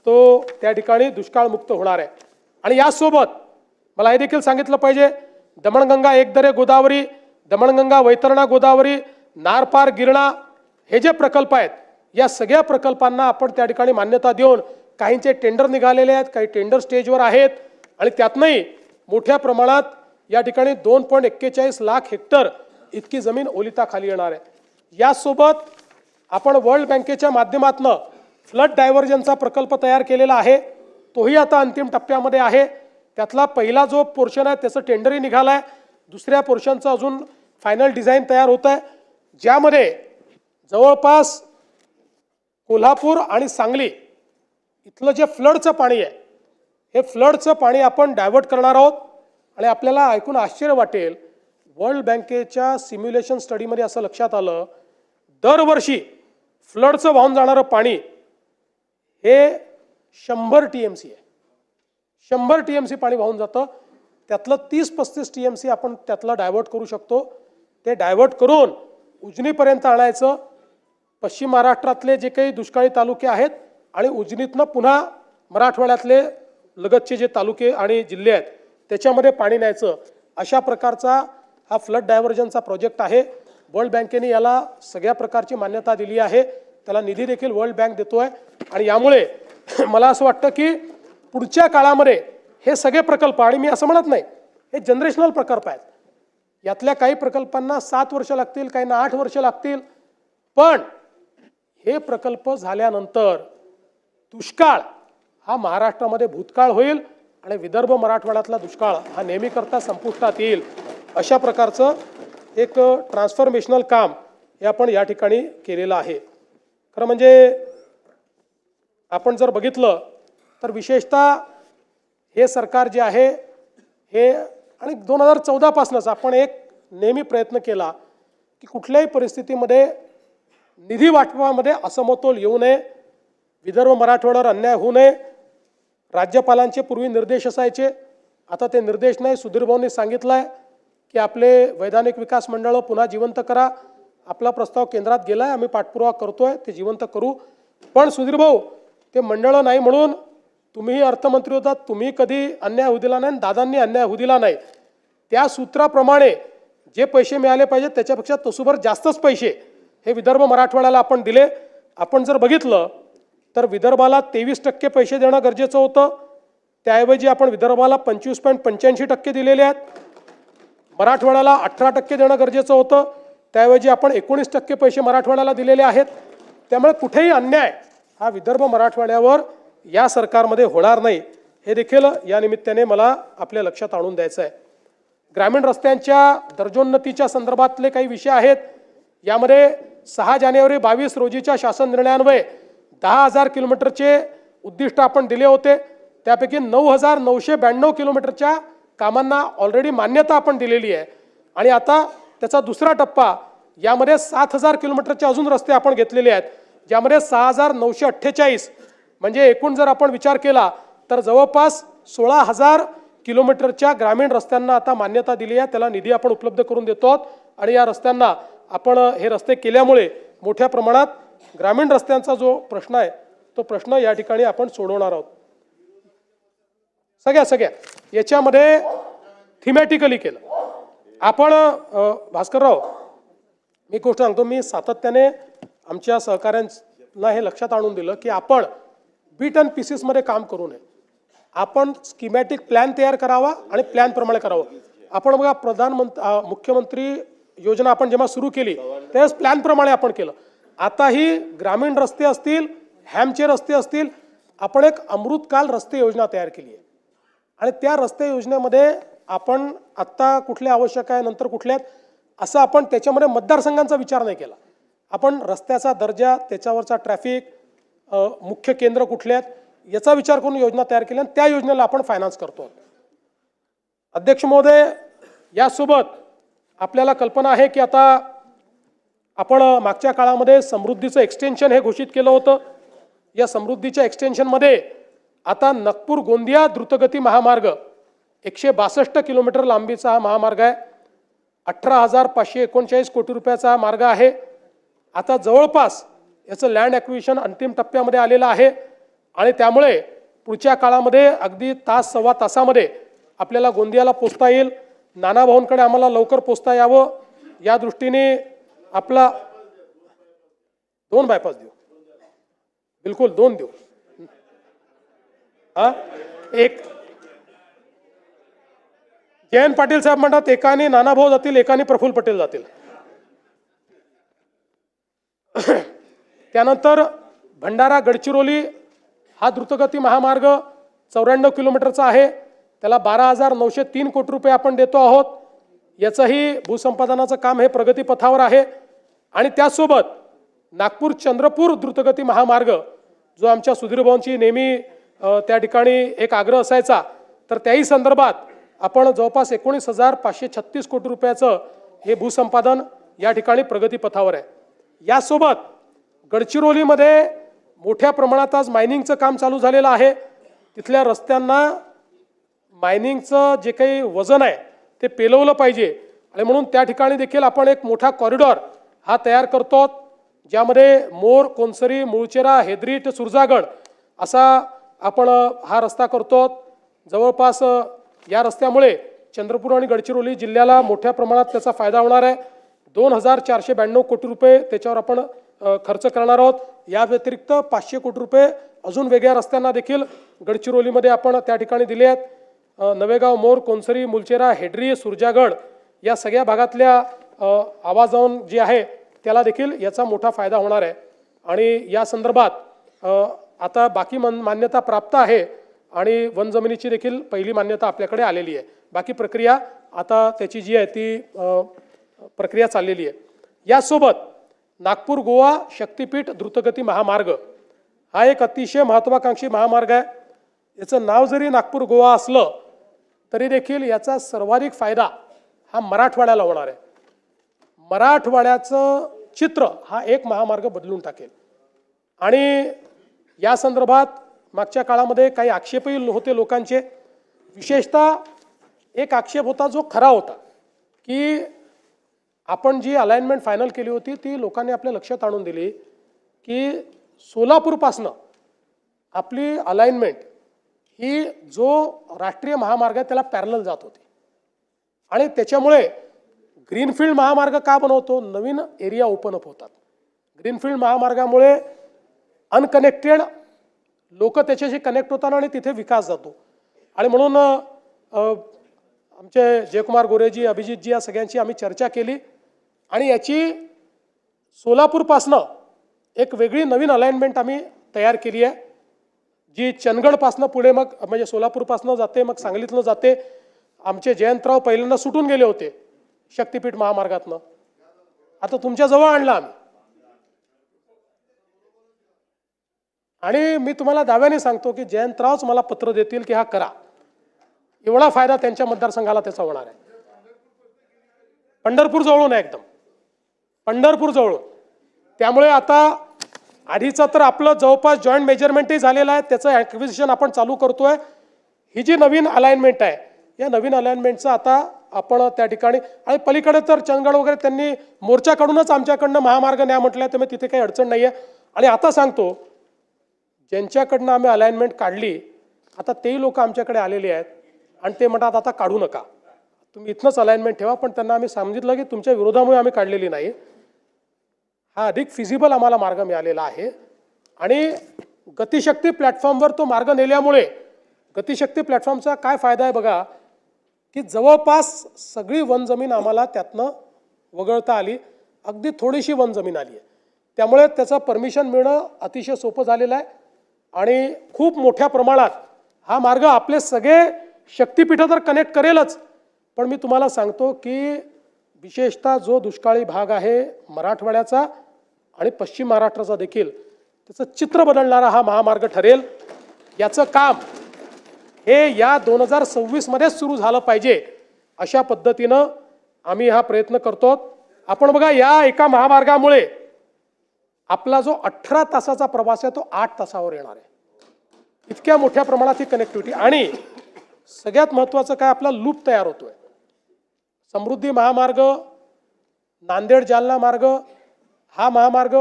तो त्या ठिकाणी दुष्काळमुक्त होणार आहे. आणि यासोबत मला हे देखील सांगितलं पाहिजे, दमणगंगा एकदरे गोदावरी, दमणगंगा वैतरणा गोदावरी, नारपार गिरणा हे जे प्रकल्प आहेत या सगळ्या प्रकल्पांना आपण त्या ठिकाणी मान्यता देऊन काहींचे टेंडर निघालेले आहेत, काही टेंडर स्टेजवर आहेत आणि त्यातनंही मोठ्या प्रमाणात या ठिकाणी 2.41 लाख हेक्टर इतकी जमीन ओलिताखाली येणार आहे. यासोबत आपण वर्ल्ड बँकेच्या माध्यमातून फ्लड डायव्हर्जनचा प्रकल्प तयार केलेला आहे, तोही आता अंतिम टप्प्यामध्ये आहे. त्यातला पहिला जो पोर्शन आहे त्याचं टेंडरही निघालं आहे, दुसऱ्या पोर्शनचं अजून फायनल डिझाईन तयार होत आहे, ज्यामध्ये जवळपास कोल्हापूर आणि सांगली इथलं जे फ्लडचं पाणी आहे हे फ्लडचं पाणी आपण डायव्हर्ट करणार आहोत. आणि आपल्याला ऐकून आश्चर्य वाटेल, वर्ल्ड बँकेच्या सिम्युलेशन स्टडीमध्ये असं लक्षात आलं दरवर्षी फ्लडचं वाहून जाणारं पाणी हे 100 TMC आहे. 100 TMC पाणी वाहून जातं. त्यातलं 30-35 TMC आपण त्यातलं डायव्हर्ट करू शकतो. ते डायव्हर्ट करून उजनीपर्यंत आणायचं. पश्चिम महाराष्ट्रातले जे काही दुष्काळी तालुके आहेत आणि उजनीतनं पुन्हा मराठवाड्यातले लगतचे जे तालुके आणि जिल्हे आहेत त्याच्यामध्ये पाणी न्यायचं. अशा प्रकारचा हा फ्लड डायव्हर्जनचा प्रोजेक्ट आहे. वर्ल्ड बँकेने याला सगळ्या प्रकारची मान्यता दिली आहे. त्याला निधी देखील वर्ल्ड बँक देतोय. आणि यामुळे मला असं वाटतं की पुढच्या काळामध्ये हे सगळे प्रकल्प, आणि मी असं म्हणत नाही, हे जनरेशनल प्रकल्प आहेत. यातल्या काही प्रकल्पांना 7 वर्ष लागतील, काहींना 8 वर्ष लागतील. पण हे प्रकल्प झाल्यानंतर दुष्काळ हा महाराष्ट्रामध्ये भूतकाळ होईल आणि विदर्भ मराठवाड्यातला दुष्काळ हा नेहमीकरता संपुष्टात येईल. अशा प्रकारचं एक ट्रान्सफॉर्मेशनल काम हे आपण या ठिकाणी केलेलं आहे. खरं म्हणजे आपण जर बघितलं तर विशेषतः हे सरकार जे आहे हे, आणि 2014 पासूनच आपण एक नेहमी प्रयत्न केला की कुठल्याही परिस्थितीमध्ये निधी वाटपामध्ये असमतोल येऊ नये, विदर्भ मराठवाड्यावर अन्याय होऊ नये. राज्यपालांचे पूर्वी निर्देश असायचे, आता ते निर्देश नाही. सुधीर भाऊंनी सांगितलं आहे की आपले वैधानिक विकास मंडळं पुन्हा जिवंत करा. आपला प्रस्ताव केंद्रात गेला आहे, आम्ही पाठपुरावा करतोय, ते जिवंत करू. पण सुधीर भाऊ, ते मंडळं नाही म्हणून तुम्हीही अर्थमंत्री होतात, तुम्ही कधी अन्याय होऊ दिला नाही, दादांनी अन्याय होऊ दिला नाही. त्या सूत्राप्रमाणे जे पैसे मिळाले पाहिजे त्याच्यापेक्षा तसूभर जास्तच पैसे हे विदर्भ मराठवाड्याला आपण दिले. आपण जर बघितलं तर विदर्भाला 23% पैसे देणं गरजेचं होतं. त्याऐवजी आपण विदर्भाला 25.85% दिलेले आहेत. मराठवाड्याला 18% देणं गरजेचं होतं, त्याऐवजी आपण 19% पैसे मराठवाड्याला दिलेले आहेत. त्यामुळे कुठेही अन्याय हा विदर्भ मराठवाड्यावर या सरकारमध्ये होणार नाही, हे देखील या निमित्ताने मला आपल्या लक्षात आणून द्यायचं आहे. ग्रामीण रस्त्यांच्या दर्जोन्नतीच्या संदर्भातले काही विषय आहेत. यामध्ये 6 जानेवारी 22 रोजीच्या शासन निर्णयान्वये 10,000 किलोमीटरचे उद्दिष्ट आपण दिले होते. त्यापैकी 9,992 किलोमीटरच्या कामांना ऑलरेडी मान्यता आपण दिलेली आहे. आणि आता त्याचा दुसरा टप्पा, यामध्ये 7,000 किलोमीटरचे अजून रस्ते आपण घेतलेले आहेत, ज्यामध्ये 6,948, म्हणजे एकूण जर आपण विचार केला तर जवळपास 16,000 किलोमीटरच्या ग्रामीण रस्त्यांना आता मान्यता दिली आहे. त्याला निधी आपण उपलब्ध करून देतो आहोत. आणि या रस्त्यांना आपण हे रस्ते केल्यामुळे मोठ्या प्रमाणात ग्रामीण रस्त्यांचा जो प्रश्न आहे तो प्रश्न या ठिकाणी आपण सोडवणार आहोत. सगळ्या याच्यामध्ये थिमॅटिकली केलं आपण. भास्करराव, मी गोष्ट सांगतो, मी सातत्याने आमच्या सहकाऱ्यांना हे लक्षात आणून दिलं की आपण बीट अँड पीसेसमध्ये काम करू नये. आपण स्कीमॅटिक प्लॅन तयार करावा आणि प्लॅनप्रमाणे करावं. आपण बघा, मुख्यमंत्री योजना आपण जेव्हा सुरू केली त्यावेळेस प्लॅनप्रमाणे आपण केलं. आताही ग्रामीण रस्ते असतील, हॅमचे रस्ते असतील, आपण एक अमृतकाल रस्ते योजना तयार केली आहे. आणि त्या रस्ते योजनेमध्ये आपण आत्ता कुठले आवश्यक आहे, नंतर कुठले आहेत, असं आपण त्याच्यामध्ये मतदारसंघांचा विचार नाही केला. आपण रस्त्याचा दर्जा, त्याच्यावरचा ट्रॅफिक, मुख्य केंद्र कुठले आहेत याचा विचार करून योजना तयार केली आणि त्या योजनेला आपण फायनान्स करतो. अध्यक्ष महोदय, यासोबत आपल्याला कल्पना आहे की आता आपण मागच्या काळामध्ये समृद्धीचं एक्सटेन्शन हे घोषित केलं होतं. या समृद्धीच्या एक्सटेन्शनमध्ये आता नागपूर गोंदिया द्रुतगती महामार्ग 162 किलोमीटर लांबीचा हा महामार्ग आहे. 18,539 कोटी रुपयाचा हा मार्ग आहे. आता जवळपास याचं लँड ॲक्विजिशन अंतिम टप्प्यामध्ये आलेलं आहे आणि त्यामुळे पुढच्या काळामध्ये अगदी तास-सव्वा तासामध्ये आपल्याला गोंदियाला पोचता येईल. नानाभाऊंकडे आम्हाला लवकर पोचता यावं या दृष्टीने आपला 2 बायपास देऊ, बिलकुल 2 देऊ. एक जयंत पाटील साहेब म्हणतात एकाने नानाभाऊ जातील, एकाने प्रफुल्ल पटेल जातील. त्यानंतर भंडारा गडचिरोली हा द्रुतगती महामार्ग 94 किलोमीटरचा आहे. त्याला 12,903 कोटी रुपये आपण देतो आहोत. याचंही भूसंपादनाचं काम हे प्रगतीपथावर आहे. आणि त्यासोबत नागपूर चंद्रपूर द्रुतगती महामार्ग जो आमच्या सुधीर भाऊंची नेहमी त्या ठिकाणी एक आग्रह असायचा, तर त्याही संदर्भात आपण जवळपास 19,536 कोटी रुपयाचं हे भूसंपादन या ठिकाणी प्रगतीपथावर आहे. यासोबत गडचिरोलीमध्ये मोठ्या प्रमाणात आज मायनिंगचं काम चालू झालेलं आहे. तिथल्या रस्त्यांना मायनिंगचं जे काही वजन आहे ते पेलवलं पाहिजे आणि म्हणून त्या ठिकाणी देखील आपण एक मोठा कॉरिडॉर हा तयार करतो, ज्यामध्ये मोर, कोनसरी, मुळचेरा, हेद्रीट, सुरजागड असा आपण हा रस्ता करतो. जवळपास या रस्त्यामुळे चंद्रपूर आणि गडचिरोली जिल्ह्याला मोठ्या प्रमाणात त्याचा फायदा होणार आहे. 2492 कोटी रुपये त्याच्यावर आपण खर्च करणार आहोत. या व्यतिरिक्त 500 कोटी रुपये अजून वेगळ्या रस्त्यांना देखील गडचिरोलीमध्ये आपण त्या ठिकाणी दिले आहेत. नवेगाव, मोर, कोनसरी, मुलचेरा, हेड्री, सुरजागड या सगळ्या भागातल्या आवाजावन जे आहे त्याला देखील याचा मोठा फायदा होणार आहे. आणि या संदर्भात आता बाकी मान्यता प्राप्त आहे आणि वन जमिनीची देखील पहिली मान्यता आपल्याकडे आलेली आहे. बाकी प्रक्रिया आता त्याची जी आहे ती प्रक्रिया चाललेली आहे. यासोबत नागपूर गोवा शक्तिपीठ द्रुतगती महामार्ग हा एक अतिशय महत्त्वाकांक्षी महामार्ग आहे. याचं नाव जरी नागपूर गोवा असलं तरी देखील याचा सर्वाधिक फायदा हा मराठवाड्याला होणार आहे. मराठवाड्याचं चित्र हा एक महामार्ग बदलून टाकेल. आणि या संदर्भात मागच्या काळामध्ये काही आक्षेपही होते लोकांचे. विशेषतः एक आक्षेप होता जो खरा होता की आपण जी अलाइनमेंट फायनल केली होती ती लोकांनी आपल्या लक्षात आणून दिली की सोलापूरपासनं आपली अलाइनमेंट ही जो राष्ट्रीय महामार्ग आहे त्याला पॅरलल जात होती. आणि त्याच्यामुळे ग्रीनफील्ड महामार्ग का बनवतो, नवीन एरिया ओपन अप होतात. ग्रीनफील्ड महामार्गामुळे अनकनेक्टेड लोक त्याच्याशी कनेक्ट होतात आणि तिथे विकास जातो. आणि म्हणून आमचे जयकुमार गोरेजी, अभिजितजी या सगळ्यांची आम्ही चर्चा केली आणि याची सोलापूरपासनं एक वेगळी नवीन अलाइनमेंट आम्ही तयार केली आहे, जी चंदगडपासनं पुढे मग म्हणजे सोलापूरपासनं जाते, मग सांगलीतनं जाते. आमचे जयंतराव पहिल्यांदा सुटून गेले होते शक्तिपीठ महामार्गातनं, आता तुमच्याजवळ आणलं आम्ही. आणि मी तुम्हाला दाव्याने सांगतो की जयंतरावच मला पत्र देतील की हा करा. एवढा फायदा त्यांच्या मतदारसंघाला त्याचा होणार आहे. पंढरपूर जवळून आहे, एकदम पंढरपूर जवळून. त्यामुळे आता आधीचं तर आपलं जवळपास जॉईंट मेजरमेंटही झालेलं आहे, त्याचं ॲक्विजिशन आपण चालू करतोय. ही जी नवीन अलाइनमेंट आहे या नवीन अलाइनमेंटचं आता आपण त्या ठिकाणी आणि पलीकडे तर चंदगड वगैरे त्यांनी मोर्चाकडूनच आमच्याकडनं महामार्ग न्या म्हटलं, त्यामुळे तिथे काही अडचण नाही आहे. आणि आता सांगतो, ज्यांच्याकडनं आम्ही अलाइनमेंट काढली आता तेही लोक आमच्याकडे आलेले आहेत आणि ते म्हणतात आता काढू नका, तुम्ही इथनंच अलाइनमेंट ठेवा. पण त्यांना आम्ही सांगितलं की तुमच्या विरोधामुळे आम्ही काढलेली नाही, हा अधिक फिजिबल आम्हाला मार्ग मिळालेला आहे. आणि गतिशक्ती प्लॅटफॉर्मवर तो मार्ग नेल्यामुळे गतिशक्ती प्लॅटफॉर्मचा काय फायदा आहे बघा, की जवळपास सगळी वन जमीन आम्हाला त्यातनं वगळता आली, अगदी थोडीशी वन जमीन आली आहे. त्यामुळे त्याचं परमिशन मिळणं अतिशय सोपं झालेलं आहे. आणि खूप मोठ्या प्रमाणात हा मार्ग आपले सगळे शक्तिपीठं तर कनेक्ट करेलच, पण मी तुम्हाला सांगतो की विशेषतः जो दुष्काळी भाग आहे मराठवाड्याचा आणि पश्चिम महाराष्ट्राचा देखील त्याचं चित्र बदलणारा हा महामार्ग ठरेल. याचं काम हे या 2026 मध्येच सुरू झालं पाहिजे अशा पद्धतीनं आम्ही हा प्रयत्न करतो. आपण बघा, या एका महामार्गामुळे आपला जो 18 तासाचा प्रवास आहे तो 8 तासावर येणार आहे. इतक्या मोठ्या प्रमाणात ही कनेक्टिव्हिटी. आणि सगळ्यात महत्त्वाचं काय, आपला लूप तयार होतोय. समृद्धी महामार्ग, नांदेड जालना मार्ग, हा महामार्ग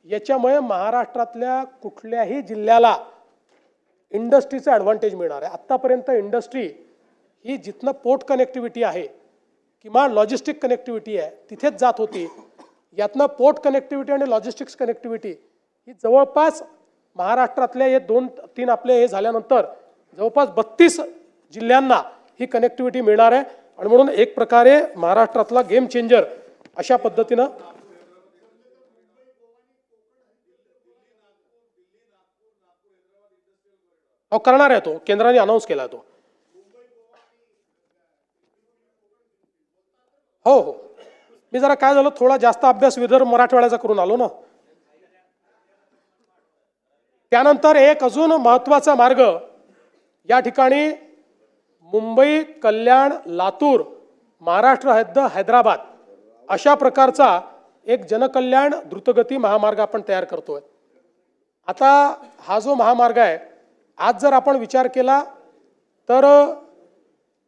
याच्यामुळे महाराष्ट्रातल्या कुठल्याही जिल्ह्याला इंडस्ट्रीचं ॲडव्हान्टेज मिळणार आहे. आत्तापर्यंत इंडस्ट्री ही जिथनं पोर्ट कनेक्टिव्हिटी आहे किंवा लॉजिस्टिक कनेक्टिव्हिटी आहे तिथेच जात होती. यातनं पोर्ट कनेक्टिव्हिटी आणि लॉजिस्टिक्स कनेक्टिव्हिटी ही जवळपास महाराष्ट्रातल्या हे 2-3 आपले हे झाल्यानंतर जवळपास 32 जिल्ह्यांना ही कनेक्टिव्हिटी मिळणार आहे. आणि म्हणून एक प्रकारे महाराष्ट्रातला गेम चेंजर अशा पद्धतीनं करणार आहे. तो केंद्राने अनाऊन्स केला तो. हो हो, मी जरा काय झालं, थोडा जास्त अभ्यास विदर्भ मराठवाड्याचा करून आलो ना. त्यानंतर एक अजून महत्त्वाचा मार्ग या ठिकाणी मुंबई, कल्याण, लातूर, महाराष्ट्र हद्द हैदराबाद अशा प्रकारचा एक जनकल्याण द्रुतगती महामार्ग आपण तयार करतोय. आता हा जो महामार्ग आहे, आज जर आपण विचार केला तर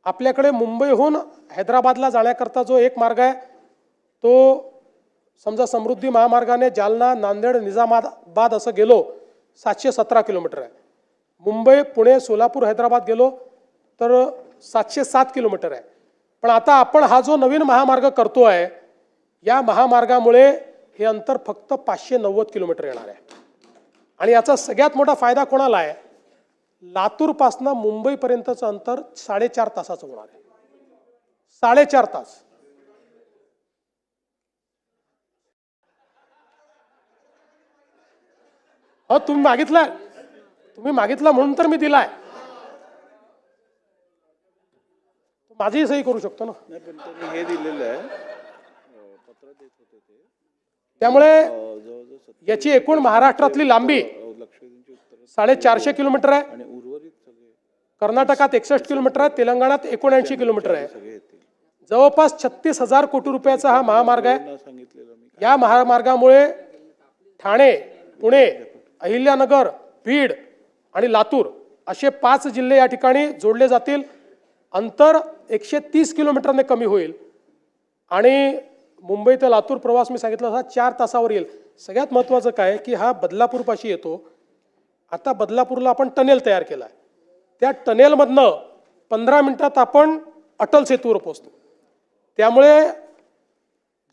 आपल्याकडे मुंबईहून हैदराबादला जाण्याकरता जो एक मार्ग आहे तो समजा समृद्धी महामार्गाने जालना नांदेड निजामाबाद असं गेलो 717 किलोमीटर आहे. मुंबई पुणे सोलापूर हैदराबाद गेलो तर 707 किलोमीटर आहे. पण आता आपण हा जो नवीन महामार्ग करतो आहे या महामार्गामुळे हे अंतर फक्त 590 किलोमीटर येणार आहे. आणि याचा सगळ्यात मोठा फायदा कोणाला आहे? लातूरपासून मुंबईपर्यंतचं अंतर 4.5 तासाचं होणार आहे. 4.5 तास. हो तुम्ही मागितला म्हणून तर मी दिलाय. माझीही सही करू शकतो ना. हे दिलेलं आहे त्यामुळे याची एकूण महाराष्ट्रातली लांबी 450 किलोमीटर आहे. कर्नाटकात 61 किलोमीटर आहे. तेलंगणात 79 किलोमीटर आहे. जवळपास 36,000 कोटी रुपयाचा हा महामार्ग आहे. या महामार्गामुळे ठाणे पुणे अहिल्यानगर बीड आणि लातूर असे 5 जिल्हे या ठिकाणी जोडले जातील. अंतर 130 किलोमीटरने कमी होईल आणि मुंबई ते लातूर प्रवास मी सांगितलं हा 4 तासावर येईल. सगळ्यात महत्त्वाचं काय की हा बदलापूरपाशी येतो. आता बदलापूरला आपण टनेल तयार केला आहे. त्या टनेलमधनं 15 मिनिटात आपण अटल सेतूवर पोहोचतो. त्यामुळे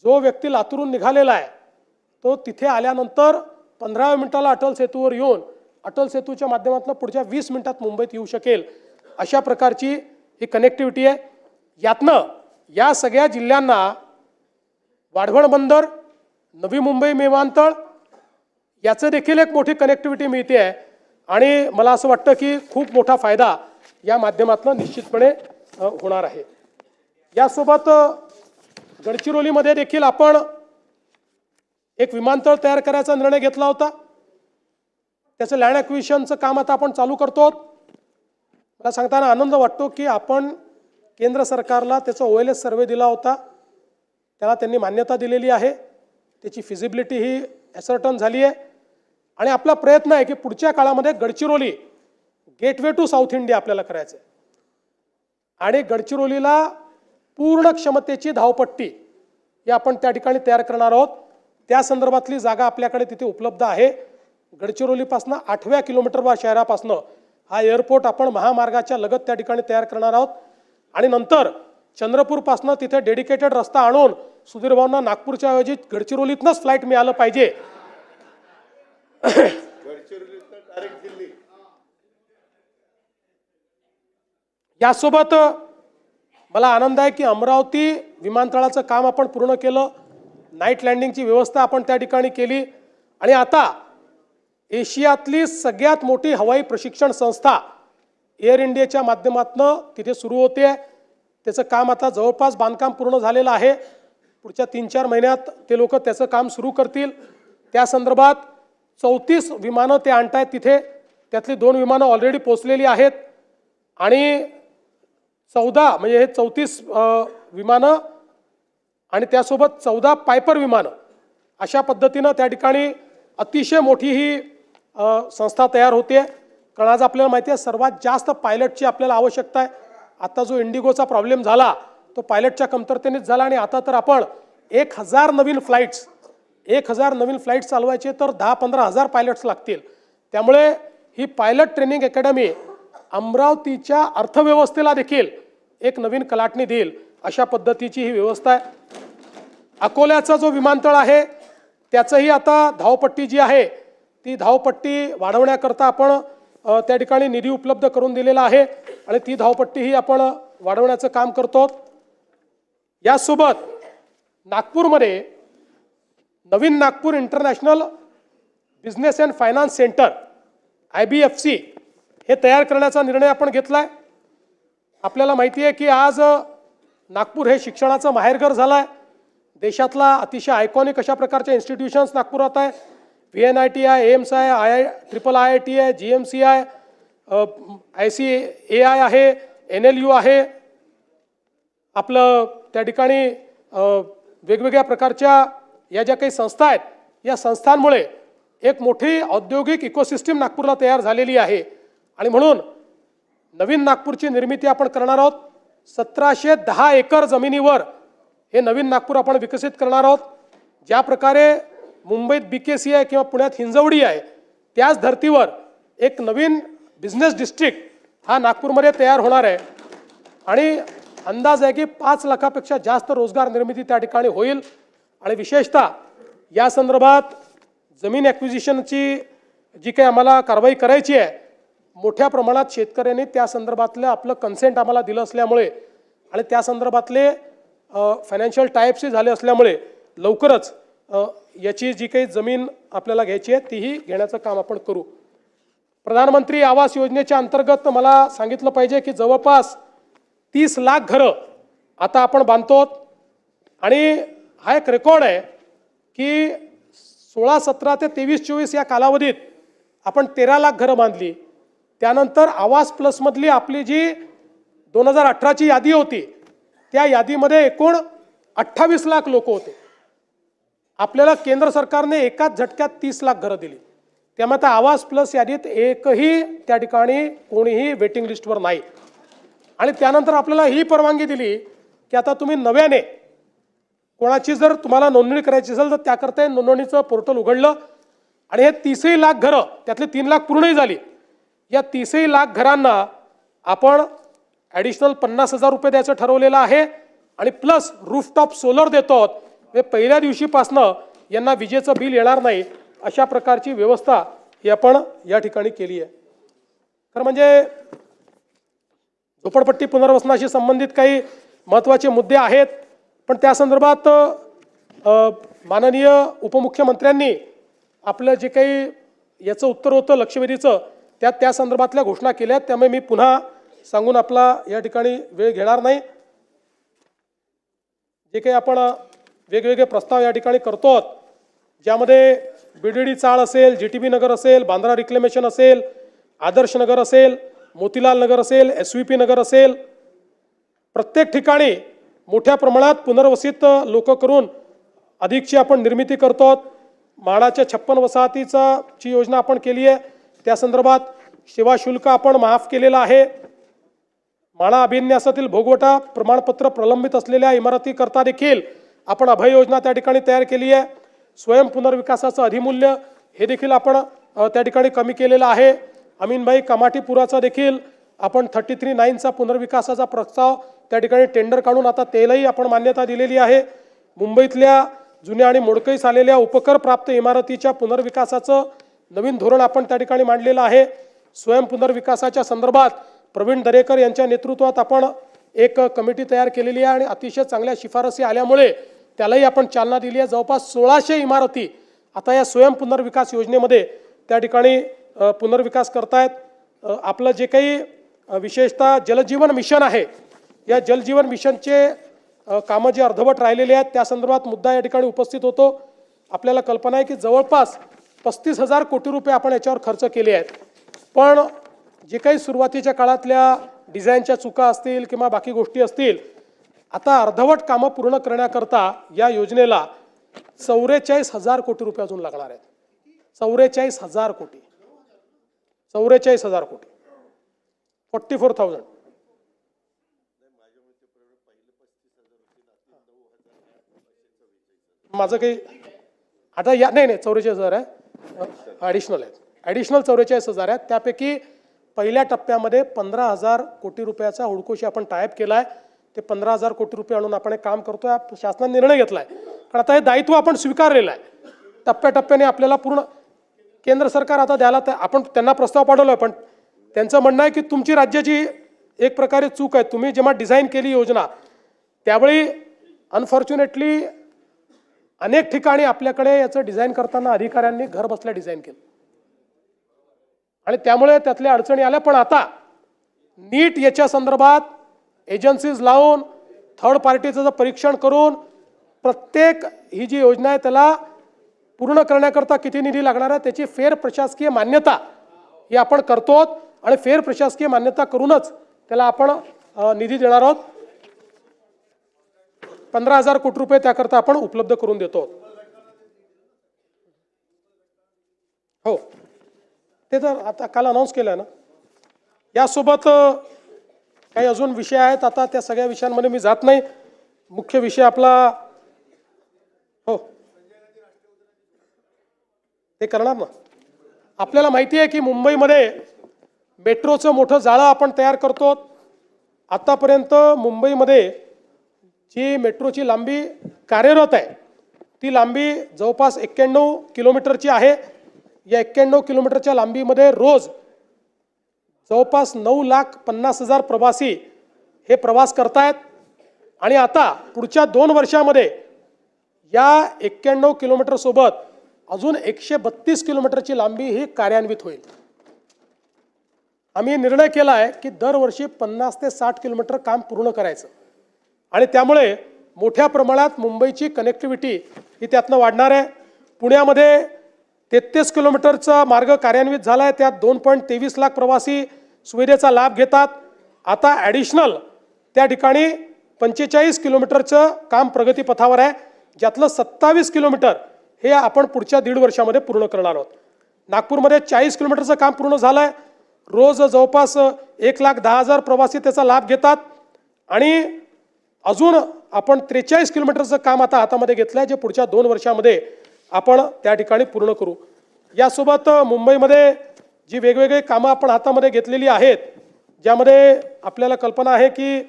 जो व्यक्ती लातूरून निघालेला आहे तो तिथे आल्यानंतर 15 मिनिटाला अटल सेतूवर येऊन अटल सेतूच्या माध्यमातून पुढच्या 20 मिनिटात मुंबईत येऊ शकेल. अशा प्रकारची ही कनेक्टिव्हिटी आहे. यातनं या सगळ्या जिल्ह्यांना वाढवण बंदर नवी मुंबई विमानतळ याचं देखील एक मोठी कनेक्टिव्हिटी मिळते आहे. आणि मला असं वाटतं की खूप मोठा फायदा या माध्यमातून निश्चितपणे होणार आहे. यासोबत गडचिरोलीमध्ये देखील आपण एक विमानतळ तयार करायचा निर्णय घेतला होता. त्याचं लँड ॲक्विजिशनचं काम आता आपण चालू करतो. मला सांगताना आनंद वाटतो की आपण केंद्र सरकारला त्याचा OLS सर्वे दिला होता. त्याला त्यांनी मान्यता दिलेली आहे. त्याची फिजिबिलिटी ही ॲसर्टन झाली आहे. आणि आपला प्रयत्न आहे की पुढच्या काळामध्ये Gadchiroli gateway to south India आपल्याला करायचं आहे. आणि गडचिरोलीला पूर्ण क्षमतेची धावपट्टी ही आपण त्या ठिकाणी तयार करणार आहोत. त्या संदर्भातली जागा आपल्याकडे तिथे उपलब्ध आहे. गडचिरोलीपासून 8व्या किलोमीटरवर शहरापासून हा एअरपोर्ट आपण महामार्गाच्या लगत त्या ठिकाणी तयार करणार आहोत. आणि नंतर चंद्रपूरपासून तिथे डेडिकेटेड रस्ता आणून सुधीर भाऊंना नागपूरच्या ऐवजी गडचिरोलीतनंच फ्लाईट मिळालं पाहिजे. यासोबत मला आनंद आहे की अमरावती विमानतळाचं काम आपण पूर्ण केलं. नाईट लँडिंगची व्यवस्था आपण त्या ठिकाणी केली. आणि आता एशियातली सगळ्यात मोठी हवाई प्रशिक्षण संस्था एअर इंडियाच्या माध्यमातून तिथे सुरू होते. त्याचं काम आता जवळपास बांधकाम पूर्ण झालेलं आहे. पुढच्या 3-4 महिन्यात ते लोक त्याचं काम सुरू करतील. त्या संदर्भात 34 विमानं ते आणतायत तिथे. त्यातली 2 विमानं ऑलरेडी पोचलेली आहेत. आणि 14 म्हणजे हे 34 विमानं आणि त्यासोबत 14 पायपर विमानं अशा पद्धतीनं त्या ठिकाणी अतिशय मोठी ही संस्था तयार होते. कारण आज आपल्याला माहिती आहे सर्वात जास्त पायलटची आपल्याला आवश्यकता आहे. आता जो इंडिगोचा प्रॉब्लेम झाला तो पायलटच्या कमतरतेनेच झाला. आणि आता तर आपण 1000 नवीन फ्लाईट्स चालवायचे तर 10-15 हजार पायलट्स लागतील. त्यामुळे ही पायलट ट्रेनिंग अकॅडमी अमरावतीच्या अर्थव्यवस्थेला देखील एक नवीन कलाटणी देईल अशा पद्धतीची ही व्यवस्था आहे. अकोल्याचा जो विमानतळ आहे त्याचंही आता धावपट्टी जी आहे ती धावपट्टी वाढवण्याकरता आपण त्या ठिकाणी निधी उपलब्ध करून दिलेला आहे. आणि ती धावपट्टीही आपण वाढवण्याचं काम करतो. यासोबत नागपूरमध्ये नवीन Nagpur international business and finance centre IBFC हे तयार करण्याचा निर्णय आपण घेतला आहे. आपल्याला माहिती आहे की आज नागपूर हे शिक्षणाचं माहेरघर झालं आहे. देशातला अतिशय आयकॉनिक अशा प्रकारच्या इन्स्टिट्यूशन्स नागपुरात आहे. VNIT आहे, एम्स आहे, IIIT आहे, GMC आहे, ICAI आहे, NLU आहे. आपलं त्या ठिकाणी वेगवेगळ्या प्रकारच्या या ज्या काही संस्था आहेत या संस्थांमुळे एक मोठी औद्योगिक इकोसिस्टीम नागपूरला तयार झालेली आहे. आणि म्हणून नवीन नागपूरची निर्मिती आपण करणार आहोत. 1710 एकर जमिनीवर हे नवीन नागपूर आपण विकसित करणार आहोत. ज्या प्रकारे मुंबईत BKC आहे किंवा पुण्यात हिंजवडी आहे, त्याच धर्तीवर एक नवीन बिझनेस डिस्ट्रिक्ट हा नागपूरमध्ये तयार होणार आहे आणि अंदाज आहे की 5 लाखापेक्षा जास्त रोजगार निर्मिती त्या ठिकाणी होईल. आणि विशेषतः या संदर्भात जमीन ॲक्विजिशनची जी काही आम्हाला कारवाई करायची आहे, मोठ्या प्रमाणात शेतकऱ्यांनी त्या संदर्भातलं आपलं कन्सेंट आम्हाला दिलं असल्यामुळे आणि त्या संदर्भातले फायनान्शियल टाईप्सही झाले असल्यामुळे लवकरच याची जी काही जमीन आपल्याला घ्यायची आहे तीही घेण्याचं काम आपण करू. प्रधानमंत्री आवास योजनेच्या अंतर्गत मला सांगितलं पाहिजे की जवळपास 30 लाख घरं आता आपण बांधतो आणि हा एक रेकॉर्ड आहे की 16-17 ते 23-24 या कालावधीत आपण 13 लाख घरं बांधली. त्यानंतर आवास प्लसमधली आपली जी 2018ची यादी होती, त्या यादीमध्ये एकूण 28 लाख लोक होते. आपल्याला केंद्र सरकारने एकाच झटक्यात 30 लाख घरं दिली. त्यामुळे आता आवास प्लस यादीत एकही त्या ठिकाणी कोणीही वेटिंग लिस्टवर नाही. आणि त्यानंतर आपल्याला ही परवानगी दिली की आता तुम्ही नव्याने कोणाची जर तुम्हाला नोंदणी करायची असेल तर त्याकरता नोंदणीचं पोर्टल उघडलं आणि हे 30 लाख घरं, त्यातले 3 लाख पूर्णही झाली. या 30 लाख घरांना आपण ॲडिशनल 50,000 रुपये द्यायचं ठरवलेलं आहे आणि प्लस रूफटॉप सोलर देतो आहोत. म्हणजे पहिल्या दिवशीपासनं यांना विजेचं बिल येणार नाही अशा प्रकारची व्यवस्था ही आपण या ठिकाणी केली आहे. खरं म्हणजे झोपडपट्टी पुनर्वसनाशी संबंधित काही महत्त्वाचे मुद्दे आहेत, पण त्या संदर्भात माननीय उपमुख्यमंत्र्यांनी आपलं जे काही याचं उत्तर होतं लक्षवेधीचं त्या संदर्भातल्या घोषणा केल्या आहेत. त्यामुळे मी पुन्हा सांगून आपला या ठिकाणी वेळ घेणार नाही. जे काही आपण वेगवेगळे प्रस्ताव या ठिकाणी करतो आहोत, ज्यामध्ये BDD चाळ असेल, GTB नगर असेल, बांद्रा रिक्लेमेशन असेल, आदर्श नगर असेल, मोतीलाल नगर असेल, SVP नगर असेल, प्रत्येक ठिकाणी मोठ्या प्रमाणात पुनर्वसित लोक करून अधिकची आपण निर्मिती करतो आहोत. म्हाडाच्या 56 वसाहतीची योजना आपण केली आहे. त्या संदर्भात सेवा शुल्क आपण माफ केलेलं आहे. म्हाडा अभिन्यासातील भोगवटा प्रमाणपत्र प्रलंबित असलेल्या इमारतीकरता देखील आपण अभय योजना त्या ठिकाणी तयार केली आहे. स्वयं पुनर्विकासाचं अधिमूल्य हे देखील आपण त्या ठिकाणी कमी केलेलं आहे. अमीनबाई कमाटीपुराचा देखील आपण 33/9चा पुनर्विकासाचा प्रस्ताव त्या ठिकाणी टेंडर काढून आता त्यालाही आपण मान्यता दिलेली आहे. मुंबईतल्या जुन्या आणि मोडकळीस आलेल्या उपकर प्राप्त इमारतीच्या पुनर्विकासाचं नवीन धोरण आपण त्या ठिकाणी मांडलेलं आहे. स्वयं पुनर्विकासाच्या संदर्भात प्रवीण दरेकर यांच्या नेतृत्वात आपण एक कमिटी तयार केलेली आहे आणि अतिशय चांगल्या शिफारसी आल्यामुळे त्यालाही आपण चालना दिली आहे. जवळपास 1600 इमारती आता या स्वयं पुनर्विकास योजनेमध्ये त्या ठिकाणी पुनर्विकास करतायत. आपलं जे काही विशेषतः जलजीवन मिशन आहे, या जलजीवन मिशनचे कामं जे अर्धवट राहिलेले आहेत त्या संदर्भात मुद्दा या ठिकाणी उपस्थित होतो. आपल्याला कल्पना आहे की जवळपास 35,000 कोटी रुपये आपण याच्यावर खर्च केले आहेत. पण जे काही सुरुवातीच्या काळातल्या डिझाईनच्या चुका असतील किंवा बाकी गोष्टी असतील, आता अर्धवट कामं पूर्ण करण्याकरता या योजनेला 44,000 कोटी रुपये अजून लागणार आहेत. 44,000 कोटी, 44,000 कोटी, 44,000. माझं काही आता या नाही 44,000 आहे, ॲडिशनल आहे. ॲडिशनल 44,000 आहेत. त्यापैकी पहिल्या टप्प्यामध्ये 15,000 कोटी रुपयाचा हुडकोशी आपण टायप केला आहे. ते 15,000 कोटी रुपये आणून आपण काम करतोय. शासनाने निर्णय घेतला आहे, कारण आता हे दायित्व आपण स्वीकारलेलं आहे. टप्प्याटप्प्याने आपल्याला पूर्ण केंद्र सरकार आता द्यायला आपण त्यांना प्रस्ताव पाठवला आहे, पण त्यांचं म्हणणं आहे की तुमची राज्याची एक प्रकारे चूक आहे. तुम्ही जेव्हा डिझाईन केली योजना त्यावेळी अनफॉर्च्युनेटली अनेक ठिकाणी आपल्याकडे याचं डिझाईन करताना अधिकाऱ्यांनी घर बसल्या डिझाईन केलं आणि त्यामुळे त्यातल्या अडचणी आल्या. पण आता नीट याच्या संदर्भात एजन्सीज लावून थर्ड पार्टीचं परीक्षण करून प्रत्येक ही जी योजना आहे त्याला पूर्ण करण्याकरता किती निधी लागणार आहे त्याची फेर प्रशासकीय मान्यता ही आपण करतो आणि फेर प्रशासकीय मान्यता करूनच त्याला आपण निधी देणार आहोत. 15,000 कोटी रुपये त्याकरता आपण उपलब्ध करून देतो. हो, ते तर आता काल अनाऊन्स केलं ना. यासोबत काही अजून विषय आहेत, आता त्या सगळ्या विषयांमध्ये मी जात नाही. मुख्य विषय आपला हो ते करणार ना. आपल्याला माहिती आहे की मुंबईमध्ये मेट्रोचं मोठं जाळं आपण तयार करतो. आतापर्यंत मुंबईमध्ये जी मेट्रोची लांबी कार्यरत आहे ती लांबी जवळपास 91 किलोमीटरची आहे. या 91 किलोमीटरच्या लांबीमध्ये रोज जवळपास 9,50,000 प्रवासी हे प्रवास करतायत. आणि आता पुढच्या 2 वर्षामध्ये या 91 किलोमीटरसोबत अजून 132 किलोमीटरची लांबी ही कार्यान्वित होईल. आम्ही निर्णय केला आहे की दरवर्षी 50 ते 60 किलोमीटर काम पूर्ण करायचं आणि त्यामुळे मोठ्या प्रमाणात मुंबईची कनेक्टिव्हिटी ही त्यातनं वाढणार आहे. पुण्यामध्ये 33 किलोमीटरचा मार्ग कार्यान्वित झाला आहे. त्यात 2.23 लाख प्रवासी सुविधेचा लाभ घेतात. आता ॲडिशनल त्या ठिकाणी 45 किलोमीटरचं काम प्रगतीपथावर आहे, ज्यातलं 27 किलोमीटर हे आपण पुढच्या 1.5 वर्षामध्ये पूर्ण करणार आहोत. नागपूरमध्ये 40 किलोमीटरचं काम पूर्ण झालं आहे. रोज जवळपास 1,10,000 प्रवासी त्याचा लाभ घेतात आणि अजून आपण 43 किलोमीटरचं काम आता हातामध्ये घेतलं आहे, जे पुढच्या 2 वर्षामध्ये आपण त्या ठिकाणी पूर्ण करू. यासोबत मुंबईमध्ये जी वेगवेगळी कामं आपण हातामध्ये घेतलेली आहेत, ज्यामध्ये आपल्याला कल्पना आहे की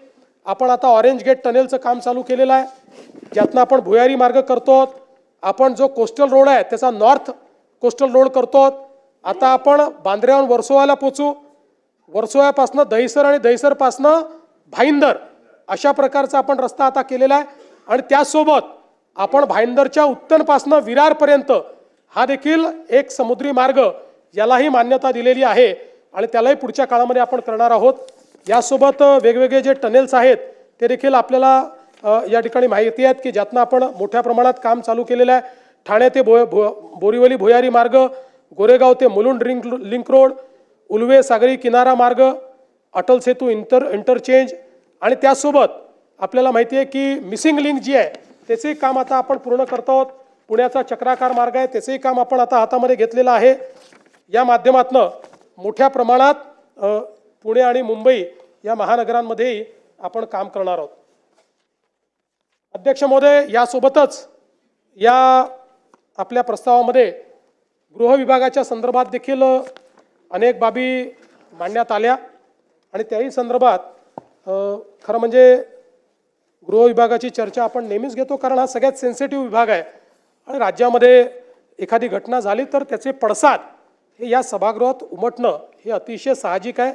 आपण आता ऑरेंज गेट टनेलचं काम चालू केलेलं आहे, ज्यातनं आपण भुयारी मार्ग करतो. आपण जो कोस्टल रोड आहे त्याचा नॉर्थ कोस्टल रोड करतो. आता आपण बांद्र्याहून वर्सोवाला पोचू. वर्सोव्यापासनं दहिसर आणि दहिसरपासनं भाईंदर अशा प्रकारचा आपण रस्ता आता केलेला आहे. आणि त्यासोबत आपण भाईंदरच्या उत्तनपासनं विरारपर्यंत हा देखील एक समुद्री मार्ग यालाही मान्यता दिलेली आहे आणि त्यालाही पुढच्या काळामध्ये आपण करणार आहोत. यासोबत वेगवेगळे जे टनेल्स आहेत ते देखील आपल्याला या ठिकाणी माहिती आहेत की ज्यातनं आपण मोठ्या प्रमाणात काम चालू केलेलं आहे. ठाणे ते बोरीवली भुयारी मार्ग, गोरेगाव ते मुलुंड लिंक रोड, उल्वे सागरी किनारा मार्ग, अटल सेतू इंटरचेंज आणि त्यासोबत आपल्याला माहिती आहे की मिसिंग लिंक जी आहे त्याचंही काम आता आपण पूर्ण करतो आहोत. पुण्याचा चक्राकार मार्ग आहे, त्याचंही काम आपण आता हातामध्ये घेतलेलं आहे. या माध्यमातून मोठ्या प्रमाणात पुणे आणि मुंबई या महानगरांमध्येही आपण काम करणार आहोत. अध्यक्ष महोदय, यासोबतच या आपल्या प्रस्तावामध्ये गृह विभागाच्या संदर्भात देखील अनेक बाबी मांडण्यात आल्या आणि त्याही संदर्भात खरं म्हणजे गृह विभागाची चर्चा आपण नेहमीच घेतो, कारण हा सगळ्यात सेन्सिटिव्ह विभाग आहे आणि राज्यामध्ये एखादी घटना झाली तर त्याचे पडसाद हे या सभागृहात उमटणं हे अतिशय साहजिक आहे.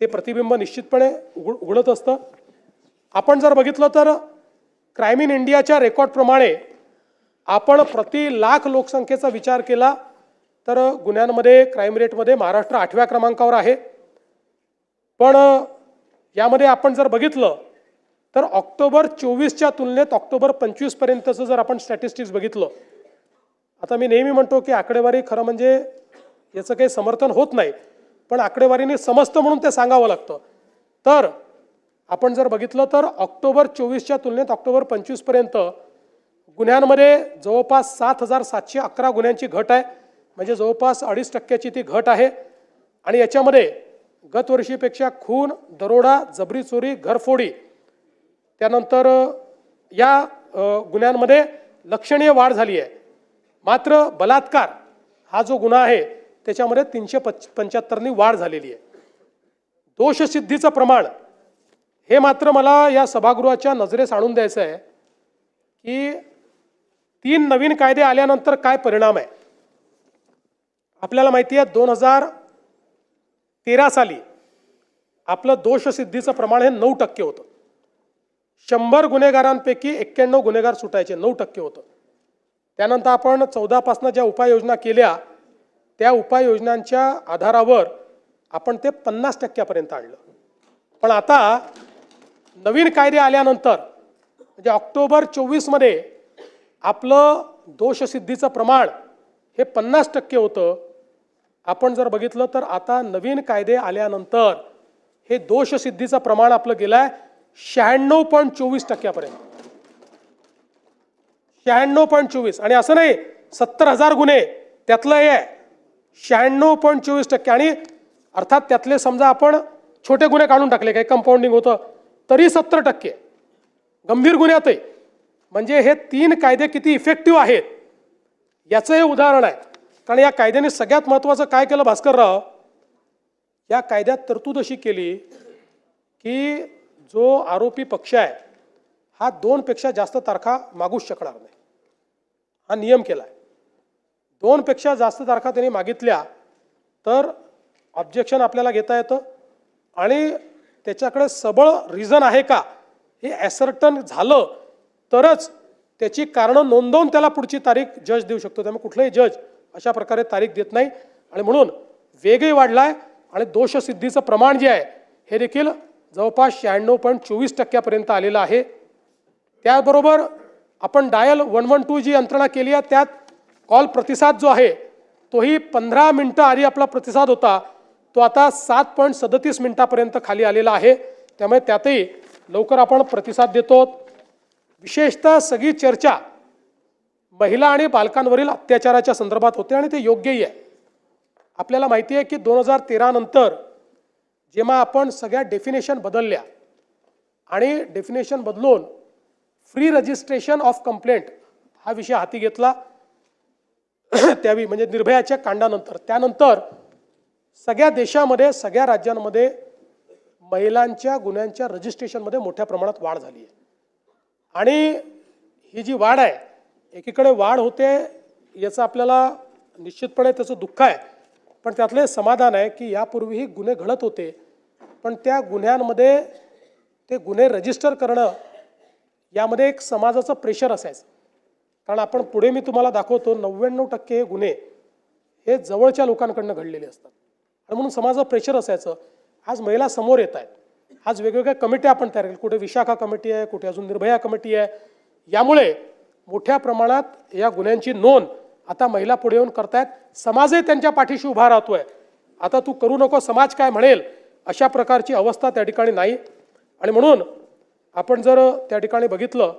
ते प्रतिबिंब निश्चितपणे उघडत असतं. आपण जर बघितलं तर क्राईम इन इंडियाच्या रेकॉर्डप्रमाणे आपण प्रति लाख लोकसंख्येचा विचार केला तर गुन्ह्यांमध्ये क्राईम रेटमध्ये महाराष्ट्र 8व्या क्रमांकावर आहे. पण यामध्ये आपण जर बघितलं तर ऑक्टोबर 24च्या तुलनेत ऑक्टोबर 25 पर्यंतचं जर आपण स्टॅटिस्टिक्स बघितलं, आता मी नेहमी म्हणतो की आकडेवारी खरं म्हणजे याचं काही समर्थन होत नाही, पण आकडेवारीने समजतं म्हणून ते सांगावं लागतं. तर आपण जर बघितलं तर ऑक्टोबर 24च्या तुलनेत ऑक्टोबर 25 पर्यंत गुन्ह्यांमध्ये जवळपास 7,711 गुन्ह्यांची घट आहे, म्हणजे जवळपास 2.5% ती घट आहे. आणि याच्यामध्ये गत वर्षीपेक्षा खून, दरोडा, जबरी चोरी, घरफोडी त्यानंतर या गुन्ह्यांमध्ये लक्षणीय वाढ झाली आहे. मात्र बलात्कार हा जो गुन्हा आहे त्याच्यामध्ये 375नी वाढ झालेली आहे. दोषसिद्धीचं प्रमाण हे मात्र मला या सभागृहाच्या नजरेस आणून द्यायचं आहे की 3 नवीन कायदे आल्यानंतर काय परिणाम आहे. आपल्याला माहिती आहे 2013 साली आपलं दोषसिद्धीचं प्रमाण हे 9% होतं. 100 गुन्हेगारांपैकी 91 गुन्हेगार सुटायचे, 9% होतं. त्यानंतर आपण 14 पासून ज्या उपाययोजना केल्या त्या उपाययोजनांच्या आधारावर आपण ते 50% आणलं. पण आता नवीन कायदे आल्यानंतर म्हणजे ऑक्टोबर 24 मध्ये आपलं दोषसिद्धीचं प्रमाण हे 50% होतं. आपण जर बघितलं तर आता नवीन कायदे आल्यानंतर हे दोषसिद्धीचं प्रमाण आपलं गेलं आहे 96.24%. 96.24 आणि असं नाही 70,000 गुन्हे त्यातलं हे आहे 96.24%. आणि अर्थात त्यातले समजा आपण छोटे गुन्हे काढून टाकले, काही कंपाऊंडिंग होतं तरी 70%, गंभीर गुन्ह्यातही. म्हणजे हे 3 कायदे किती इफेक्टिव्ह आहेत याचं हे उदाहरण आहे. कारण या कायद्याने सगळ्यात महत्त्वाचं काय केलं भास्करराव, या कायद्यात तरतूद अशी केली की जो आरोपी पक्ष आहे हा 2पेक्षा जास्त तारखा मागूच शकणार नाही, हा नियम केला आहे. 2पेक्षा जास्त तारखा त्यांनी मागितल्या तर ऑब्जेक्शन आपल्याला घेता येतं आणि त्याच्याकडे सबळ रिझन आहे का हे ॲसर्टन झालं तरच त्याची कारणं नोंदवून त्याला पुढची तारीख जज देऊ शकतो. त्यामुळे कुठलाही जज अशा प्रकारे तारीख देत नाही आणि म्हणून वेगही वाढला आहे आणि दोषसिद्धीचं प्रमाण जे आहे हे देखील जवळपास 96.24% आलेलं आहे. त्याबरोबर आपण डायल 112 जी यंत्रणा केली आहे त्यात कॉल प्रतिसाद जो आहे तोही 15 मिनटं आधी आपला प्रतिसाद होता तो आता 7.37 मिनिटापर्यंत खाली आलेला आहे. त्यामुळे त्यातही लवकर आपण प्रतिसाद देतो. विशेषतः सगळी चर्चा महिला आणि बालकांवरील अत्याचाराच्या संदर्भात होते आणि ते योग्यही आहे. आपल्याला माहिती आहे की 2013 नंतर जेव्हा आपण सगळ्या डेफिनेशन बदलल्या आणि डेफिनेशन बदलून फ्री रजिस्ट्रेशन ऑफ कंप्लेंट हा विषय हाती घेतला त्यावेळी म्हणजे निर्भयाच्या कांडानंतर, त्यानंतर सगळ्या देशामध्ये सगळ्या राज्यांमध्ये महिलांच्या गुन्ह्यांच्या रजिस्ट्रेशनमध्ये मोठ्या प्रमाणात वाढ झाली आहे. आणि ही जी वाढ आहे, एकीकडे वाढ होते याचं आपल्याला निश्चितपणे त्याचं दुःख आहे, पण त्यातले समाधान आहे की यापूर्वीही गुन्हे घडत होते पण त्या गुन्ह्यांमध्ये ते गुन्हे रजिस्टर करणं यामध्ये एक समाजाचं प्रेशर असायचं. कारण आपण पुढे मी तुम्हाला दाखवतो 99% हे गुन्हे हे जवळच्या लोकांकडनं घडलेले असतात आणि म्हणून समाजाचं प्रेशर असायचं. आज महिला समोर येत आहेत, आज वेगवेगळ्या कमिट्या आपण तयार केल्या, कुठे विशाखा कमिटी आहे, कुठे अजून निर्भया कमिटी आहे. यामुळे मोठ्या प्रमाणात या गुन्ह्यांची नोंद आता महिला पुढे येऊन करतायत. समाजही त्यांच्या पाठीशी उभा राहतोय. आता तू करू नको, समाज काय म्हणेल अशा प्रकारची अवस्था त्या ठिकाणी नाही. आणि म्हणून आपण जर त्या ठिकाणी बघितलं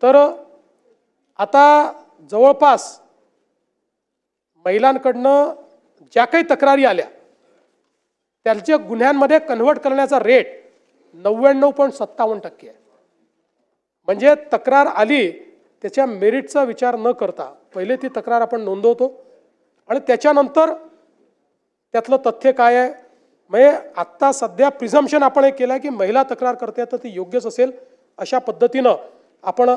तर आता जवळपास महिलांकडनं ज्या काही तक्रारी आल्या त्यांच्या गुन्ह्यांमध्ये कन्व्हर्ट करण्याचा रेट 99.57% आहे. म्हणजे तक्रार आली त्याच्या मेरिटचा विचार न करता पहिले ती तक्रार आपण नोंदवतो आणि त्याच्यानंतर त्यातलं तथ्य काय आहे. म्हणजे आत्ता सध्या प्रिझम्पशन आपण हे केलं आहे की महिला तक्रार करते तर ती योग्यच असेल अशा पद्धतीनं आपण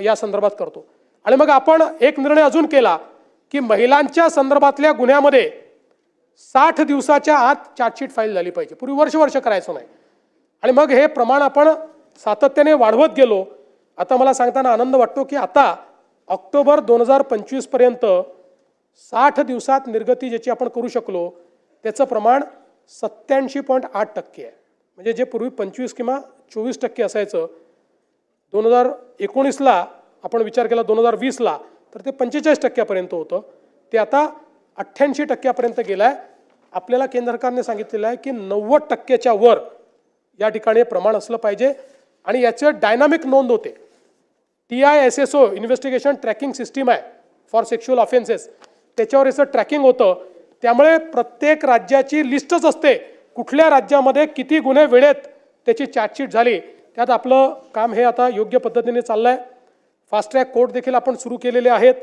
या संदर्भात करतो. आणि मग आपण एक निर्णय अजून केला की महिलांच्या संदर्भातल्या गुन्ह्यामध्ये 60 दिवसाच्या आत चार्जशीट फाईल झाली पाहिजे. पूर्वी वर्ष करायचं नाही आणि मग हे प्रमाण आपण सातत्याने वाढवत गेलो. आता मला सांगताना आनंद वाटतो की आता ऑक्टोबर 2025 पर्यंत 60 दिवसात निर्गती ज्याची आपण करू शकलो त्याचं प्रमाण 87.8% आहे. म्हणजे जे पूर्वी 25 किंवा 24% असायचं 2019ला आपण विचार केला 2020ला तर ते 45% होतं, ते आता 88% गेलं आहे. आपल्याला केंद्र सरकारने सांगितलेलं आहे की 90% वर या ठिकाणी प्रमाण असलं पाहिजे आणि याचे डायनामिक नोंद होते. TISSO इन्व्हेस्टिगेशन ट्रॅकिंग सिस्टीम आहे फॉर सेक्शुअल ऑफेन्सेस, त्याच्यावर याचं ट्रॅकिंग होतं. त्यामुळे प्रत्येक राज्याची लिस्टच असते कुठल्या राज्यामध्ये किती गुन्हे वेळेत त्याची चार्जशीट झाली. त्यात आपलं काम हे आता योग्य पद्धतीने चाललं आहे. फास्ट ट्रॅक कोर्ट देखील आपण सुरू केलेले आहेत.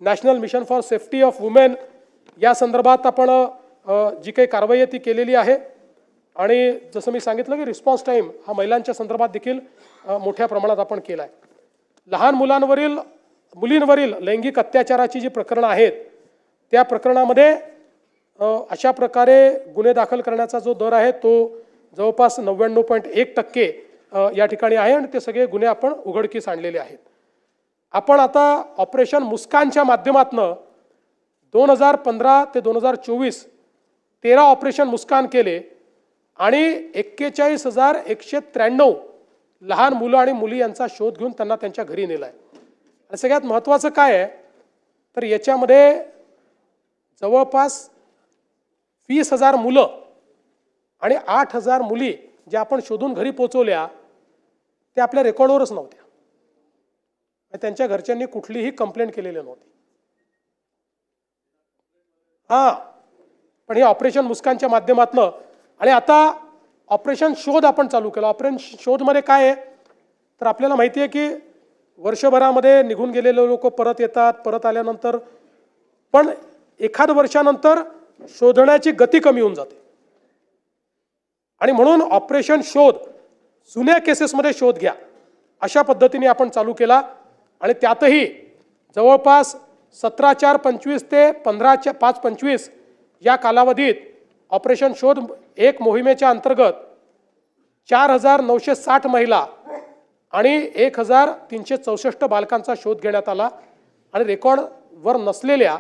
National mission for safety of women या संदर्भात आपण जी काही कारवाई आहे ती केलेली आहे. आणि जसं मी सांगितलं की रिस्पॉन्स टाईम हा महिलांच्या संदर्भात देखील मोठ्या प्रमाणात आपण केला आहे. लहान मुलींवरील लैंगिक अत्याचाराची जी प्रकरणं आहेत त्या प्रकरणामध्ये अशा प्रकारे गुन्हे दाखल करण्याचा जो दर आहे तो जवळपास 99.1% या ठिकाणी आहे आणि ते सगळे गुन्हे आपण उघडकीस आणलेले आहेत. आपण आता ऑपरेशन मुस्कानच्या माध्यमातून 2015 ते 2024 13 ऑपरेशन मुस्कान केले आणि 41,193 लहान मुलं आणि मुली यांचा शोध घेऊन त्यांना त्यांच्या घरी नेला आहे. आणि सगळ्यात महत्त्वाचं काय आहे तर याच्यामध्ये जवळपास 20,000 मुलं आणि 8,000 मुली ज्या आपण शोधून घरी पोचवल्या त्या आपल्या रेकॉर्डवरच नव्हत्या. त्यांच्या घरच्यांनी कुठलीही कंप्लेंट केलेली नव्हती. पण हे ऑपरेशन मुस्कानच्या माध्यमातून आणि आता ऑपरेशन शोध आपण चालू केलं. ऑपरेशन शोधमध्ये काय आहे तर आपल्याला माहिती आहे की वर्षभरामध्ये निघून गेलेले लोक परत येतात, परत आल्यानंतर पण एखाद वर्षानंतर शोधण्याची गती कमी होऊन जाते आणि म्हणून ऑपरेशन शोध जुन्या केसेसमध्ये शोध घ्या अशा पद्धतीने आपण चालू केला आणि त्यातही जवळपास 17/4/25 ते 15/5/25 या कालावधीत ऑपरेशन शोध एक मोहिमेच्या अंतर्गत 4,960 महिला आणि 1,364 बालकांचा शोध घेण्यात आला आणि रेकॉर्डवर नसलेल्या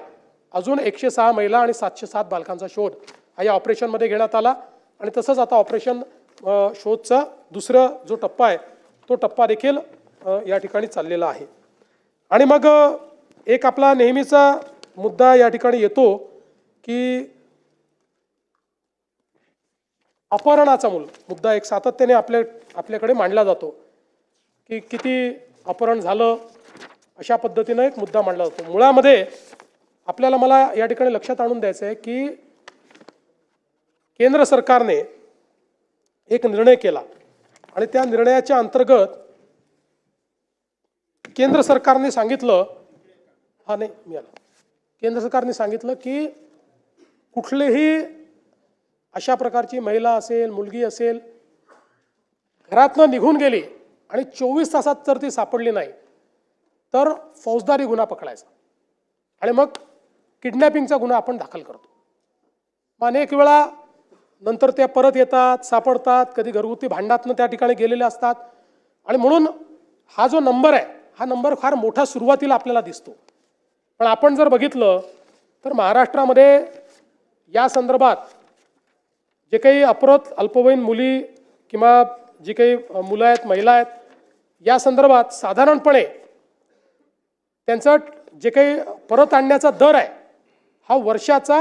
अजून 106 महिला आणि 707 बालकांचा शोध हा या ऑपरेशनमध्ये घेण्यात आला आणि तसंच आता ऑपरेशन शोधचा दुसरा जो टप्पा आहे तो टप्पा देखील या ठिकाणी चाललेला आहे. आणि मग एक आपला नेहमीचा मुद्दा या ठिकाणी येतो की अपहरणाचा मुद्दा एक सातत्याने आपल्याकडे मांडला जातो की किती अपहरण झालं अशा पद्धतीनं एक मुद्दा मांडला जातो. मुळामध्ये आपल्याला मला या ठिकाणी लक्षात आणून द्यायचं आहे की केंद्र सरकारने एक निर्णय केला आणि त्या निर्णयाच्या अंतर्गत केंद्र सरकारने सांगितलं केंद्र सरकारने सांगितलं की कुठलेही अशा प्रकारची महिला असेल, मुलगी असेल, घरातनं निघून गेली आणि 24 तासात जर ती सापडली नाही तर फौजदारी गुन्हा पकडायचा आणि मग किडनॅपिंगचा गुन्हा आपण दाखल करतो. मग अनेक वेळा नंतर त्या परत येतात, सापडतात, कधी घरगुती भांडणातनं त्या ठिकाणी गेलेले असतात आणि म्हणून हा जो नंबर आहे हा नंबर फार मोठा सुरुवातीला आपल्याला दिसतो. पण आपण जर बघितलं तर महाराष्ट्रामध्ये या संदर्भात जे काही अपहृत अल्पवयीन मुली किंवा जी काही मुलं आहेत, महिला आहेत, या संदर्भात साधारणपणे त्यांचं जे काही परत आणण्याचा दर आहे हा वर्षाचा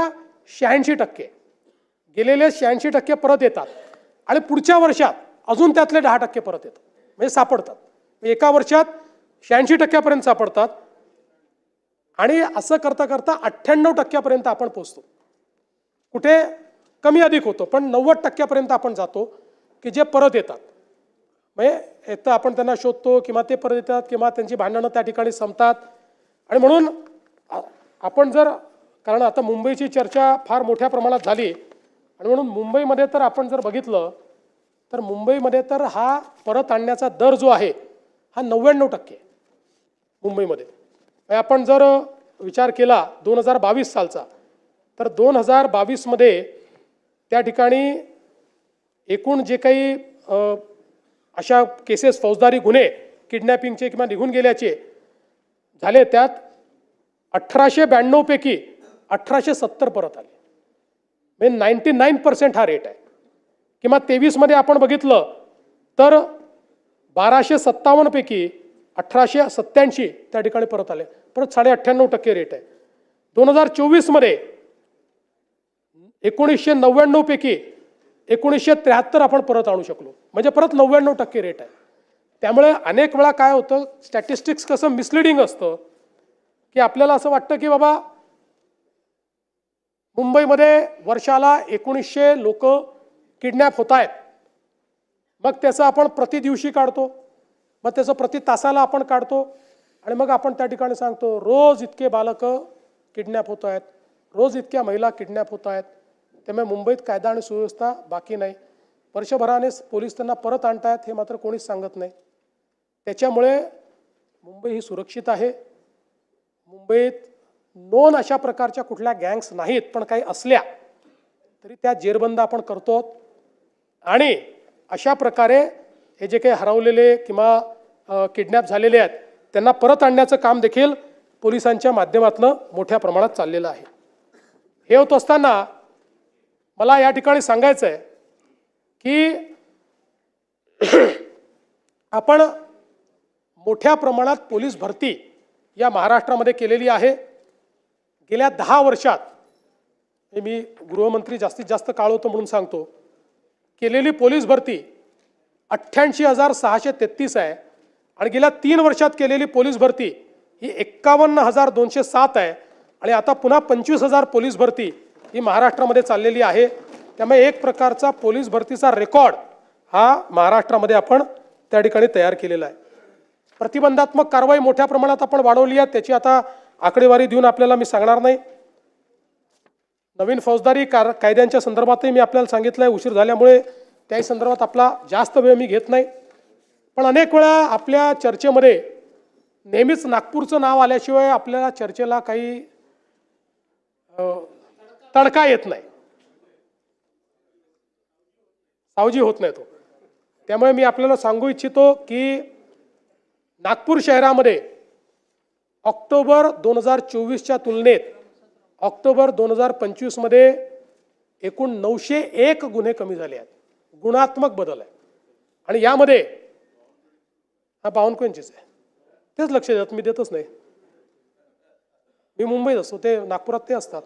86%. गेलेले 86% परत येतात आणि पुढच्या वर्षात अजून त्यातले 10% परत येतात, म्हणजे सापडतात. एका वर्षात 86% सापडतात आणि असं करता करता 98% आपण पोहोचतो. कुठे कमी अधिक होतो पण 90% आपण जातो की जे परत येतात. म्हणजे एक तर आपण त्यांना शोधतो किंवा ते परत येतात किंवा त्यांची भांडणं त्या ठिकाणी संपतात. आणि म्हणून आपण जर कारण आता मुंबईची चर्चा फार मोठ्या प्रमाणात झाली आणि म्हणून मुंबईमध्ये तर आपण जर बघितलं तर मुंबईमध्ये तर हा परत आणण्याचा दर जो आहे हा 99% मुंबईमध्ये. आपण जर विचार केला 2022 सालचा तर 2022 त्या ठिकाणी एकूण जे काही अशा केसेस फौजदारी गुन्हे किडनॅपिंगचे किंवा निघून गेल्याचे झाले त्यात 1892 पैकी 1870 परत आले, म्हणजे 99% हा रेट आहे. किंवा 23 आपण बघितलं तर 1257 पैकी 1887 त्या ठिकाणी परत आले, परत 98.5% रेट आहे. 2024 1999 पैकी 1973 आपण परत आणू शकलो, म्हणजे परत 99% रेट आहे. त्यामुळे अनेक वेळा काय होतं, स्टॅटिस्टिक्स कसं मिसलिडिंग असतं की आपल्याला असं वाटतं की बाबा मुंबईमध्ये वर्षाला 1900 लोक किडनॅप होत आहेत, मग त्याचं आपण प्रति दिवशी काढतो, मग त्याचं प्रति तासाला आपण काढतो आणि मग आपण त्या ठिकाणी सांगतो रोज इतके बालकं किडनॅप होत आहेत, रोज इतक्या महिला किडनॅप होत आहेत. त्यामुळे मुंबईत कायदा आणि सुव्यवस्था बाकी नाही, वर्षभराने पोलीस त्यांना परत आणतायत हे मात्र कोणीच सांगत नाही. त्याच्यामुळे मुंबई ही सुरक्षित आहे. मुंबईत नोन अशा प्रकारच्या कुठल्या गँग्स नाहीत, पण काही असल्या तरी त्या जेरबंद आपण करतो आणि अशा प्रकारे हे जे काही हरवलेले किंवा किडनॅप झालेले आहेत त्यांना परत आणण्याचं काम देखील पोलिसांच्या माध्यमातून मोठ्या प्रमाणात चाललेलं आहे. हे होत असताना मला या ठिकाणी सांगायचं आहे की आपण मोठ्या प्रमाणात पोलीस भरती या महाराष्ट्रामध्ये केलेली आहे. गेल्या 10 वर्षात, मी गृहमंत्री जास्तीत जास्त काळ होतो म्हणून सांगतो, केलेली पोलीस भरती 88,633 आहे आणि गेल्या 3 वर्षात केलेली पोलीस भरती ही 51,207 आहे आणि आता पुन्हा 25,000 पोलीस भरती ही महाराष्ट्रामध्ये चाललेली आहे. त्यामुळे एक प्रकारचा पोलीस भरतीचा रेकॉर्ड हा महाराष्ट्रामध्ये आपण त्या ठिकाणी तयार केलेला आहे. प्रतिबंधात्मक कारवाई मोठ्या प्रमाणात आपण वाढवली आहे, त्याची आता आकडेवारी देऊन आपल्याला मी सांगणार नाही. नवीन फौजदारी कायद्यांच्या संदर्भातही मी आपल्याला सांगितलं आहे, उशीर झाल्यामुळे त्याही संदर्भात आपला जास्त वेळ मी घेत नाही. पण अनेक वेळा आपल्या चर्चेमध्ये नेहमीच नागपूरचं नाव आल्याशिवाय आपल्याला चर्चेला काही तडका येत नाही, सावजी होत नाही तो. त्यामुळे मी आपल्याला सांगू इच्छितो की नागपूर शहरामध्ये ऑक्टोबर 2024च्या तुलनेत ऑक्टोबर 2025मध्ये एकूण 901 गुन्हे कमी झाले आहेत. गुणात्मक बदल आहे. आणि यामध्ये हा बावनकुळेंचीच आहे, तेच लक्ष देत, मी देतच नाही. मी मुंबईत असतो, ते नागपुरात ते असतात.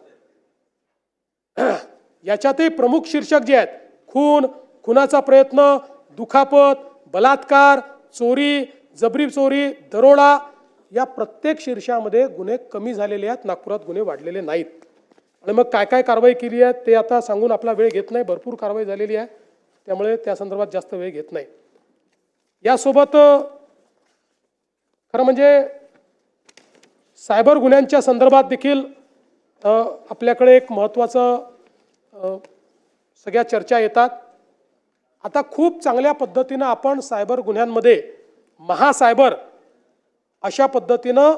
याच्यातही प्रमुख शीर्षक जे आहेत, खून, खुनाचा प्रयत्न, दुखापत, बलात्कार, चोरी, जबरी चोरी, दरोडा, या प्रत्येक शीर्षामध्ये गुन्हे कमी झालेले आहेत, नागपुरात गुन्हे वाढलेले नाहीत. आणि मग काय काय कारवाई केली आहे ते आता सांगून आपला वेळ घेत नाही. भरपूर कारवाई झालेली आहे, त्यामुळे त्या संदर्भात जास्त वेळ घेत नाही. यासोबत खरं म्हणजे सायबर गुन्ह्यांच्या संदर्भात देखील आपल्याकडे एक महत्त्वाचं सगळ्या चर्चा येतात. आता खूप चांगल्या पद्धतीनं आपण सायबर गुन्ह्यांमध्ये महासायबर अशा पद्धतीनं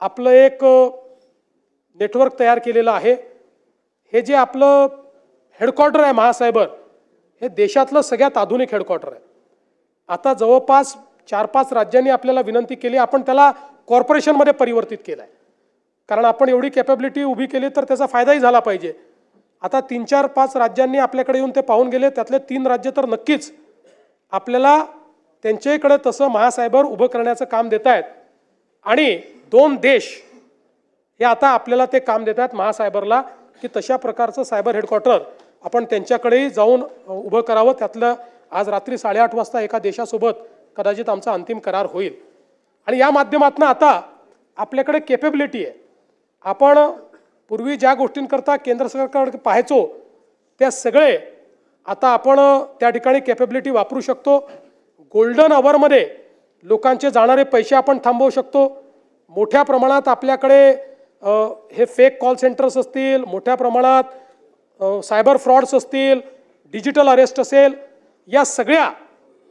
आपलं एक नेटवर्क तयार केलेलं आहे. हे जे आपलं हेडक्वार्टर आहे महासायबर, हे देशातलं सगळ्यात आधुनिक हेडक्वार्टर आहे. आता जवळपास 4-5 राज्यांनी आपल्याला विनंती केली, आपण त्याला कॉर्पोरेशनमध्ये परिवर्तित केलं आहे. कारण आपण एवढी कॅपॅबिलिटी उभी केली तर त्याचा फायदाही झाला पाहिजे. आता 3-4-5 राज्यांनी आपल्याकडे येऊन ते पाहून गेले, त्यातले 3 राज्य तर नक्कीच आपल्याला त्यांच्याकडे तसं महासायबर उभं करण्याचं काम देत आहेत. आणि 2 देश हे आता आपल्याला ते काम देत आहेत महासायबरला, की तशा प्रकारचं सायबर हेडक्वार्टर आपण त्यांच्याकडेही जाऊन उभं करावं. त्यातलं आज रात्री 8:30 वाजता एका देशासोबत कदाचित आमचा अंतिम करार होईल. आणि या माध्यमातून आता आपल्याकडे कॅपेबिलिटी आहे. आपण पूर्वी ज्या गोष्टींकरता केंद्र सरकारकडे पाहायचो त्या सगळे आता आपण त्या ठिकाणी कॅपेबिलिटी वापरू शकतो. गोल्डन अवरमध्ये लोकांचे जाणारे पैसे आपण थांबवू शकतो. मोठ्या प्रमाणात आपल्याकडे हे फेक कॉल सेंटर्स असतील, मोठ्या प्रमाणात सायबर फ्रॉड्स असतील, डिजिटल अरेस्ट असेल, या सगळ्या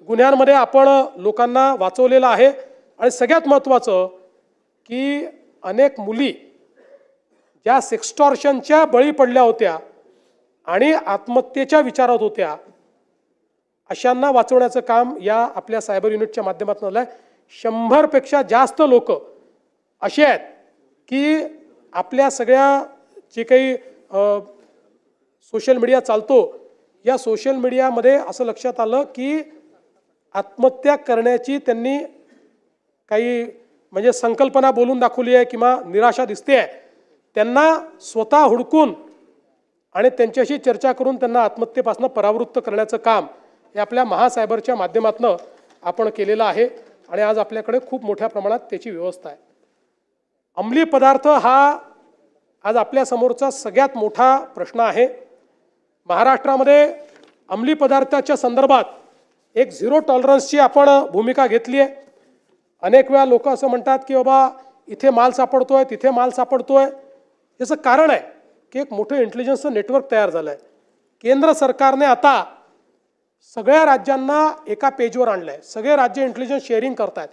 गुन्ह्यांमध्ये आपण लोकांना वाचवलेलं आहे. आणि सगळ्यात महत्त्वाचं की अनेक मुली ज्या सेक्स्टॉर्शनच्या बळी पडल्या होत्या आणि आत्महत्येच्या विचारात होत्या, अशांना वाचवण्याचं काम या आपल्या सायबर युनिटच्या माध्यमातून झालं आहे. 100पेक्षा जास्त लोक असे आहेत की आपल्या सगळ्या जे काही सोशल मीडिया चालतो, या सोशल मीडियामध्ये असं लक्षात आलं की आत्महत्या करण्याची त्यांनी काही म्हणजे संकल्पना बोलून दाखवली आहे किंवा निराशा दिसते आहे, त्यांना स्वतः हुडकून आणि त्यांच्याशी चर्चा करून त्यांना आत्महत्येपासून परावृत्त करण्याचं काम हे आपल्या महासायबरच्या माध्यमातून आपण केलेलं आहे. आणि आज आपल्याकडे खूप मोठ्या प्रमाणात त्याची व्यवस्था आहे. अंमली पदार्थ हा आज आपल्यासमोरचा सगळ्यात मोठा प्रश्न आहे. महाराष्ट्रामध्ये अंमली पदार्थाच्या संदर्भात एक 0 टॉलरन्सची आपण भूमिका घेतली आहे. अनेक वेळा लोक असं म्हणतात की बाबा इथे माल सापडतोय, तिथे माल सापडतोय. याचं कारण आहे की एक मोठं इंटेलिजन्सचं नेटवर्क तयार झालं आहे. केंद्र सरकारने आता सगळ्या राज्यांना एका पेजवर आणलं आहे. सगळे राज्य इंटेलिजन्स शेअरिंग करतायत.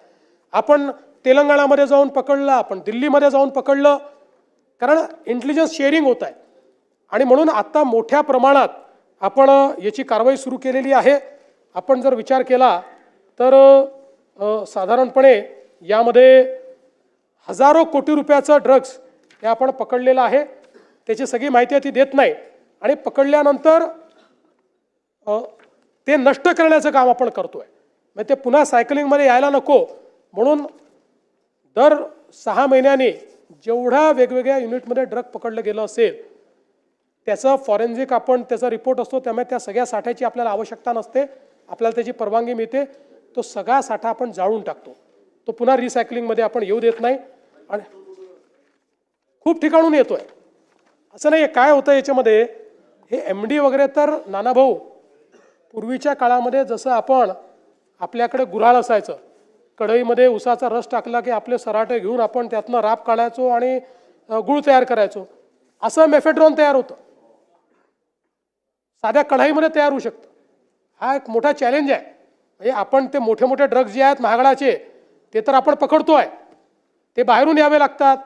आपण तेलंगणामध्ये जाऊन पकडलं, आपण दिल्लीमध्ये जाऊन पकडलं, कारण इंटेलिजन्स शेअरिंग होत आहे. आणि म्हणून आता मोठ्या प्रमाणात आपण याची कारवाई सुरू केलेली आहे. आपण जर विचार केला तर साधारणपणे यामध्ये हजारो कोटी रुपयाचं ड्रग्स हे आपण पकडलेलं आहे. त्याची सगळी माहिती आहे ती देत नाही. आणि पकडल्यानंतर ते नष्ट करण्याचं काम आपण करतोय. म्हणजे ते पुन्हा सायकलिंगमध्ये यायला नको म्हणून दर 6 महिन्यांनी जेवढ्या वेगवेगळ्या युनिटमध्ये ड्रग पकडलं गेलं असेल त्याचं फॉरेन्सिक आपण त्याचा रिपोर्ट असतो, त्यामुळे त्या सगळ्या साठ्याची आपल्याला आवश्यकता नसते. आपल्याला त्याची परवानगी मिळते. तो सगळा साठा आपण जाळून टाकतो. तो पुन्हा रिसायकलिंगमध्ये आपण येऊ देत नाही. आणि खूप ठिकाणून येतोय, असं नाही. काय होतं याच्यामध्ये, हे MD वगैरे तर नानाभाऊ पूर्वीच्या काळामध्ये जसं आपण आपल्याकडे गुऱ्हाळ असायचं, कढईमध्ये उसाचा रस टाकला की आपले सराटे घेऊन आपण त्यातनं राब काढायचो आणि गुळ तयार करायचो, असं मेफेड्रॉन तयार होतं, साध्या कढईमध्ये तयार होऊ शकतं. हा एक मोठा चॅलेंज आहे. म्हणजे आपण ते मोठे मोठे ड्रग्ज जे आहेत महागडाचे ते तर आपण पकडतोय, ते बाहेरून यावे लागतात,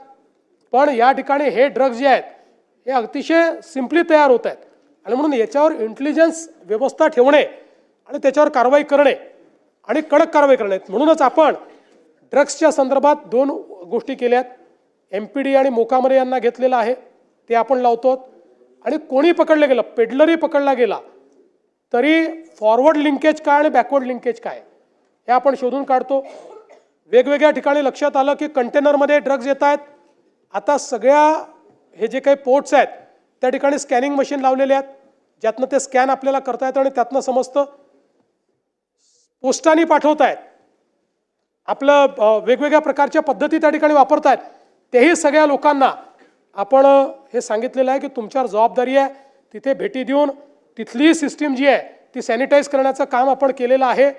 पण या ठिकाणी हे ड्रग्ज जे आहेत हे अतिशय सिम्पली तयार होत आहेत. आणि म्हणून याच्यावर इंटेलिजन्स व्यवस्था ठेवणे आणि त्याच्यावर कारवाई करणे आणि कडक कारवाई करणे. म्हणूनच आपण ड्रग्सच्या संदर्भात 2 गोष्टी केल्यात. MPD आणि मोकामरे यांना घेतलेलं आहे, ते आपण लावतो. आणि कोणी पकडलं गेलं, पेडलरही पकडला गेला तरी फॉरवर्ड लिंकेज काय आणि बॅकवर्ड लिंकेज काय हे आपण शोधून काढतो. वेगवेगळ्या ठिकाणी लक्षात आलं की कंटेनरमध्ये ड्रग्ज येत आहेत. आता सगळ्या हे जे काही पोर्ट्स आहेत त्या ठिकाणी स्कॅनिंग मशीन लावलेले आहेत, ज्यातनं ते स्कॅन आपल्याला करता येतं आणि त्यातनं समजतं. पोस्टाने पाठवत आहेत, आपलं वेगवेगळ्या प्रकारच्या पद्धती त्या ठिकाणी वापरत आहेत. तेही सगळ्या लोकांना आपण हे सांगितलेलं आहे की तुमच्यावर जबाबदारी आहे. तिथे भेटी देऊन तिथली सिस्टीम जी आहे ती सॅनिटाईज करण्याचं काम आपण केलेलं आहे.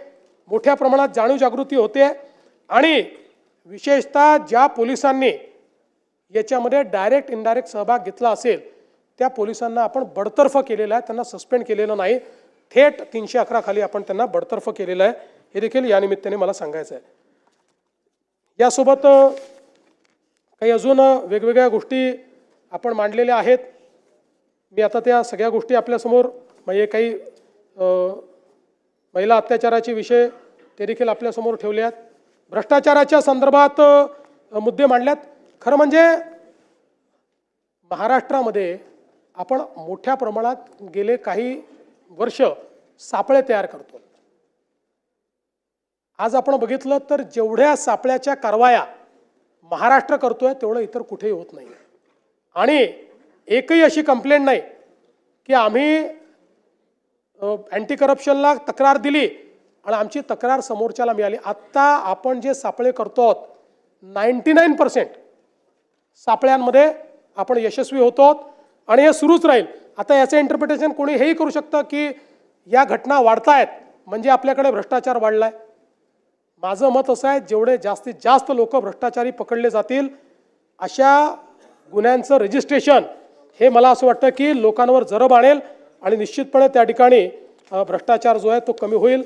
मोठ्या प्रमाणात जाणीव जागृती होते आणि विशेषतः ज्या पोलिसांनी याच्यामध्ये डायरेक्ट इनडायरेक्ट सहभाग घेतला असेल त्या पोलिसांना आपण बडतर्फ केलेलं आहे, त्यांना सस्पेंड केलेलं नाही. थेट 311 खाली आपण त्यांना बडतर्फ केलेलं आहे. हे देखील या निमित्ताने मला सांगायचं आहे. यासोबत काही अजून वेगवेगळ्या गोष्टी आपण मांडलेल्या आहेत. मी आता त्या सगळ्या गोष्टी आपल्यासमोर म्हणजे काही महिला अत्याचाराचे विषय ते देखील आपल्यासमोर ठेवले आहेत. भ्रष्टाचाराच्या संदर्भात मुद्दे मांडल्यात. खरं म्हणजे महाराष्ट्रामध्ये आपण मोठ्या प्रमाणात गेले काही वर्ष सापळे तयार करतो. आज आपण बघितलं तर जेवढ्या सापळ्याच्या कारवाया महाराष्ट्र करतोय तेवढं इतर कुठेही होत नाही. आणि एकही अशी कंप्लेंट नाही की आम्ही अँटी करप्शनला तक्रार दिली आणि आमची तक्रार समोरच्याला मिळाली. आत्ता आपण जे सापळे करतो आहोत 99% सापळ्यांमध्ये आपण यशस्वी होतो आणि हे सुरूच राहील. आता याचं इंटरप्रिटेशन कोणी हेही करू शकतं की या घटना वाढतायत म्हणजे आपल्याकडे भ्रष्टाचार वाढलाय. माझं मत असं आहे, जेवढे जास्तीत जास्त लोक भ्रष्टाचारी पकडले जातील अशा गुन्ह्यांचं रजिस्ट्रेशन हे मला असं वाटतं की लोकांवर जरब आणेल आणि निश्चितपणे त्या ठिकाणी भ्रष्टाचार जो आहे तो कमी होईल.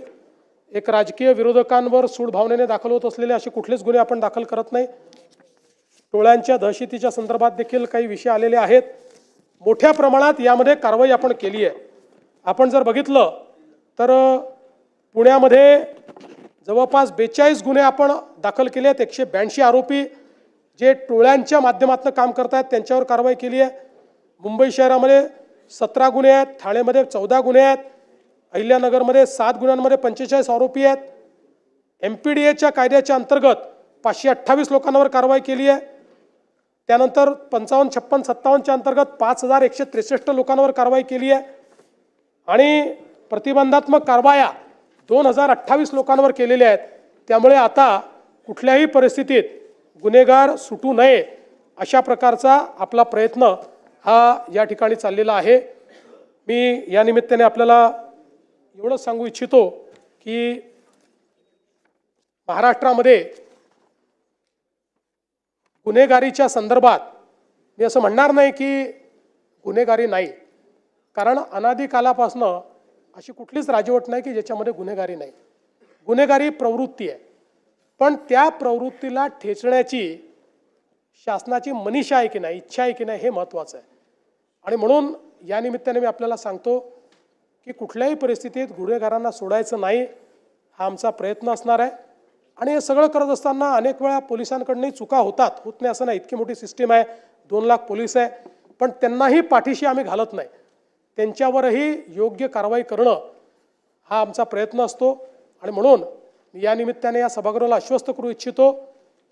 एक राजकीय विरोधकांवर सूड भावनेने दाखल होत असलेले असे कुठलेच गुन्हे आपण दाखल करत नाही. टोळ्यांच्या दहशतीच्या संदर्भात देखील काही विषय आलेले आहेत. मोठ्या प्रमाणात यामध्ये कारवाई आपण केली आहे. आपण जर बघितलं तर पुण्यामध्ये जवळपास 42 गुन्हे आपण दाखल केले आहेत. 182 आरोपी जे टोळ्यांच्या माध्यमातून काम करत आहेत त्यांच्यावर कारवाई केली आहे. मुंबई शहरामध्ये 17 गुन्हे आहेत, ठाणेमध्ये 14 गुन्हे आहेत, अहिल्यानगरमध्ये 7 गुन्ह्यांमध्ये 45 आरोपी आहेत. MPDAच्या कायद्याच्या अंतर्गत 528 लोकांवर कारवाई केली आहे. त्यानंतर 55, 56, 57च्या अंतर्गत 5163 लोकांवर कारवाई केली आहे आणि प्रतिबंधात्मक कारवाया 2028 लोकांवर केलेल्या आहेत. त्यामुळे आता कुठल्याही परिस्थितीत गुन्हेगार सुटू नये अशा प्रकारचा आपला प्रयत्न हा या ठिकाणी चाललेला आहे. मी या निमित्ताने आपल्याला एवढंच सांगू इच्छितो की महाराष्ट्रामध्ये गुन्हेगारीच्या संदर्भात मी असं म्हणणार नाही की गुन्हेगारी नाही, कारण अनादी कालापासून अशी कुठलीच राजवट नाही की ज्याच्यामध्ये गुन्हेगारी नाही. गुन्हेगारी प्रवृत्ती आहे, पण त्या प्रवृत्तीला ठेचण्याची शासनाची मनीषा आहे की नाही, इच्छा आहे की नाही हे महत्त्वाचं आहे. आणि म्हणून या निमित्ताने मी आपल्याला सांगतो की कुठल्याही परिस्थितीत गुन्हेगारांना सोडायचं नाही हा आमचा प्रयत्न असणार आहे. आणि हे सगळं करत असताना अनेक वेळा पोलिसांकडूनही चुका होतात, होत नाही असं नाही. इतकी मोठी सिस्टीम आहे, 2 लाख पोलीस आहे, पण त्यांनाही पाठीशी आम्ही घालत नाही. त्यांच्यावरही योग्य कारवाई करणं हा आमचा प्रयत्न असतो. आणि म्हणून या निमित्ताने या सभागृहाला आश्वस्त करू इच्छितो,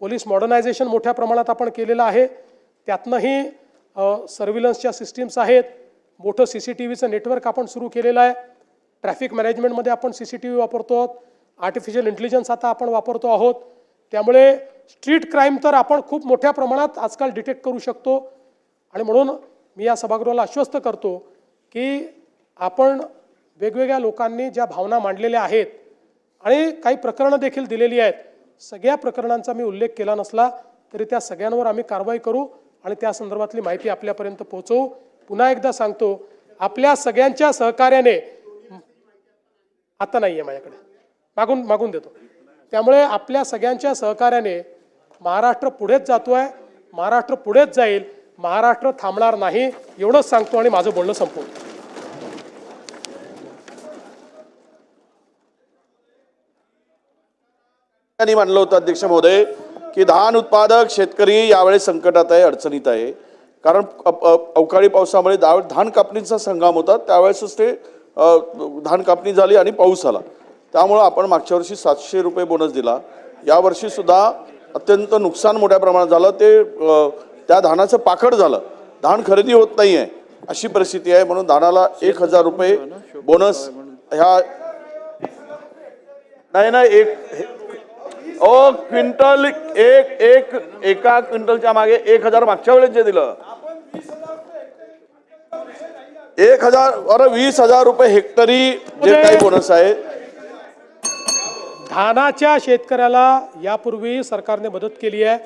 पोलीस मॉडर्नायझेशन मोठ्या प्रमाणात आपण केलेलं आहे. त्यातनंही सर्व्हिलन्सच्या सिस्टीम्स आहेत, मोठं CCTVचं नेटवर्क आपण सुरू केलेलं आहे. ट्रॅफिक मॅनेजमेंटमध्ये आपण CCTV वापरतो आहोत, आर्टिफिशियल इंटेलिजन्स आता आपण वापरतो आहोत. त्यामुळे स्ट्रीट क्राईम तर आपण खूप मोठ्या प्रमाणात आजकाल डिटेक्ट करू शकतो. आणि म्हणून मी या सभागृहाला आश्वस्त करतो की आपण वेगवेगळ्या लोकांनी ज्या भावना मांडलेल्या आहेत आणि काही प्रकरणं देखील दिलेली आहेत, सगळ्या प्रकरणांचा मी उल्लेख केला नसला तरी त्या सगळ्यांवर आम्ही कारवाई करू आणि त्या संदर्भातली माहिती आपल्यापर्यंत पोहोचवू. पुन्हा एकदा सांगतो, आपल्या सगळ्यांच्या सहकार्याने आता नाही आहे माझ्याकडे, मागून देतो. त्यामुळे आपल्या सगळ्यांच्या सहकार्याने महाराष्ट्र पुढेच जातोय, महाराष्ट्र पुढेच जाईल, महाराष्ट्र थांबणार नाही एवढंच सांगतो आणि माझं बोलणं संपवतो. त्यांनी मानलं होतं अध्यक्ष महोदय की धान उत्पादक शेतकरी यावेळेस संकटात आहे, अडचणीत आहे. कारण अवकाळी पावसामुळे धान कापणीचा हंगाम होता, त्यावेळेसच ते धान कापणी झाली आणि पाऊस आला. त्यामुळं आपण मागच्या वर्षी 700 रुपये बोनस दिला. यावर्षी सुद्धा अत्यंत नुकसान मोठ्या प्रमाणात झालं. ते त्या धानाचं पाखड झालं, धान खरेदी होत नाही आहे अशी परिस्थिती आहे. म्हणून धानाला 1000 रुपये बोनस ह्या नाही क्विंटल एका क्विंटलच्या मागे 1000 मागच्या वेळेस जे दिलं 1000 20,000 रुपये हेक्टरी जे काही बोनस आहे. धानाच्या शेतकऱ्याला यापूर्वी सरकारने मदत केली आहे,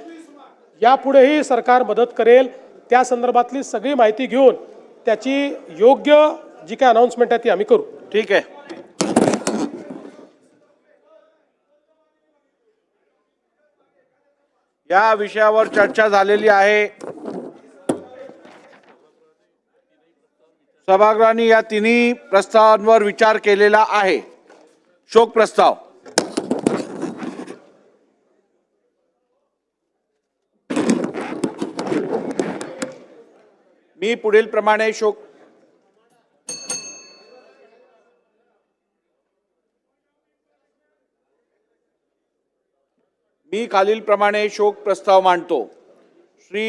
यापुढेही सरकार मदत करेल. त्या संदर्भातली सगळी माहिती घेऊन त्याची योग्य जी काय अनाउन्समेंट आहे ती आम्ही करू. ठीक आहे. या विषयावर चर्चा झालेली आहे. सभागृहाने या तिन्ही प्रस्तावांवर विचार केलेला आहे. शोक प्रस्ताव. मी पुढील प्रमाणे खालील प्रमाणे शोक प्रस्ताव मांडतो. श्री